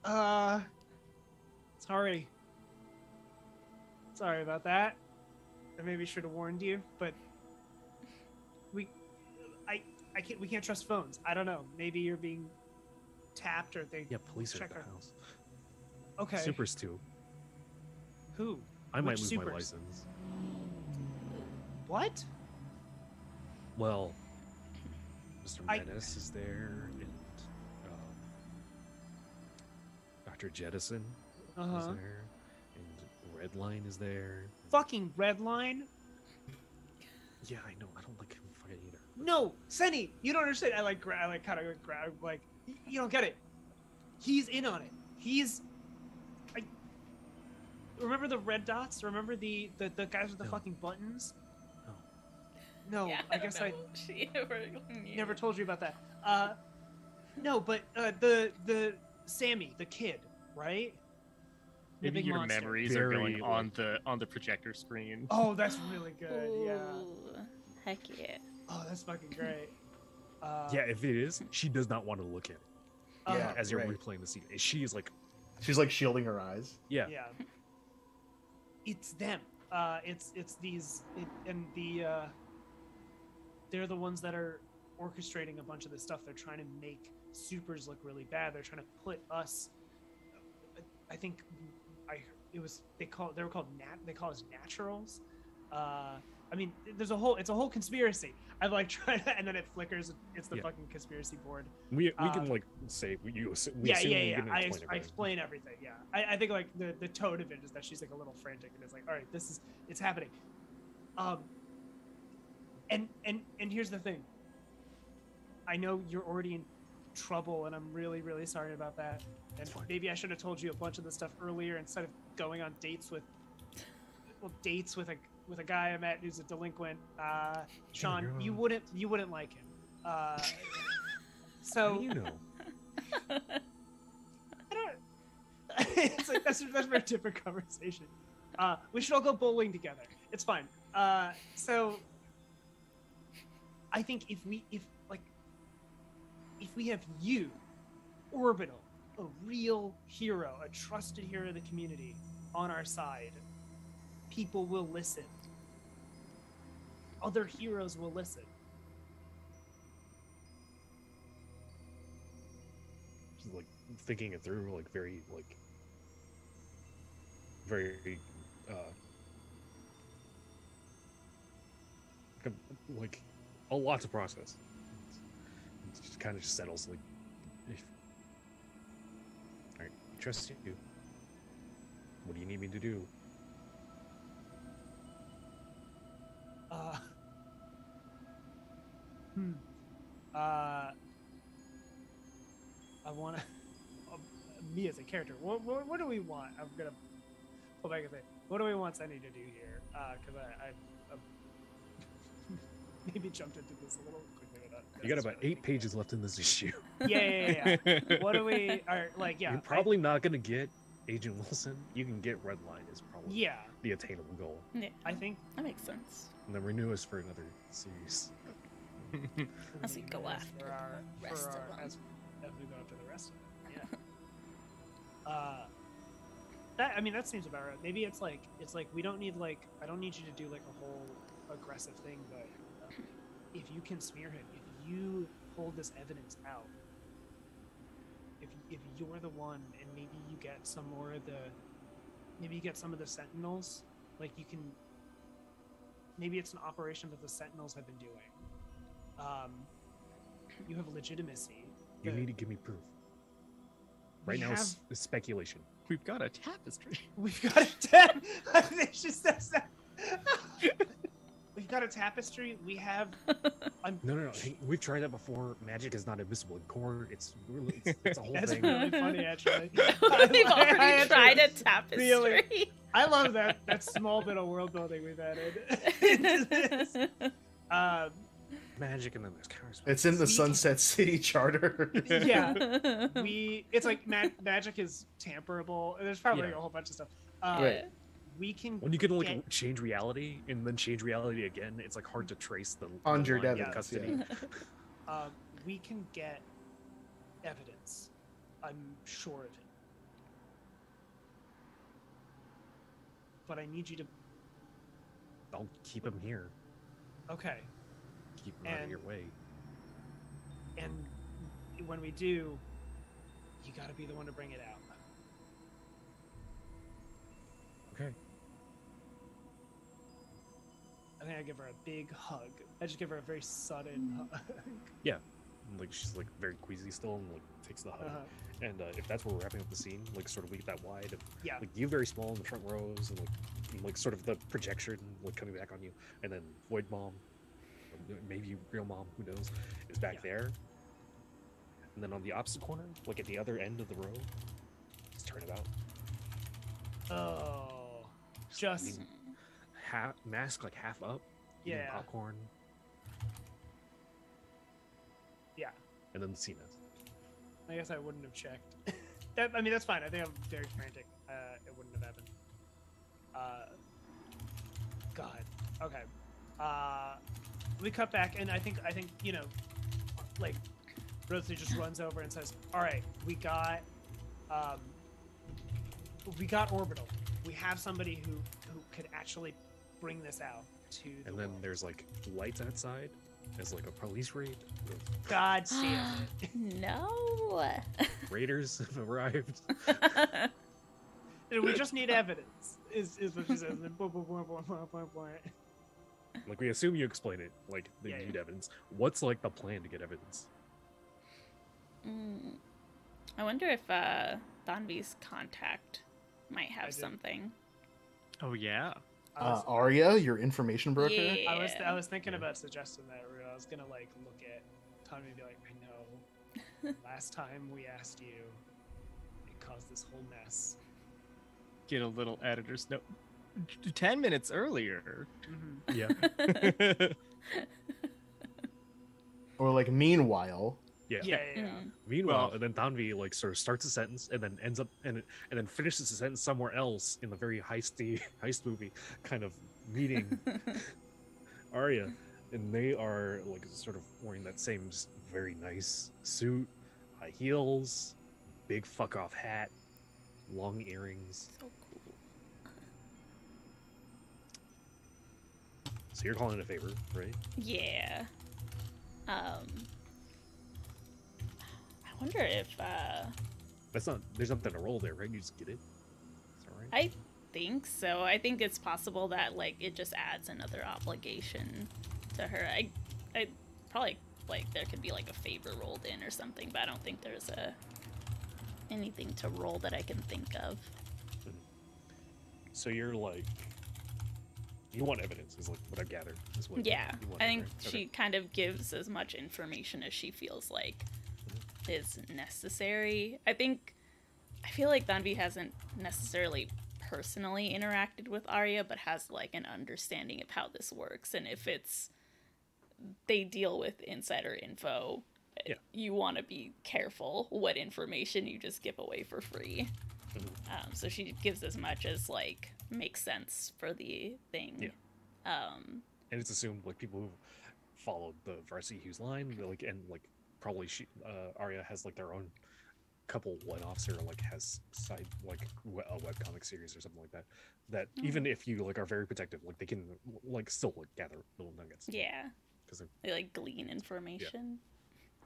Ugh. Sorry. Sorry about that. I maybe should have warned you, but we can't trust phones. I don't know. Maybe you're being tapped or they Yeah, police are check at the our... house. Okay. Supers too. Who? I might Which lose supers? my license. What? Well, Mr. I- Menace is there, and Dr. Jettison is Uh-huh. there, and Redline is there. Fucking Redline? Yeah, I know. I don't like him fucking either. No, Senny, you don't understand. I kind of grab, like, you don't get it. He's in on it. Remember the red dots? Remember the guys with the No. fucking buttons? No. No, Yeah, I guess I she never knew. never told you about that. No, but the Sammy, the kid, right? The Maybe big your monster. memories are Very, going like- on the projector screen. Oh, that's really good. Yeah. Ooh, heck yeah. Oh, that's fucking great. Yeah, if it is, she does not want to look at it Yeah, as you're right. replaying the scene. She is like, She's like shielding her eyes. yeah, Yeah. It's them. It's these they're the ones that are orchestrating a bunch of this stuff. They're trying to make supers look really bad. They're trying to put us. I think they call us naturals. I mean, it's a whole conspiracy. I'm like trying to, and then it flickers. It's the Yeah. fucking conspiracy board. we can like say we assume Yeah. you're gonna I everything. explain everything. Yeah, I think like the tone of it is that she's like a little frantic and it's like, all right, it's happening. And here's the thing. I know you're already in trouble, and I'm really really sorry about that. And It's fine. maybe I should have told you a bunch of this stuff earlier instead of going on dates with a guy I met who's a delinquent. Sean, you're you on. wouldn't like him. How So do you know? I don't. It's like that's for a different conversation. We should all go bowling together. It's fine. So I think if we have you, Orbital, a real hero, a trusted hero of the community, on our side, people will listen. Other heroes will listen. She's like thinking it through, like very like a lot to process. It just kind of settles like, all right, I trust you. What do you need me to do? I want to. Me as a character. What do we want? I'm gonna pull back and say, what do we want Sunny to do here? Because I maybe jumped into this a little quickly. You got about 8 pages left in this issue. Yeah. What do we? Are like, yeah. You're probably not gonna get Agent Wilson. You can get Redline is probably Yeah, the attainable goal, Yeah, I think. that makes sense. and then renew us for another series. As we go after the rest of them. As we go after the rest of it. Yeah. That seems about right. Maybe it's like we don't need I don't need you to do like a whole aggressive thing, but if you can smear him, if you hold this evidence out, if you're the one, and maybe you get some more of the Sentinels, like you can. Maybe it's an operation that the Sentinels have been doing. You have legitimacy. You The- need to give me proof. we Right now, have- it's speculation. We've got a tapestry. We've got a tab. It just says that. We've got a tapestry, we have. No. Hey, we've tried that before. Magic is not invisible in corn. It's a whole That's thing. really funny, actually. We've already tried a tapestry. Really, I love that small bit of world building we've added into this. Magic, and then there's charisma. It's in the Sunset City Charter. Yeah, it's like magic is tamperable. There's probably Yeah. like a whole bunch of stuff. Right. We can. When you can like get- change reality and then change reality again, it's like hard to trace the Conjure line of Devils, custody. we can get evidence. I'm sure of it. But I need you to. I'll keep him here. Okay. Keep him out of And- your way. And when we do, you got to be the one to bring it out. Okay. I think I give her a big hug. I just give her a very sudden hug. Yeah. Like she's like very queasy still, and like takes the hug. Uh-huh. And if that's where we're wrapping up the scene, like sort of leave that wide, and Yeah. like you very small in the front rows, and like sort of the projection like coming back on you, and then Void Mom, or maybe Real Mom, who knows, is back Yeah. there. And then on the opposite corner, like at the other end of the row, just turn about. Oh, just Half mask like half up, eating yeah, popcorn, yeah. and then the scene ends. I guess I wouldn't have checked. I mean, that's fine. I think I'm very frantic. It wouldn't have happened. God. Okay. We cut back, and I think like Rosalie just runs over and says, "All right, we got Orbital. We have somebody who could actually bring this out to the And then world. there's like lights outside. There's like a police raid. God damn it." No. Raiders have arrived. We just need evidence. Is what she says. And then boom, boom, boom, boom, boom, boom, boom. Like we assume you explain it. Like they Yeah, need yeah. evidence. What's like the plan to get evidence? I wonder if Donvi's contact might I have do. something. Oh yeah. Arya, your information broker. Yeah. I was thinking Yeah. about suggesting that. I was gonna like look at Tommy and be like, I know. Last time we asked you, it caused this whole mess. Get a little editor's note. 10 minutes earlier. Mm-hmm. Yeah. Or like, meanwhile. Yeah. Yeah. Meanwhile, Well- and then Tanvi like sort of starts a sentence and then ends up and then finishes the sentence somewhere else in the very heist movie kind of meeting Arya, and they are like sort of wearing that same very nice suit, high heels, big fuck off hat, long earrings. So cool. So you're calling it a favor, right? Yeah. I wonder if That's not. There's nothing to roll there, right? You just get it. It's all right. I think so. I think it's possible that like it just adds another obligation to her. I probably like there could be like a favor rolled in or something, but I don't think there's anything to roll that I can think of. So you're like, you want evidence, is like what I gathered. Is what Yeah, you want, I think right? she Okay. kind of gives as much information as she feels like is necessary. I feel like Danvi hasn't necessarily personally interacted with Arya, but has like an understanding of how this works, and if it's they deal with insider info, Yeah. you want to be careful what information you just give away for free. So she gives as much as like makes sense for the thing. Yeah. And it's assumed like people who followed the Varsity Hues line, they're, like, and like probably Arya has like their own couple one-offs or like has side like a webcomic series or something like that. That even if you like are very protective, like they can like still like gather little nuggets. Yeah, Because they like glean information.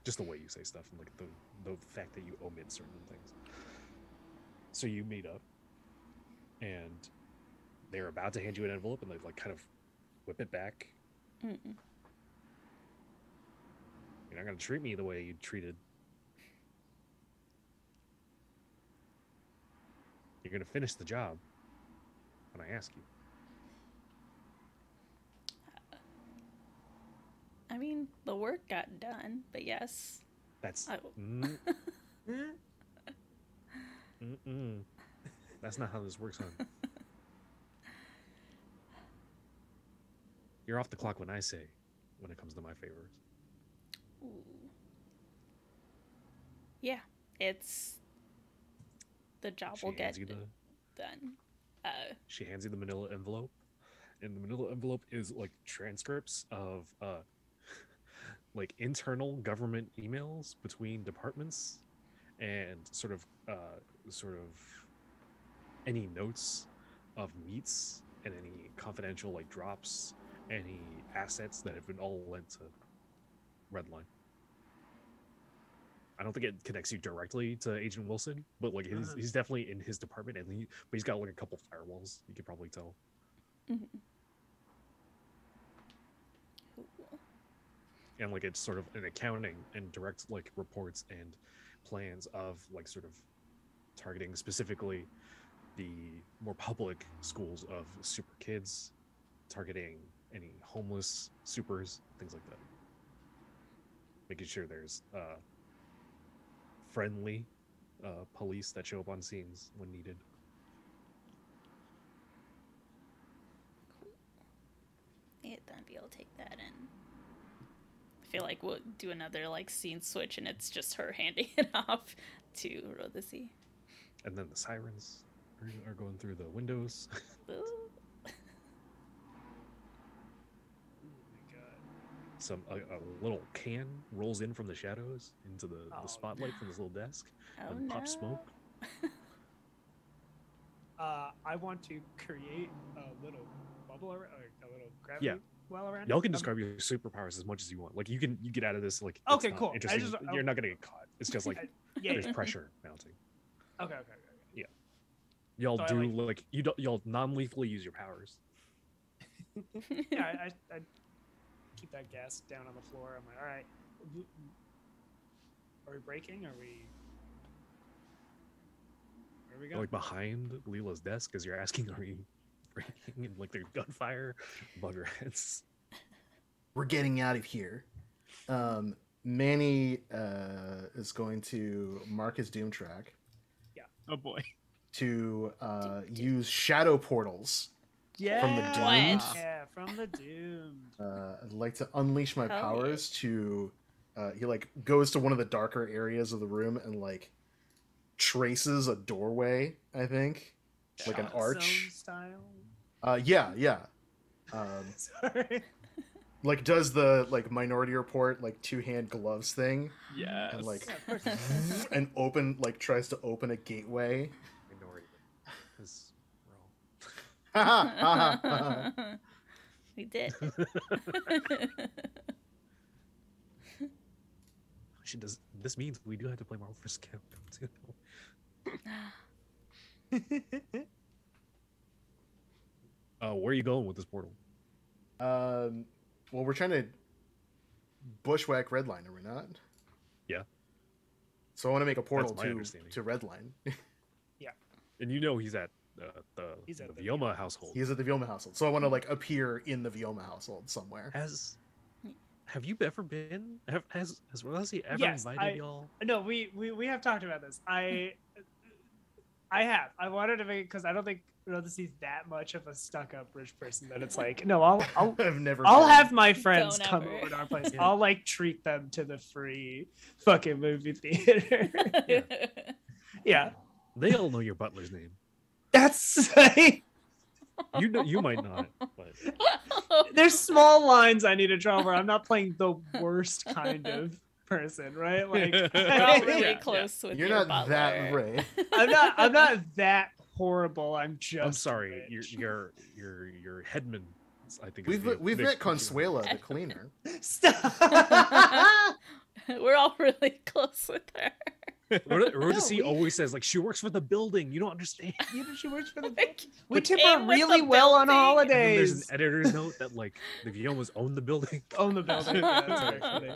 just the way you say stuff and like the fact that you omit certain things. So you meet up, and they're about to hand you an envelope, and they like kind of whip it back. Mm-mm. You're not gonna treat me the way you treated. You're gonna finish the job when I ask you. mean, the work got done, but yes. That's I- that's not how this works, hon. You're off the clock when I say, when it comes to my favors. Ooh. Yeah, it's the job She will hands get you the done. she hands you the manila envelope, and the manila envelope is like transcripts of like internal government emails between departments, and sort of any notes of meets and any confidential like drops, any assets that have been all lent to Redline. I don't think it connects you directly to Agent Wilson, but like he's definitely in his department, and but he's got like a couple firewalls. You could probably tell. Mm-hmm. Cool. And like it's sort of an accounting and direct like reports and plans of like sort of targeting specifically the more public schools of super kids, targeting any homeless supers, things like that. Making sure there's friendly police that show up on scenes when needed. Yeah, then be able to take that in. I feel like we'll do another like scene switch, and it's just her handing it off to Rodesi. And then the sirens are going through the windows. A little can rolls in from the shadows into the spotlight from this little desk and pops smoke. I want to create a little bubble or a little gravity well around. Y'all can describe your superpowers as much as you want. Like you get out of this like okay, cool. Interesting. You're not gonna get caught. It's just like there's pressure mounting. Okay. Yeah. Y'all so do like y'all non-lethally use your powers. Yeah, I keep that gas down on the floor. I'm like, all right, are we breaking? Are we? Where are we going? Like behind Lila's desk, as you're asking, are you breaking? And like there's gunfire above your heads. We're getting out of here. Manny is going to mark his doom track. Yeah. Oh boy. To use shadow portals. Yeah. From the Doomed. Yeah, from the Doomed. I'd like to unleash my powers to. He like goes to one of the darker areas of the room and like traces a doorway. I think, like an arch. Style. Yeah. Sorry. Like does the like Minority Report like 2-hand gloves thing. Yeah. And like and open like tries to open a gateway. Minority. We did. This means we do have to play Marvel vs. Capcom too. Where are you going with this portal? Well, we're trying to bushwhack Redline, are we not? Yeah. So I want to make a portal to Redline. Yeah. And you know he's at the Vioma household. He's at the Vioma household. So I want to like appear in the Vioma household somewhere. Have you ever been? Has Rosie ever invited y'all? No, we have talked about this. I have. I wanted to make it because I don't think Rosie's that much of a stuck-up rich person that it's like, no, I'll have my friends come over to our place. Yeah. I'll like treat them to the free fucking movie theater. Yeah. They all know your butler's name. That's you might not, but there's small lines I need to draw where I'm not playing the worst kind of person, right? Like we're all really close with you're your not butler. that Ray. I'm not that horrible. I'm sorry. Rich. Your headman. I think we've met Consuela, the cleaner. Stop. We're all really close with her. Rodesi always says like she works for the building. You don't understand. She works for the building. We tip her really well on holidays. There's an editor's note that like the Viomas own the building. Own the building. Yeah, that's very funny.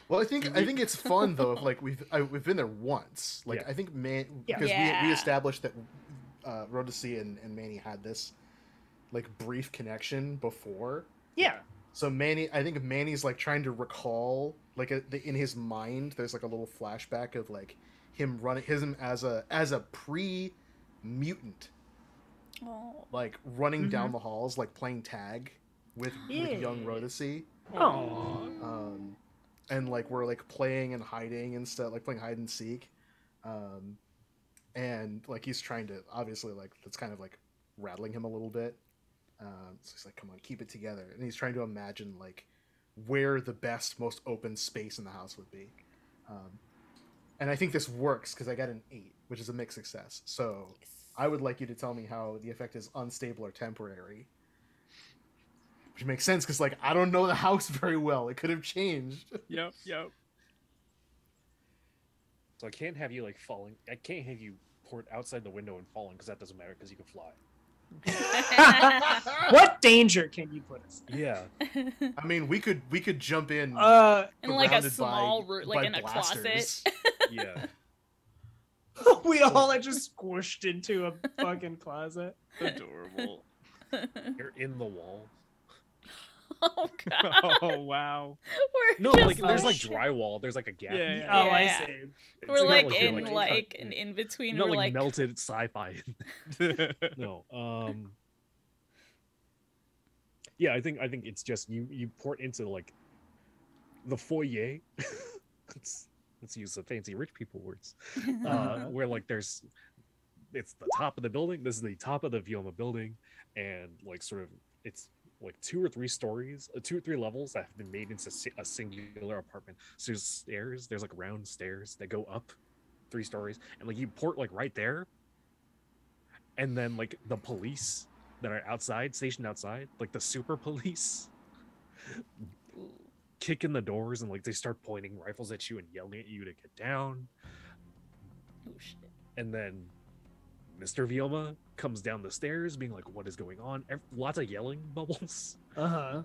Well, I think it's fun though. If like we've been there once. Like I think because we established that Rodesi and Manny had this like brief connection before. Yeah. So I think Manny's like trying to recall, like in his mind, there's like a little flashback of like him as a pre-mutant, Oh. like running down the halls, like playing tag with young Rhodacy. Oh. And like we're like playing and hiding and stuff, like playing hide and seek. And like he's trying to, obviously, like that's kind of like rattling him a little bit. So he's like, come on, keep it together. And he's trying to imagine like where the best, most open space in the house would be. And I think this works because I got an 8, which is a mixed success. So I would like you to tell me how the effect is unstable or temporary. Which makes sense because like I don't know the house very well. It could have changed. Yep. So I can't have you like falling. I can't have you port outside the window and falling because that doesn't matter because you can fly. What danger can you put us in? Yeah. I mean, we could jump in. In like a surrounded small by- room, like by in a blasters. closet. Yeah. We all are just squished into a fucking closet. Adorable. You're in the wall. Oh god. Oh wow. We're No, just like there's like sh- drywall. There's like a gap. Yeah, yeah. Oh, I Yeah. see. It's We're not like you're, in like an in between. not We're like like melted sci-fi. No. Yeah, I think it's just you port into like the foyer. let's use the fancy rich people words. Where like it's the top of the building. This is the top of the Vioma building, and like sort of it's like 2 or 3 stories, 2 or 3 levels that have been made into a singular apartment. So there's stairs. There's like round stairs that go up 3 stories, and like you port like right there, and then like the police that are outside, stationed outside, like the super police, kick in the doors and like they start pointing rifles at you and yelling at you to get down. oh shit. And then Mr. Vioma comes down the stairs being like, what is going on? Lots of yelling bubbles. Uh-huh.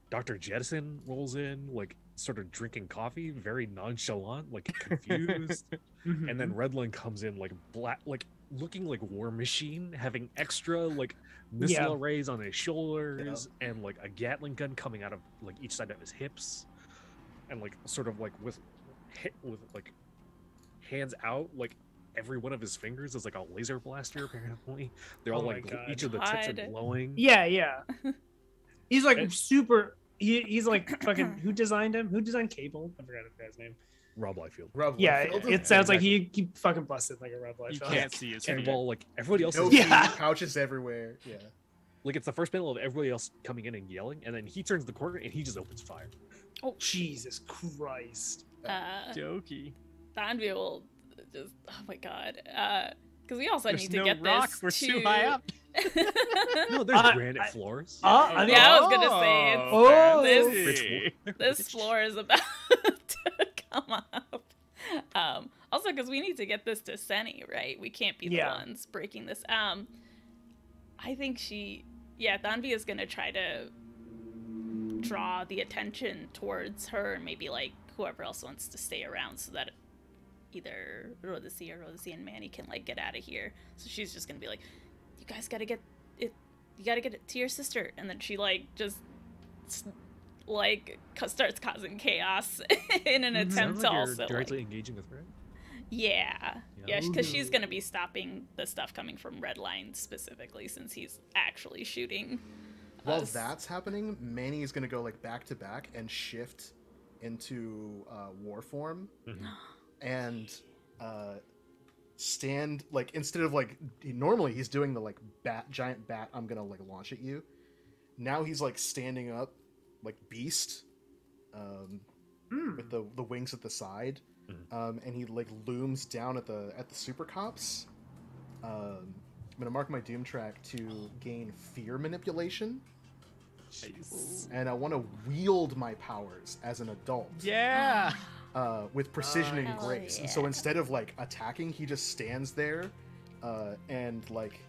Dr. Jettison rolls in, like sort of drinking coffee, very nonchalant, like confused. And then Redland comes in like black, like looking like War Machine, having extra like missile arrays on his shoulders and like a Gatling gun coming out of like each side of his hips, and like sort of like with like hands out, like every one of his fingers is like a laser blaster. Apparently, they're all Oh my like God. each of the tips are God. glowing. Yeah. He's like And- super. He's like fucking. Who designed him? Who designed Cable? I forgot the guy's name. Rob Liefeld. Rob Yeah, Liefeld. it sounds like he fucking busted like a Rob You Liefeld. can't see his And feet. while like everybody else No is feet, Yeah. pouches everywhere. Yeah. like it's the first panel of everybody else coming in and yelling, and then he turns the corner and he just opens fire. Oh Jesus Christ! Jokey. Thonville will just oh my god. Because we also There's need to no get rock. this We're to... too high up. No, there's I- granite floors. I mean, Yeah, I was gonna say, it's- Oh, this- Rich- This floor is about to come up. Also, because we need to get this to Senny, right? We can't be the Yeah. ones breaking this. I think Thanvi is gonna try to draw the attention towards her, and maybe like whoever else wants to stay around, so that either Rhodacy and Manny can like get out of here. So she's just gonna be like, "You guys gotta get it. You gotta get it to your sister," and then she like just like starts causing chaos in an attempt Sounds to like you're also directly like, engaging with Red. yeah, Yeah. because she's gonna be stopping the stuff coming from Redline specifically, since he's actually shooting. While us. that's happening, Manny is gonna go like back to back and shift into war form, and stand like instead of like normally he's doing the like giant bat I'm gonna like launch at you. Now he's like standing up like beast, with the wings at the side, and he like looms down at the super cops. I'm gonna mark my doom track to gain fear manipulation. And I want to wield my powers as an adult, Yeah. with precision and hell grace. And so yeah. instead of like attacking, he just stands there, and like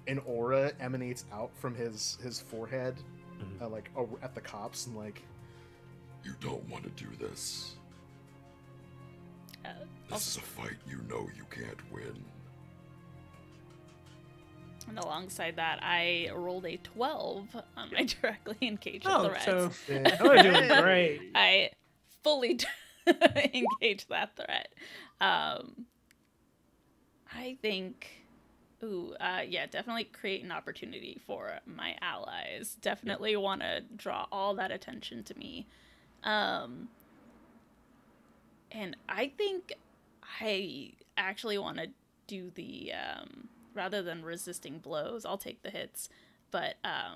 an aura emanates out from his forehead, like at the cops, and like, You don't want to do this. This is a fight you know you can't win. And alongside that, I rolled a 12 on my directly engaged Oh, threat. so we're doing great. I fully engage that threat. I think, yeah, definitely create an opportunity for my allies. Definitely want to draw all that attention to me. And I think I actually want to do the, rather than resisting blows, I'll take the hits, but I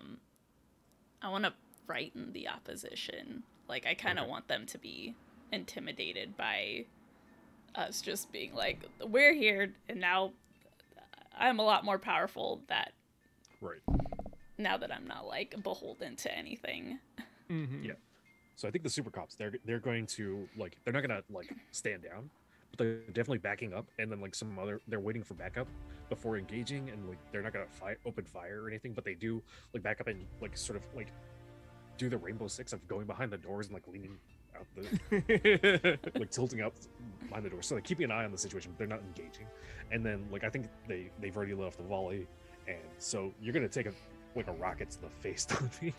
want to frighten the opposition. Like, I kind of want them to be intimidated by us just being like, we're here, and now I'm a lot more powerful that now that I'm not like beholden to anything. Yeah. So I think the super cops, they're going to like, they're not gonna like stand down, but they're definitely backing up, and then like they're waiting for backup before engaging, and like they're not gonna open fire or anything, but they do like back up and like sort of like do the Rainbow Six of going behind the doors and like leaning out the like tilting out behind the door, so like keeping an eye on the situation, but they're not engaging. And then like I think they've already let off the volley, and so you're gonna take a rocket to the face, Tanvi.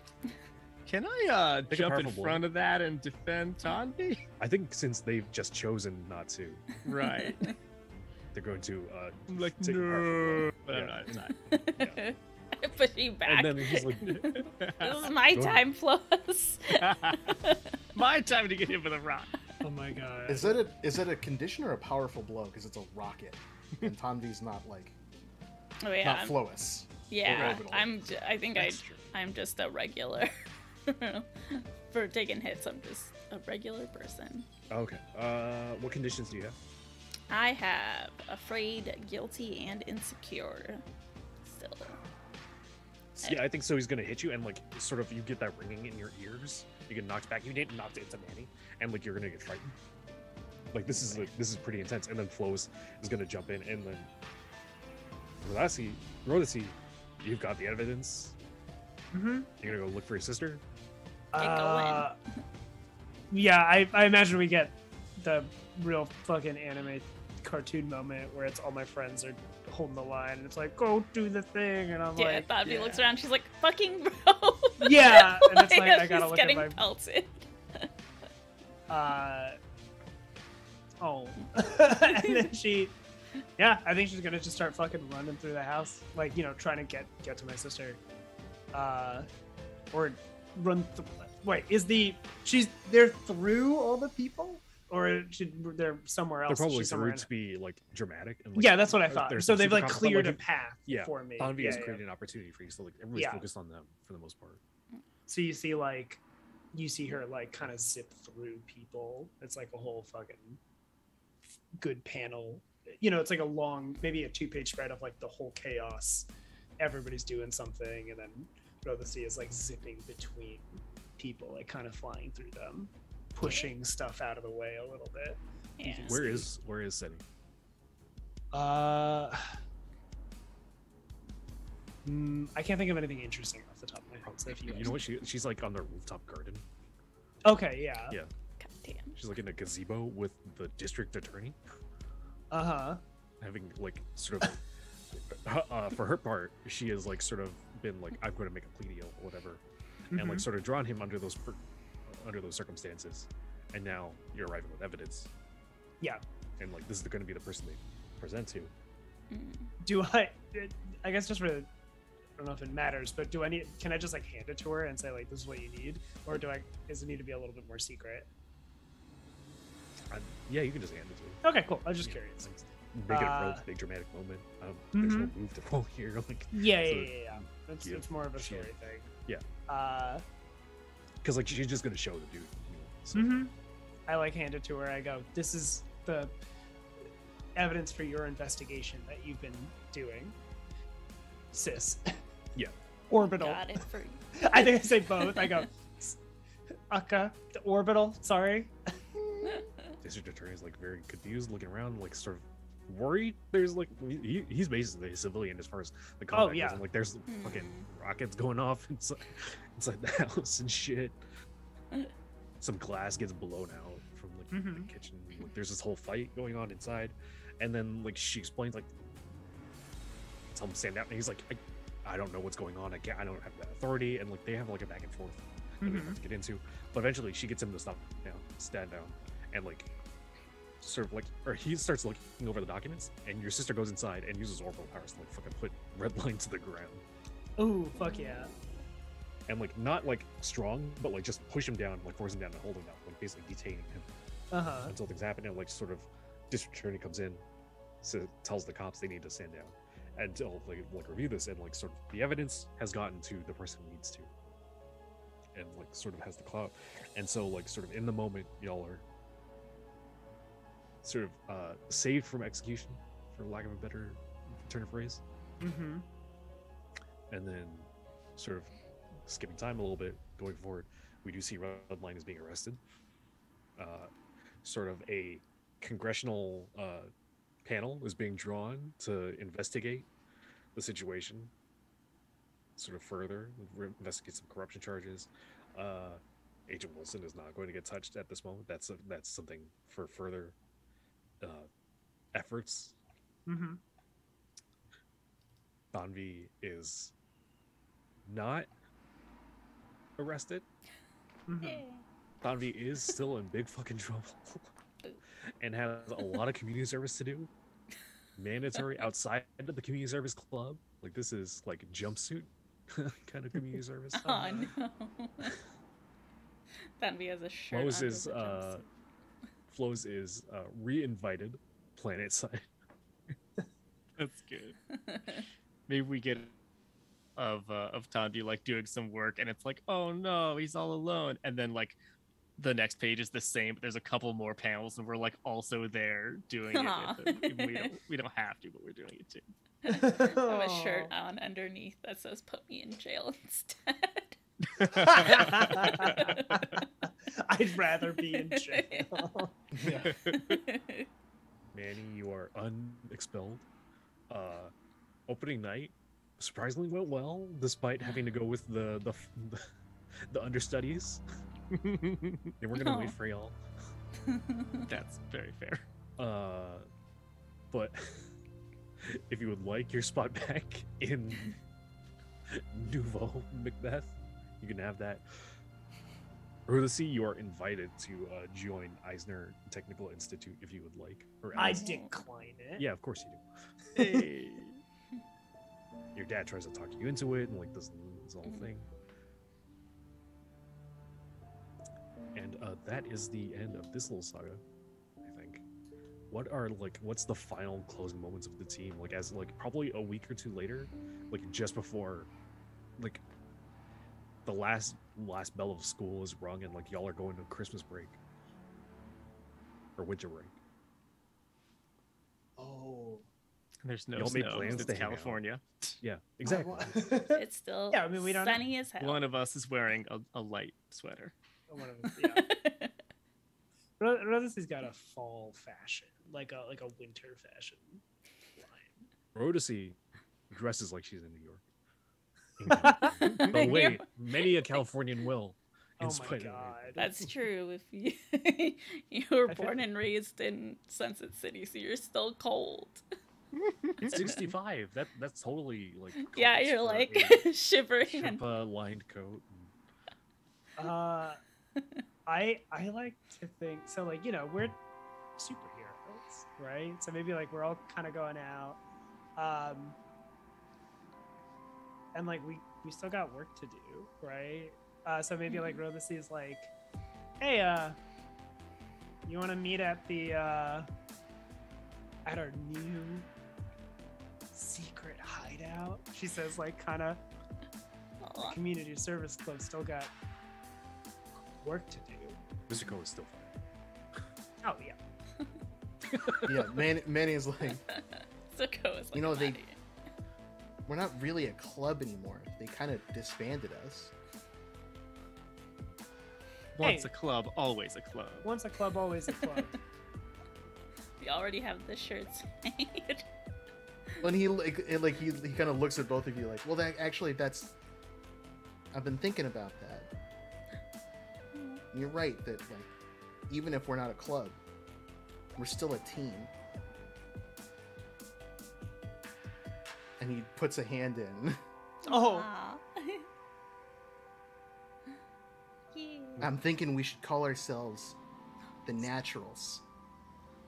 Can I Take a jump in powerful front of that and defend Tanvi? I think since they've just chosen not to, Right. they're going to Like, take a powerful no. blow. But Yeah. I'm not. It's not. Yeah. Pushing back. And then he's like, This is my Go time, Floss. My time to get hit with a rock. Oh my god. Is that a condition or a powerful blow? Because it's a rocket, and Tanvi's not like Oh yeah, not Flois. yeah. orbital. I think That's true. I'm just a regular. For taking hits, I'm just a regular person. okay. What conditions do you have? I have afraid, guilty, and insecure. Still. Yeah, I think so. He's gonna hit you, and like sort of you get that ringing in your ears. You get knocked back. You get knocked into Manny, and like you're gonna get frightened. Like this is pretty intense. And then Flo's is gonna jump in, and then Rodasi, you've got the evidence. Mm-hmm. You're gonna go look for your sister. Get going. Yeah, I imagine we get the real fucking anime cartoon moment where it's all my friends are holding the line and it's like, go do the thing, and I'm Yeah, like, Bobby yeah. looks around. She's like, "Fucking bro." Yeah, and it's like I gotta she's look getting at my pelted. oh, and then yeah, I think she's gonna just start fucking running through the house, like, you know, trying to get to my sister, or run. Wait, they're through all the people, or they're somewhere else? They're probably She's somewhere through in- to be like dramatic. And, like, Yeah, that's what I thought. there's So some they've super like cops, but, cleared a like, path yeah, for me. Tanvi Yeah, has yeah. created an opportunity for you, so like everybody's Yeah. focused on them for the most part. So you see her like kind of zip through people. It's like a whole fucking good panel. You know, it's like a long, maybe a 2-page spread of like the whole chaos. Everybody's doing something, and then Rodasi is like zipping between people, like kind of flying through them, pushing stuff out of the way a little bit. Yeah. Where is Setting? I can't think of anything interesting off the top of my head. So if you You know what? She's like on the rooftop garden. Okay, yeah. Yeah. God damn. She's like in a gazebo with the district attorney, Uh-huh. having like sort of for her part, she has like sort of been like, I'm going to make a plea deal or whatever, and like sort of drawn him under those circumstances, and now you're arriving with evidence. Yeah. And like this is going to be the person they present to. Do I guess just for, I don't know if it matters, but can I just like hand it to her and say like, this is what you need? Or does it need to be a little bit more secret? Yeah, you can just hand it to her. Okay, cool. I was just curious. Make it a real big dramatic moment. There's no move to roll here. Like Yeah. so It's more of a she- story thing. Yeah. Because like she's just gonna show the dude. You know, so. I like hand it to her. I go, this is the evidence for your investigation that you've been doing, sis. Yeah. Orbital. Got it for I think I say both. I go, Aka, the orbital. Sorry. District attorney's like very confused, looking around, like sort of worried. There's like he's basically a civilian as far as the combat yeah. goes. And, like there's fucking rockets going off inside the house and shit. Some glass gets blown out from like the kitchen. Like, there's this whole fight going on inside, and then like she explains like tell him to stand down. And he's like, I don't know what's going on. I don't have that authority. And like they have like a back and forth that we don't have to get into. But eventually she gets him to stand down, and like sort of like, or he starts looking over the documents, and your sister goes inside and uses orbital powers to like fucking put Redline to the ground. Ooh, fuck yeah. And like not like strong, but like just push him down, like force him down and hold him down, like basically detaining him until things happen. And like sort of district attorney comes in, so tells the cops they need to stand down and like review this, and like sort of the evidence has gotten to the person it needs to, and like sort of has the clout. And so like sort of in the moment, y'all are sort of saved from execution, for lack of a better turn of phrase. And then sort of skipping time a little bit, going forward, we do see Redline is being arrested. Sort of a congressional panel is being drawn to investigate the situation sort of further, investigate some corruption charges. Agent Wilson is not going to get touched at this moment. That's something for further efforts. Banvi is not arrested. Banvi is still in big fucking trouble and has a lot of community service to do. Mandatory outside of the community service club. Like this is like jumpsuit kind of community service. Oh no. Banvi has a shirt. Flows is re-invited planet side. That's good. Maybe we get of Tanvi like doing some work, and it's like, oh no, he's all alone. And then like the next page is the same, but there's a couple more panels, and we're like also there doing it with him. We don't have to, but we're doing it too. I have a shirt on underneath that says "Put me in jail instead." I'd rather be in jail. Yeah. Manny, you are unexpelled. Opening night surprisingly went well, despite having to go with the understudies. They were gonna wait for y'all. That's very fair. But if you would like your spot back in Nouveau Macbeth, you can have that. Rudicy, you are invited to join Eisner Technical Institute if you would like. Or I decline it. Yeah, of course you do. Hey. Your dad tries to talk you into it, and like this whole thing. And that is the end of this little saga, I think. What's the final closing moments of the team? Like as like probably a week or two later, like just before, like the last bell of school is rung, and like y'all are going to Christmas break or winter break. Oh. There's no Y'all snow. make plans It's to hang out. California. Yeah, exactly. It's still Yeah, I mean, we don't know. sunny as hell. One of us is wearing a light sweater. One of us, yeah. Rhodacy's got a fall fashion, like a winter fashion line. Rhodacy dresses like she's in New York. But wait, many a Californian will. In Oh my spite of god. That's true. If you were born and raised in Sunset City, so you're still cold. it. 65. That's totally like. Yeah, cold you're for like a shivering. And... Sherpa lined coat. I like to think so. Like, you know, we're superheroes, right? So maybe like we're all kind of going out, and like we still got work to do, right? So maybe like Rhodacy's like, hey, you want to meet at the at our new secret hideout? She says, like, kind of the community service club still got work to do. Mizuko is still fine. Oh yeah. Yeah, Manny is like, Zuko is like, you know, "I'm outta we're not really a club anymore. They kind of disbanded us. Once a club, always a club. Once a club, always a club. We already have the shirts made." When he he kind of looks at both of you like, well, I've been thinking about that. You're right that like, even if we're not a club, we're still a team. and he puts a hand in. Oh. Aw. Yeah. I'm thinking we should call ourselves the Naturals.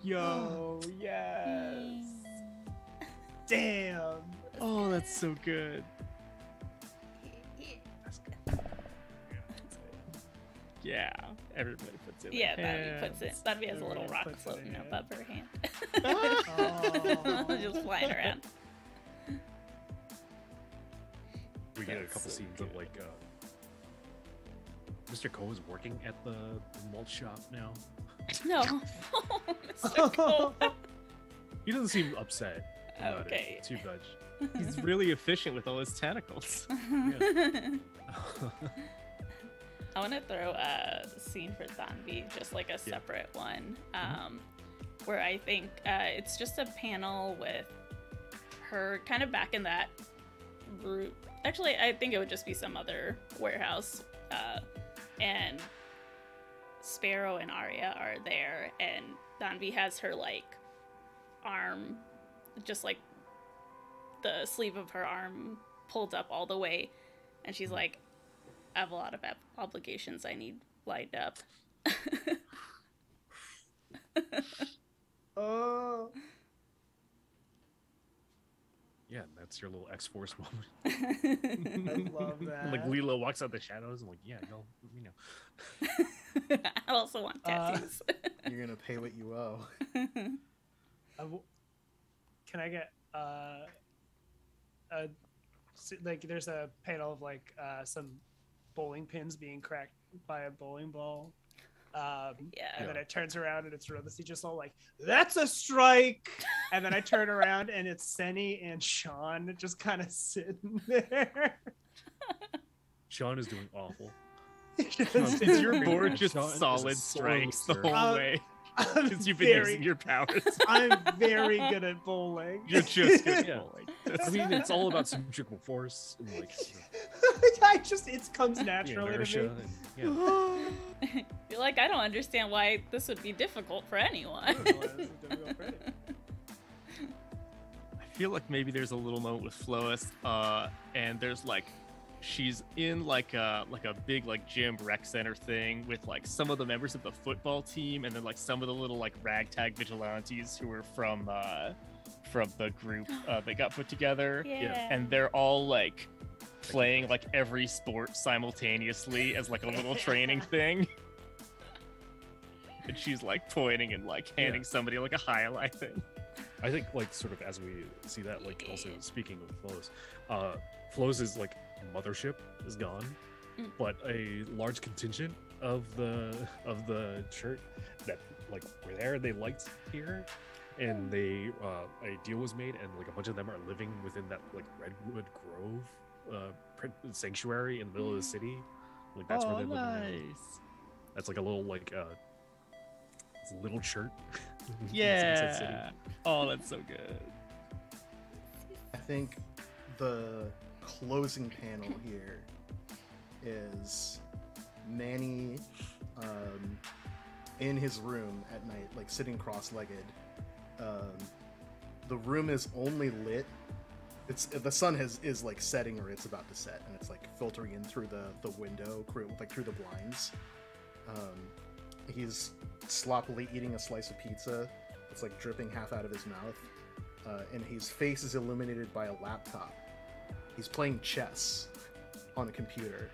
Yo, yes. Damn. Oh, that's so good. Yeah, everybody puts it. Yeah, Bobby puts it. Bobby has a little Everyone rock puts it floating in. above her hand. Oh. Just flying around. We get a That's couple so scenes of good. like Mr. Ko is working at the malt shop now. No. Mr. Cole. He doesn't seem upset about Okay. it too much. He's really efficient with all his tentacles. I want to throw a scene for Zanvi, just like a separate one, where I think it's just a panel with her kind of back in that route. Actually, I think it would just be some other warehouse, and Sparrow and Arya are there, and Zanvi has her like arm, just like the sleeve of her arm pulled up all the way, and she's like, I have a lot of obligations I need lined up. Oh. Yeah, that's your little X-Force moment. I love that. Like Lila walks out the shadows and like, yeah, no, we know. I also want tattoos. You're gonna pay what you owe. Can I get like there's a panel of like some bowling pins being cracked by a bowling ball. And Yeah. then it turns around and it's Realistic just all like, that's a strike. And then I turn around and it's Senny and Sean just kind of sitting there. Sean is doing awful. Is your board just Sean is a solid sore strikes the loser. whole way? I'm Because you've been very, using your powers. I'm very good at bowling. You're just good Yeah. at bowling. I mean, it's all about symmetrical force and like It comes naturally inertia. to me. And, yeah. You're like, I don't understand why this would be difficult for anyone. I don't know why this is difficult for anyone. I feel like maybe there's a little moment with Flois, and there's like she's in like a big like gym rec center thing with like some of the members of the football team, and then like some of the little like ragtag vigilantes who are from the group that got put together, Yeah. and they're all like playing like every sport simultaneously as like a little training thing. And she's like pointing and like handing somebody like a highlight thing. I think like sort of as we see that, like also speaking of Flo's like mothership is gone, but a large contingent of the church that like were there, they liked here, and they a deal was made, and like a bunch of them are living within that like Redwood Grove sanctuary in the middle of the city. Like that's where they're living now. That's like a little like it's a little church. in Sunset City. Yeah. Oh, that's so good. I think the closing panel here is Manny in his room at night, like sitting cross-legged. The room is only lit. The sun is like setting, or it's about to set, and it's like filtering in through the window, like through the blinds. He's sloppily eating a slice of pizza. It's like dripping half out of his mouth, and his face is illuminated by a laptop. He's playing chess on a computer,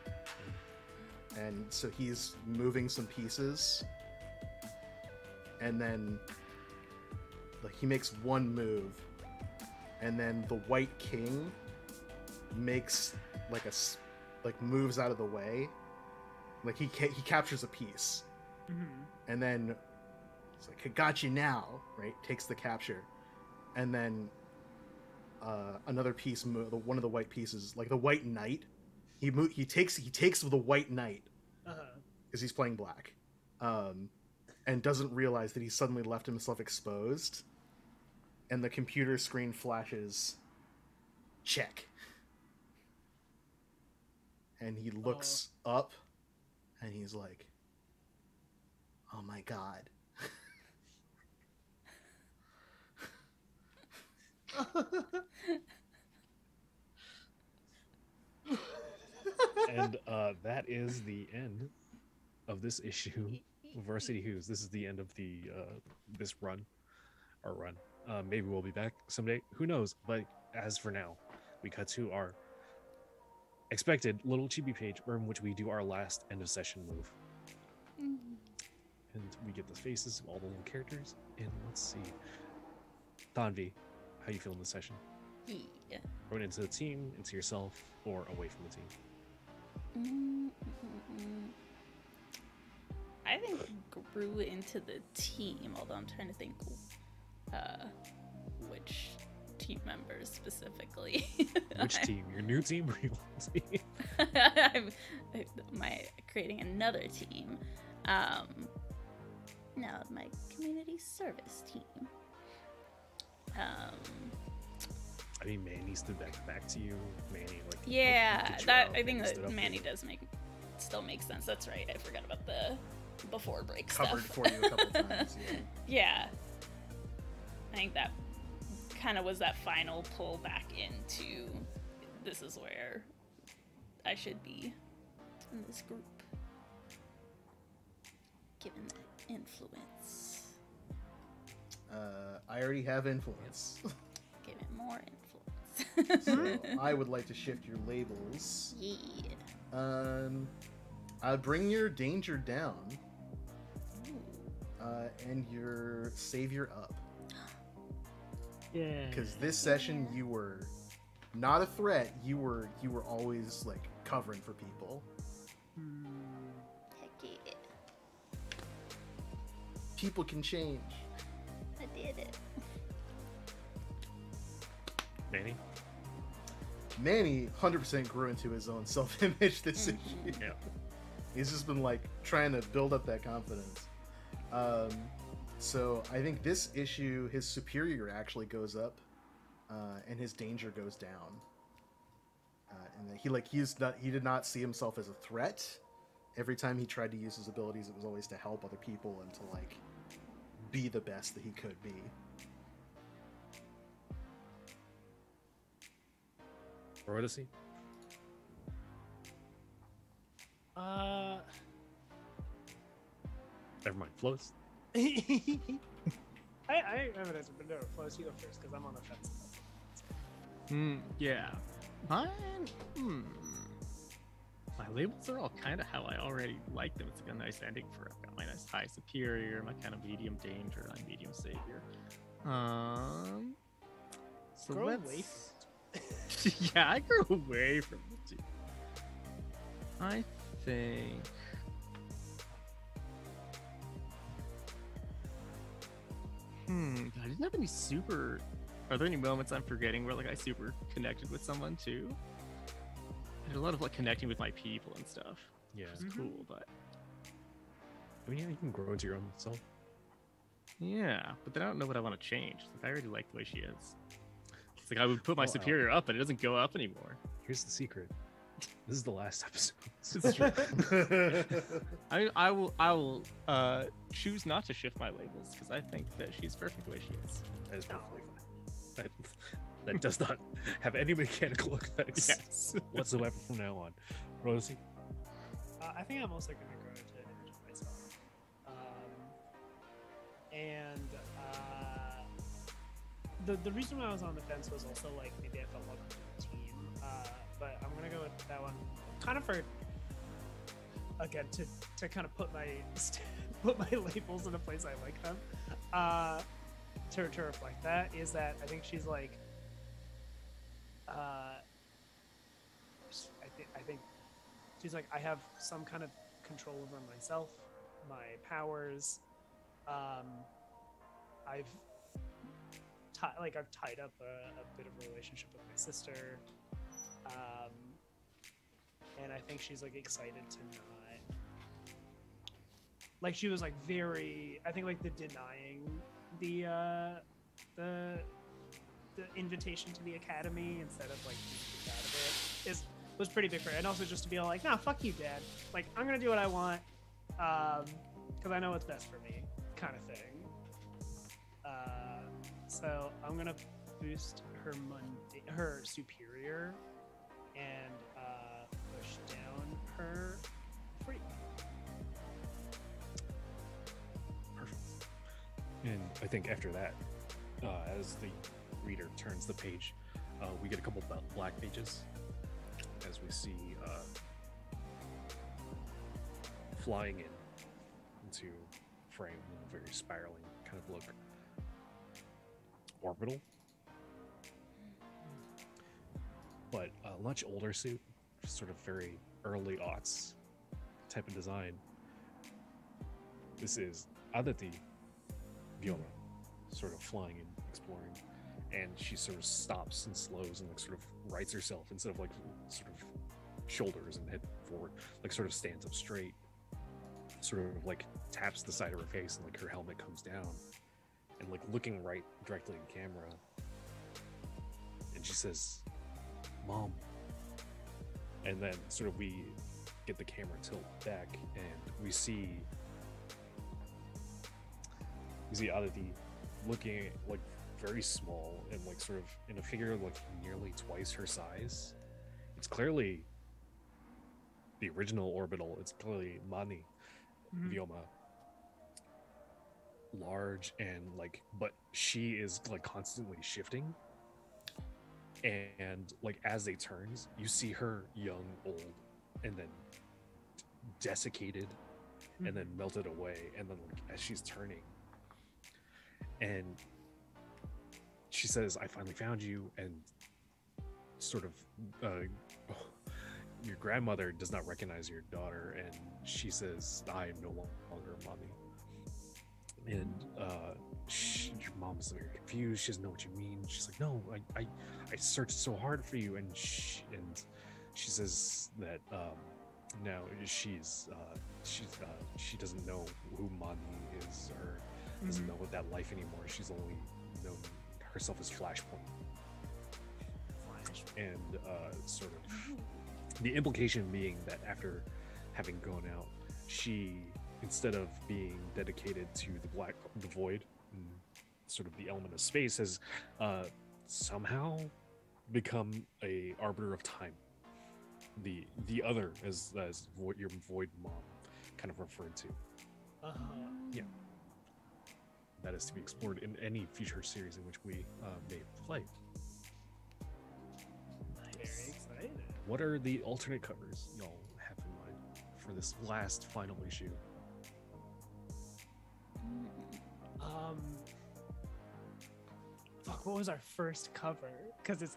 and so he's moving some pieces, and then like he makes one move, and then the white king makes like moves out of the way, like he captures a piece. And then it's like, I got you now, right? Takes the capture, and then another piece, one of the white pieces, like the white knight, he takes the white knight because he's playing black, and doesn't realize that he suddenly left himself exposed, and the computer screen flashes, check, and he looks up, and he's like, oh my god. And that is the end of this issue of Varsity Hues. This is the end of the this run. Our run. Maybe we'll be back someday. Who knows? But as for now, we cut to our expected little chibi page, in which we do our last end of session move, and we get the faces of all the little characters. And let's see, Thanvi, how you feeling this session? Yeah. Going into the team, into yourself, or away from the team? I think grew into the team, although I'm trying to think which team members specifically. Which team? Your new team or your old team? I'm creating another team. No, my community service team. I mean, Manny stood back to you. Manny, like, yeah, get you that out. I think Manny stood that up Manny for you. does still make sense. That's right. I forgot about the before break Covered stuff. for you a couple times. Yeah. Yeah, I think that kind of was that final pull back into this is where I should be in this group, given that influence. I already have influence. Give it more influence. So I would like to shift your labels. Yeah. Bring your danger down, Ooh. and your savior up. Yeah. Because this session you were not a threat. You were always like covering for people. Heck yeah. People can change. I did it. Manny? Manny 100% grew into his own self-image this issue. Yeah. He's just been like trying to build up that confidence. So I think this issue, his superior actually goes up, and his danger goes down. And he did not see himself as a threat. Every time he tried to use his abilities, it was always to help other people and to like be the best that he could be. Odyssey? Never mind. Flows? I have an answer, but no, Flows, you go first because I'm on the fence. Yeah. Mine. My labels are all kind of how I already like them. It's like a nice ending for. I've got my nice high superior, my kind of medium danger, my medium savior. So Grow let's. away Yeah, I grew away from the team. I think. I didn't have any super. Are there any moments I'm forgetting where like I super connected with someone too? I did a lot of like connecting with my people and stuff. Yeah. It's cool, but I mean, yeah, you can grow into your own self. yeah, but then I don't know what I want to change. Like I already like the way she is. It's like I would put my Well, superior up, but it doesn't go up anymore. Here's the secret. This is the last episode. It's true. I will choose not to shift my labels because I think that she's perfect the way she is. That is perfectly fine. That does not have any mechanical effects Yes. whatsoever from now on. Rosie? I think I'm also going to grow into image of myself. The reason why I was on the fence was also like maybe I felt welcome to the team, but I'm gonna go with that one, kind of for again to kind of put my labels in a place I like them, to reflect that is that I think she's like, I think she's like I have some kind of control over myself, my powers. I've tied up a bit of a relationship with my sister, and I think she's like excited to not, like she was like very, I think like the denying the invitation to the academy instead of like being out of it was pretty big for her, and also just to be all like, nah, fuck you, Dad, like I'm gonna do what I want, because I know what's best for me, kind of thing. So I'm gonna boost her superior and push down I think after that, as the reader turns the page, we get a couple black pages as we see flying into frame in a very spiraling kind of look. Orbital, but a much older suit, sort of very early aughts type of design. This is Aditi Viola, sort of flying and exploring, and she sort of stops and slows and like sort of rights herself instead of like sort of shoulders and head forward, like sort of stands up straight, sort of like taps the side of her face, and like her helmet comes down, and like looking right directly in camera, and she says, "Mom." And then sort of we get the camera tilt back, and we see Aditi looking like very small and like sort of in a figure like nearly twice her size. It's clearly the original Orbital. It's clearly Mani Vyoma, large and like, but she is like constantly shifting, and like as they turns, you see her young, old, and then desiccated, and then melted away, and then like as she's turning, and she says, "I finally found you," and sort of your grandmother does not recognize your daughter, and she says, "I am no longer Mommy." And your mom is very confused. She doesn't know what you mean. She's like, "No, I searched so hard for you," and she says that now she doesn't know who Mani is, or doesn't know what that life anymore. She's only known herself as Flashpoint. And sort of the implication being that after having gone out, she, instead of being dedicated to the void, and sort of the element of space, has somehow become a arbiter of time. The other, as your void mom kind of referred to. Yeah. That is to be explored in any future series in which we may play. Very excited. What are the alternate covers y'all have in mind for this last final issue? Fuck, what was our first cover? Because I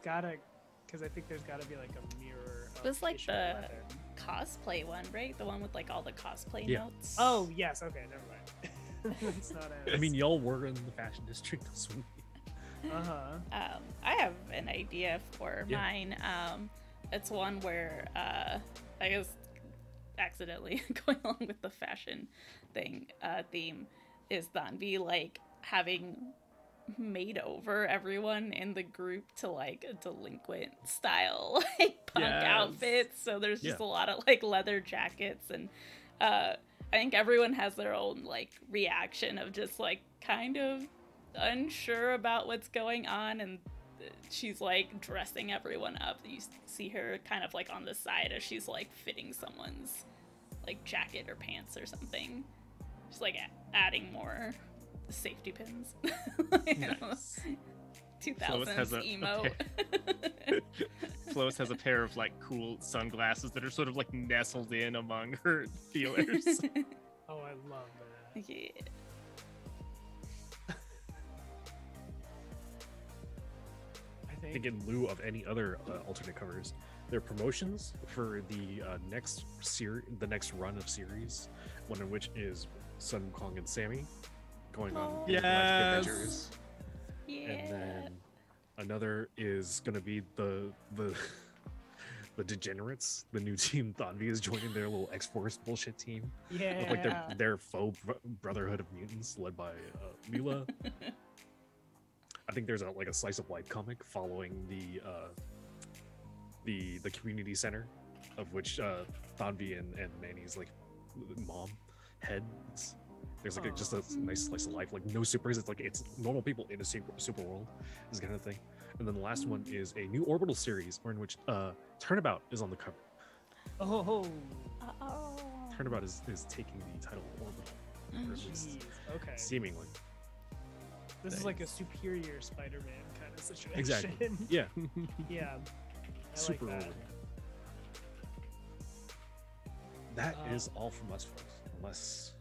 think there's gotta be like a mirror. It was like issue the 11. cosplay one, right? The one with like all the cosplay Yeah. notes. Oh yes, okay, never mind. It's not as... I mean, y'all were in the fashion district this week. I have an idea for mine. It's one where I guess accidentally going along with the fashion thing theme is Thanvi like having made over everyone in the group to like a delinquent style like punk outfits. So there's just a lot of like leather jackets, and I think everyone has their own like reaction of just like kind of unsure about what's going on, and she's like dressing everyone up. You see her kind of like on the side as she's like fitting someone's like jacket or pants or something. She's like adding more safety pins. Nice. 2000s emo. Flois has a pair of like cool sunglasses that are sort of like nestled in among her feelers. Oh, I love that. Yeah. I think in lieu of any other alternate covers, there are promotions for the next run of series, one of which is Sun Wukong and Sammy going on Yes. adventures. Yeah. And then another is going to be the Degenerates, the new team Thanvi is joining, their little X-Force bullshit team. Yeah. Of like their faux brotherhood of mutants led by Lila. I think there's a slice of life comic following the community center, of which Thanvi and Manny's like mom heads. There's like just a nice slice of life, like no supers. It's normal people in a super world, this kind of thing. And then the last one is a new Orbital series, in which Turnabout is on the cover. Oh. Turnabout is taking the title of Orbital, or at least Jeez. Okay. seemingly. This is like a superior Spider-Man kind of situation. Exactly. Yeah. Yeah. I Super like that. rewarding. That is all from us, folks. Unless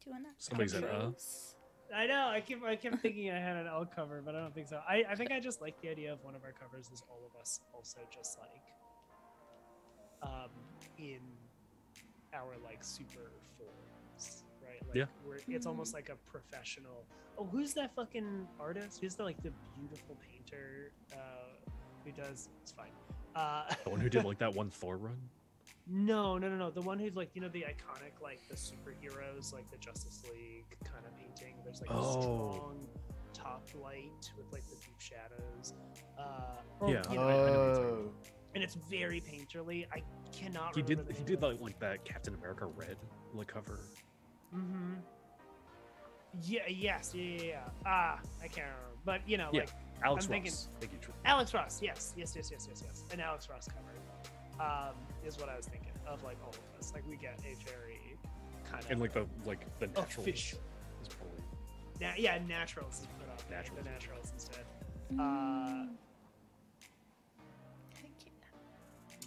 Do you wanna Somebody said, close? I know. I kept thinking I had an L cover, but I don't think so. I think I just like the idea of one of our covers is all of us also just like in our like super forms, right? Like Yeah. it's almost like a professional. Oh, who's that fucking artist? Who's the like the beautiful painter who does? It's fine. the one who did like that one Thor run. No. The one who's like, you know, the iconic like the superheroes, like the Justice League kind of painting. There's like a strong top light with like the deep shadows. Yeah. You know, I know what you're talking about. and it's very painterly. I cannot. He remember did. the He name did of it. like that Captain America red like cover. Mm-hmm. Yeah. Yes. Yeah. Ah, I can't remember. But you know, Yeah. like Alex I'm Ross. thinking- Thank you. Drew. Alex Ross. Yes. An Alex Ross cover is what I was thinking of. Like all of us, like we get a very kind of And like the naturals official. is probably Naturals is put up. Naturals. The Naturals instead. Heck yeah.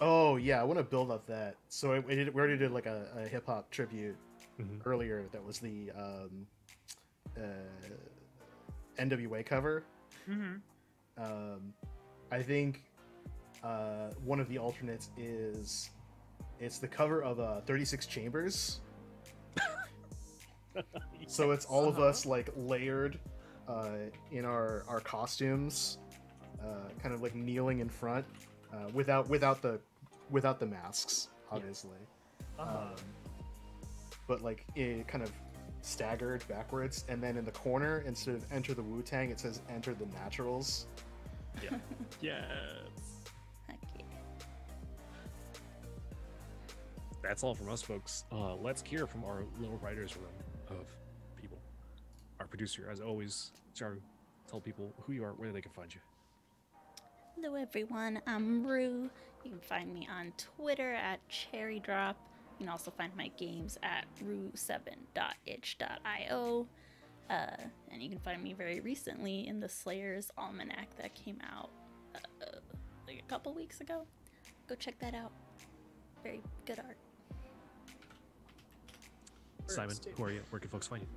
Oh yeah, I want to build up that. So we already did like a hip hop tribute Mhm. earlier. That was the NWA cover. Mm-hmm. I think one of the alternates is it's the cover of 36 Chambers. So it's all of us like layered in our costumes, kind of like kneeling in front, without the masks, obviously. But like it kind of staggered backwards, and then in the corner, instead of "Enter the Wu-Tang," it says "Enter the Naturals." Yeah. Yes. Heck yeah. That's all from us, folks. Let's hear from our little writers room of people. Our producer, as always, Charu, tell people who you are, where they can find you. Hello everyone, I'm Rue. You can find me on Twitter at CherryDrop. You can also find my games at rue7.itch.io. And you can find me very recently in the Slayer's Almanac that came out like a couple weeks ago. Go check that out. Very good art. Simon, who are you? Where can folks find you?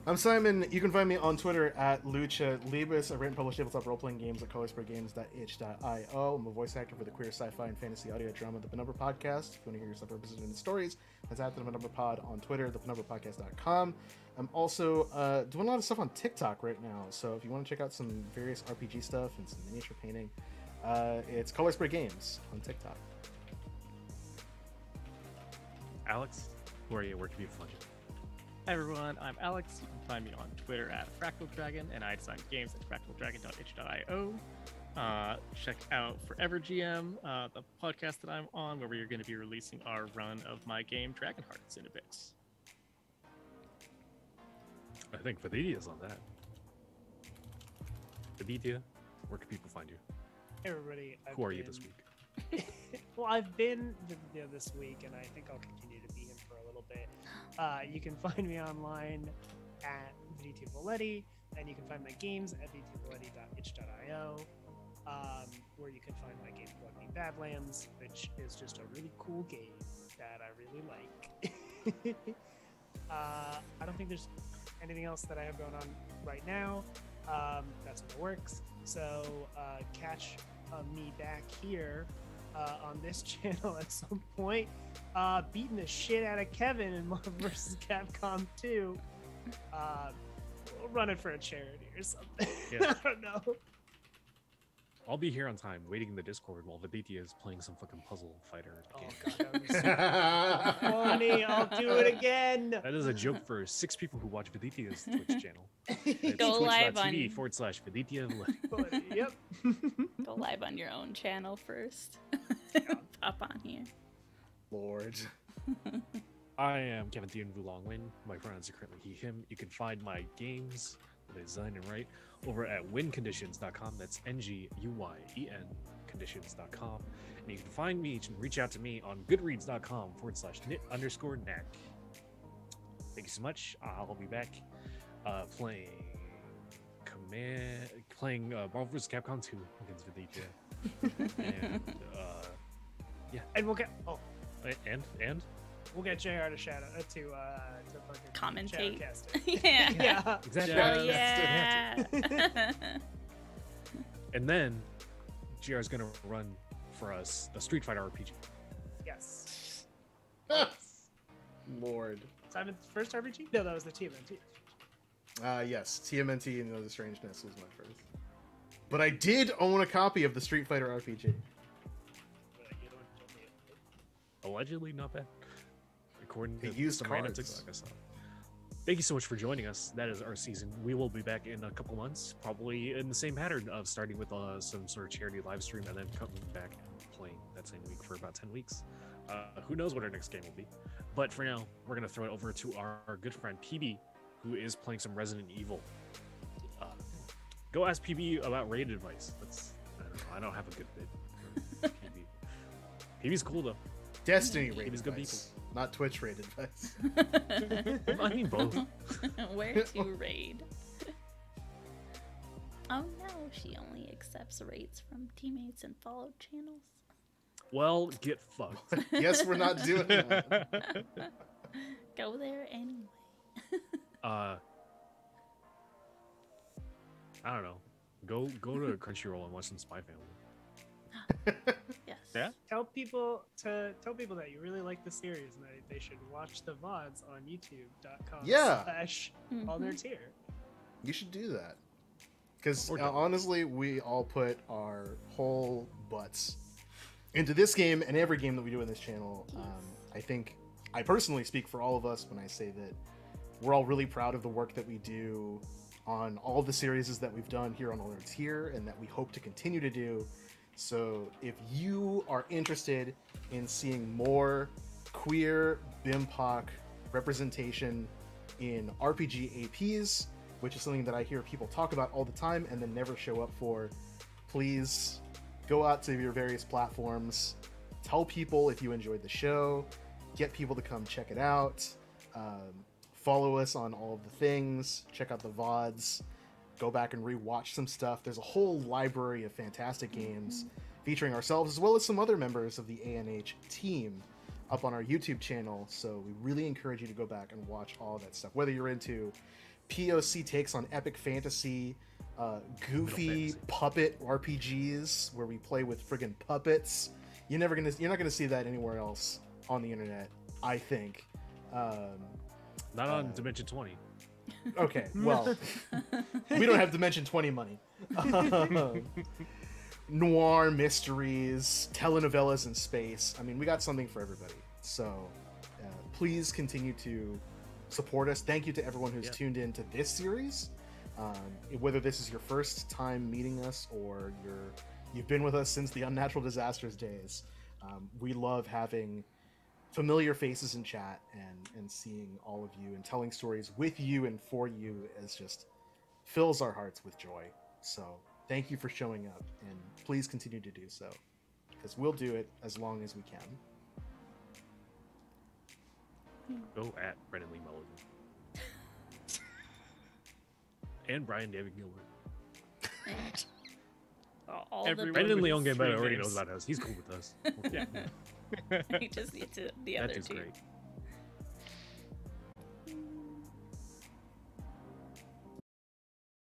I'm Simon. You can find me on Twitter at Lucha Libris. I write and publish tabletop role-playing games at colorspraygames.itch.io. I'm a voice actor for the queer sci-fi and fantasy audio drama The Penumbra Podcast. If you want to hear yourself represented in the stories, that's at the Penumbra Pod on Twitter, thepenumbrapodcast.com. I'm also doing a lot of stuff on TikTok right now, so if you want to check out some various RPG stuff and some miniature painting, it's Color Spray Games on TikTok. Alex, who are you? Where can people find you? Hi everyone, I'm Alex. You can find me on Twitter at Fractal Dragon, and I design games at fractaldragon.itch.io. Check out Forever GM, the podcast that I'm on, where we're going to be releasing our run of my game Dragon Hearts in a bit. I think Viditia's on that. Viditia, where can people find you? Hey everybody. Who are you this week? Well, I've been this week, and I think I'll continue to be him for a little bit. You can find me online at Viditio Valetti, and you can find my games at viditiovaletti.itch.io, where you can find my game Bloody Badlands, which is just a really cool game that I really like. I don't think there's anything else that I have going on right now. That's in the works. So catch me back here on this channel at some point, beating the shit out of Kevin in Marvel vs. Capcom 2. We'll run it for a charity or something. Yeah. I don't know. I'll be here on time, waiting in the Discord while Viditia is playing some fucking puzzle fighter Oh game. god, that would be so funny. I'll do it again. That is a joke for 6 people who watch Viditia's Twitch channel. It's Go live twitch.tv on- /Viditia. Yep. Go live on your own channel first. Pop on here. Lord. I am Kevin Thion Vulongwin. My pronouns are currently he, him. You can find my games that I design and write over at winconditions.com. That's NGUYEN conditions.com. And you can find me and reach out to me on goodreads.com /knit_knack. Thank you so much. I'll be back playing Marvel vs. Capcom 2 against Vidya. And And we'll get and we'll get JR to shout out to fucking Commentate. shoutcast it. Yeah. Yeah. exactly. Oh Yeah. yeah. And then GR is gonna run for us a Street Fighter RPG. Yes. Lord. Simon's first RPG? No, that was the TMNT. Yes, TMNT and the Strangeness was my first. But I did own a copy of the Street Fighter RPG. Allegedly not bad, according to It used some random cards. TikTok I saw. Thank you so much for joining us. That is our season. We will be back in a couple months, probably in the same pattern of starting with some sort of charity live stream and then coming back and playing that same week for about 10 weeks. Who knows what our next game will be? But for now, we're going to throw it over to our good friend PB, who is playing some Resident Evil. Go ask PB about raid advice. I don't know. I don't have a good bit for PB. PB's cool though. Destiny He rated was good advice, not Twitch rated advice. I mean both. Where to raid? Oh no, she only accepts raids from teammates and followed channels. Well, get fucked. Yes, we're not doing that. Go there anyway. I don't know. Go to Crunchyroll and watch some Spy Family. Yes. Yeah? Tell people that you really like the series and that they should watch the VODs on youtube.com Yeah. /all their tier. You should do that. Because Or don't. honestly, we all put our whole butts into this game and every game that we do in this channel. I think I personally speak for all of us when I say that we're all really proud of the work that we do on all the series that we've done here on All Their Tier and that we hope to continue to do. So if you are interested in seeing more queer BIMPOC representation in RPG APs, which is something that I hear people talk about all the time and then never show up for, please go out to your various platforms, tell people if you enjoyed the show, get people to come check it out, follow us on all of the things, check out the VODs, go back and rewatch some stuff. There's a whole library of fantastic games featuring ourselves as well as some other members of the ANH team up on our YouTube channel. So we really encourage you to go back and watch all that stuff. Whether you're into POC takes on epic fantasy, goofy fantasy. puppet RPGs where we play with friggin' puppets, you're not gonna see that anywhere else on the internet, I think. Not on Dimension 20. Okay, well, we don't have Dimension 20 money. Noir mysteries, telenovelas in space. I mean, we got something for everybody. So please continue to support us. Thank you to everyone who's tuned in to this series. Whether this is your first time meeting us or you've been with us since the Unnatural Disasters days, we love having familiar faces in chat and seeing all of you and telling stories with you and for you is just fills our hearts with joy. So thank you for showing up and please continue to do so because we'll do it as long as we can. Go at Brennan Lee Mulligan. And Brian David Gilbert. All the Everyone Brendan with Leon his Gambetta three already names. knows about us. He's cool with us. Yeah. he just needs to the That other dude's two. great.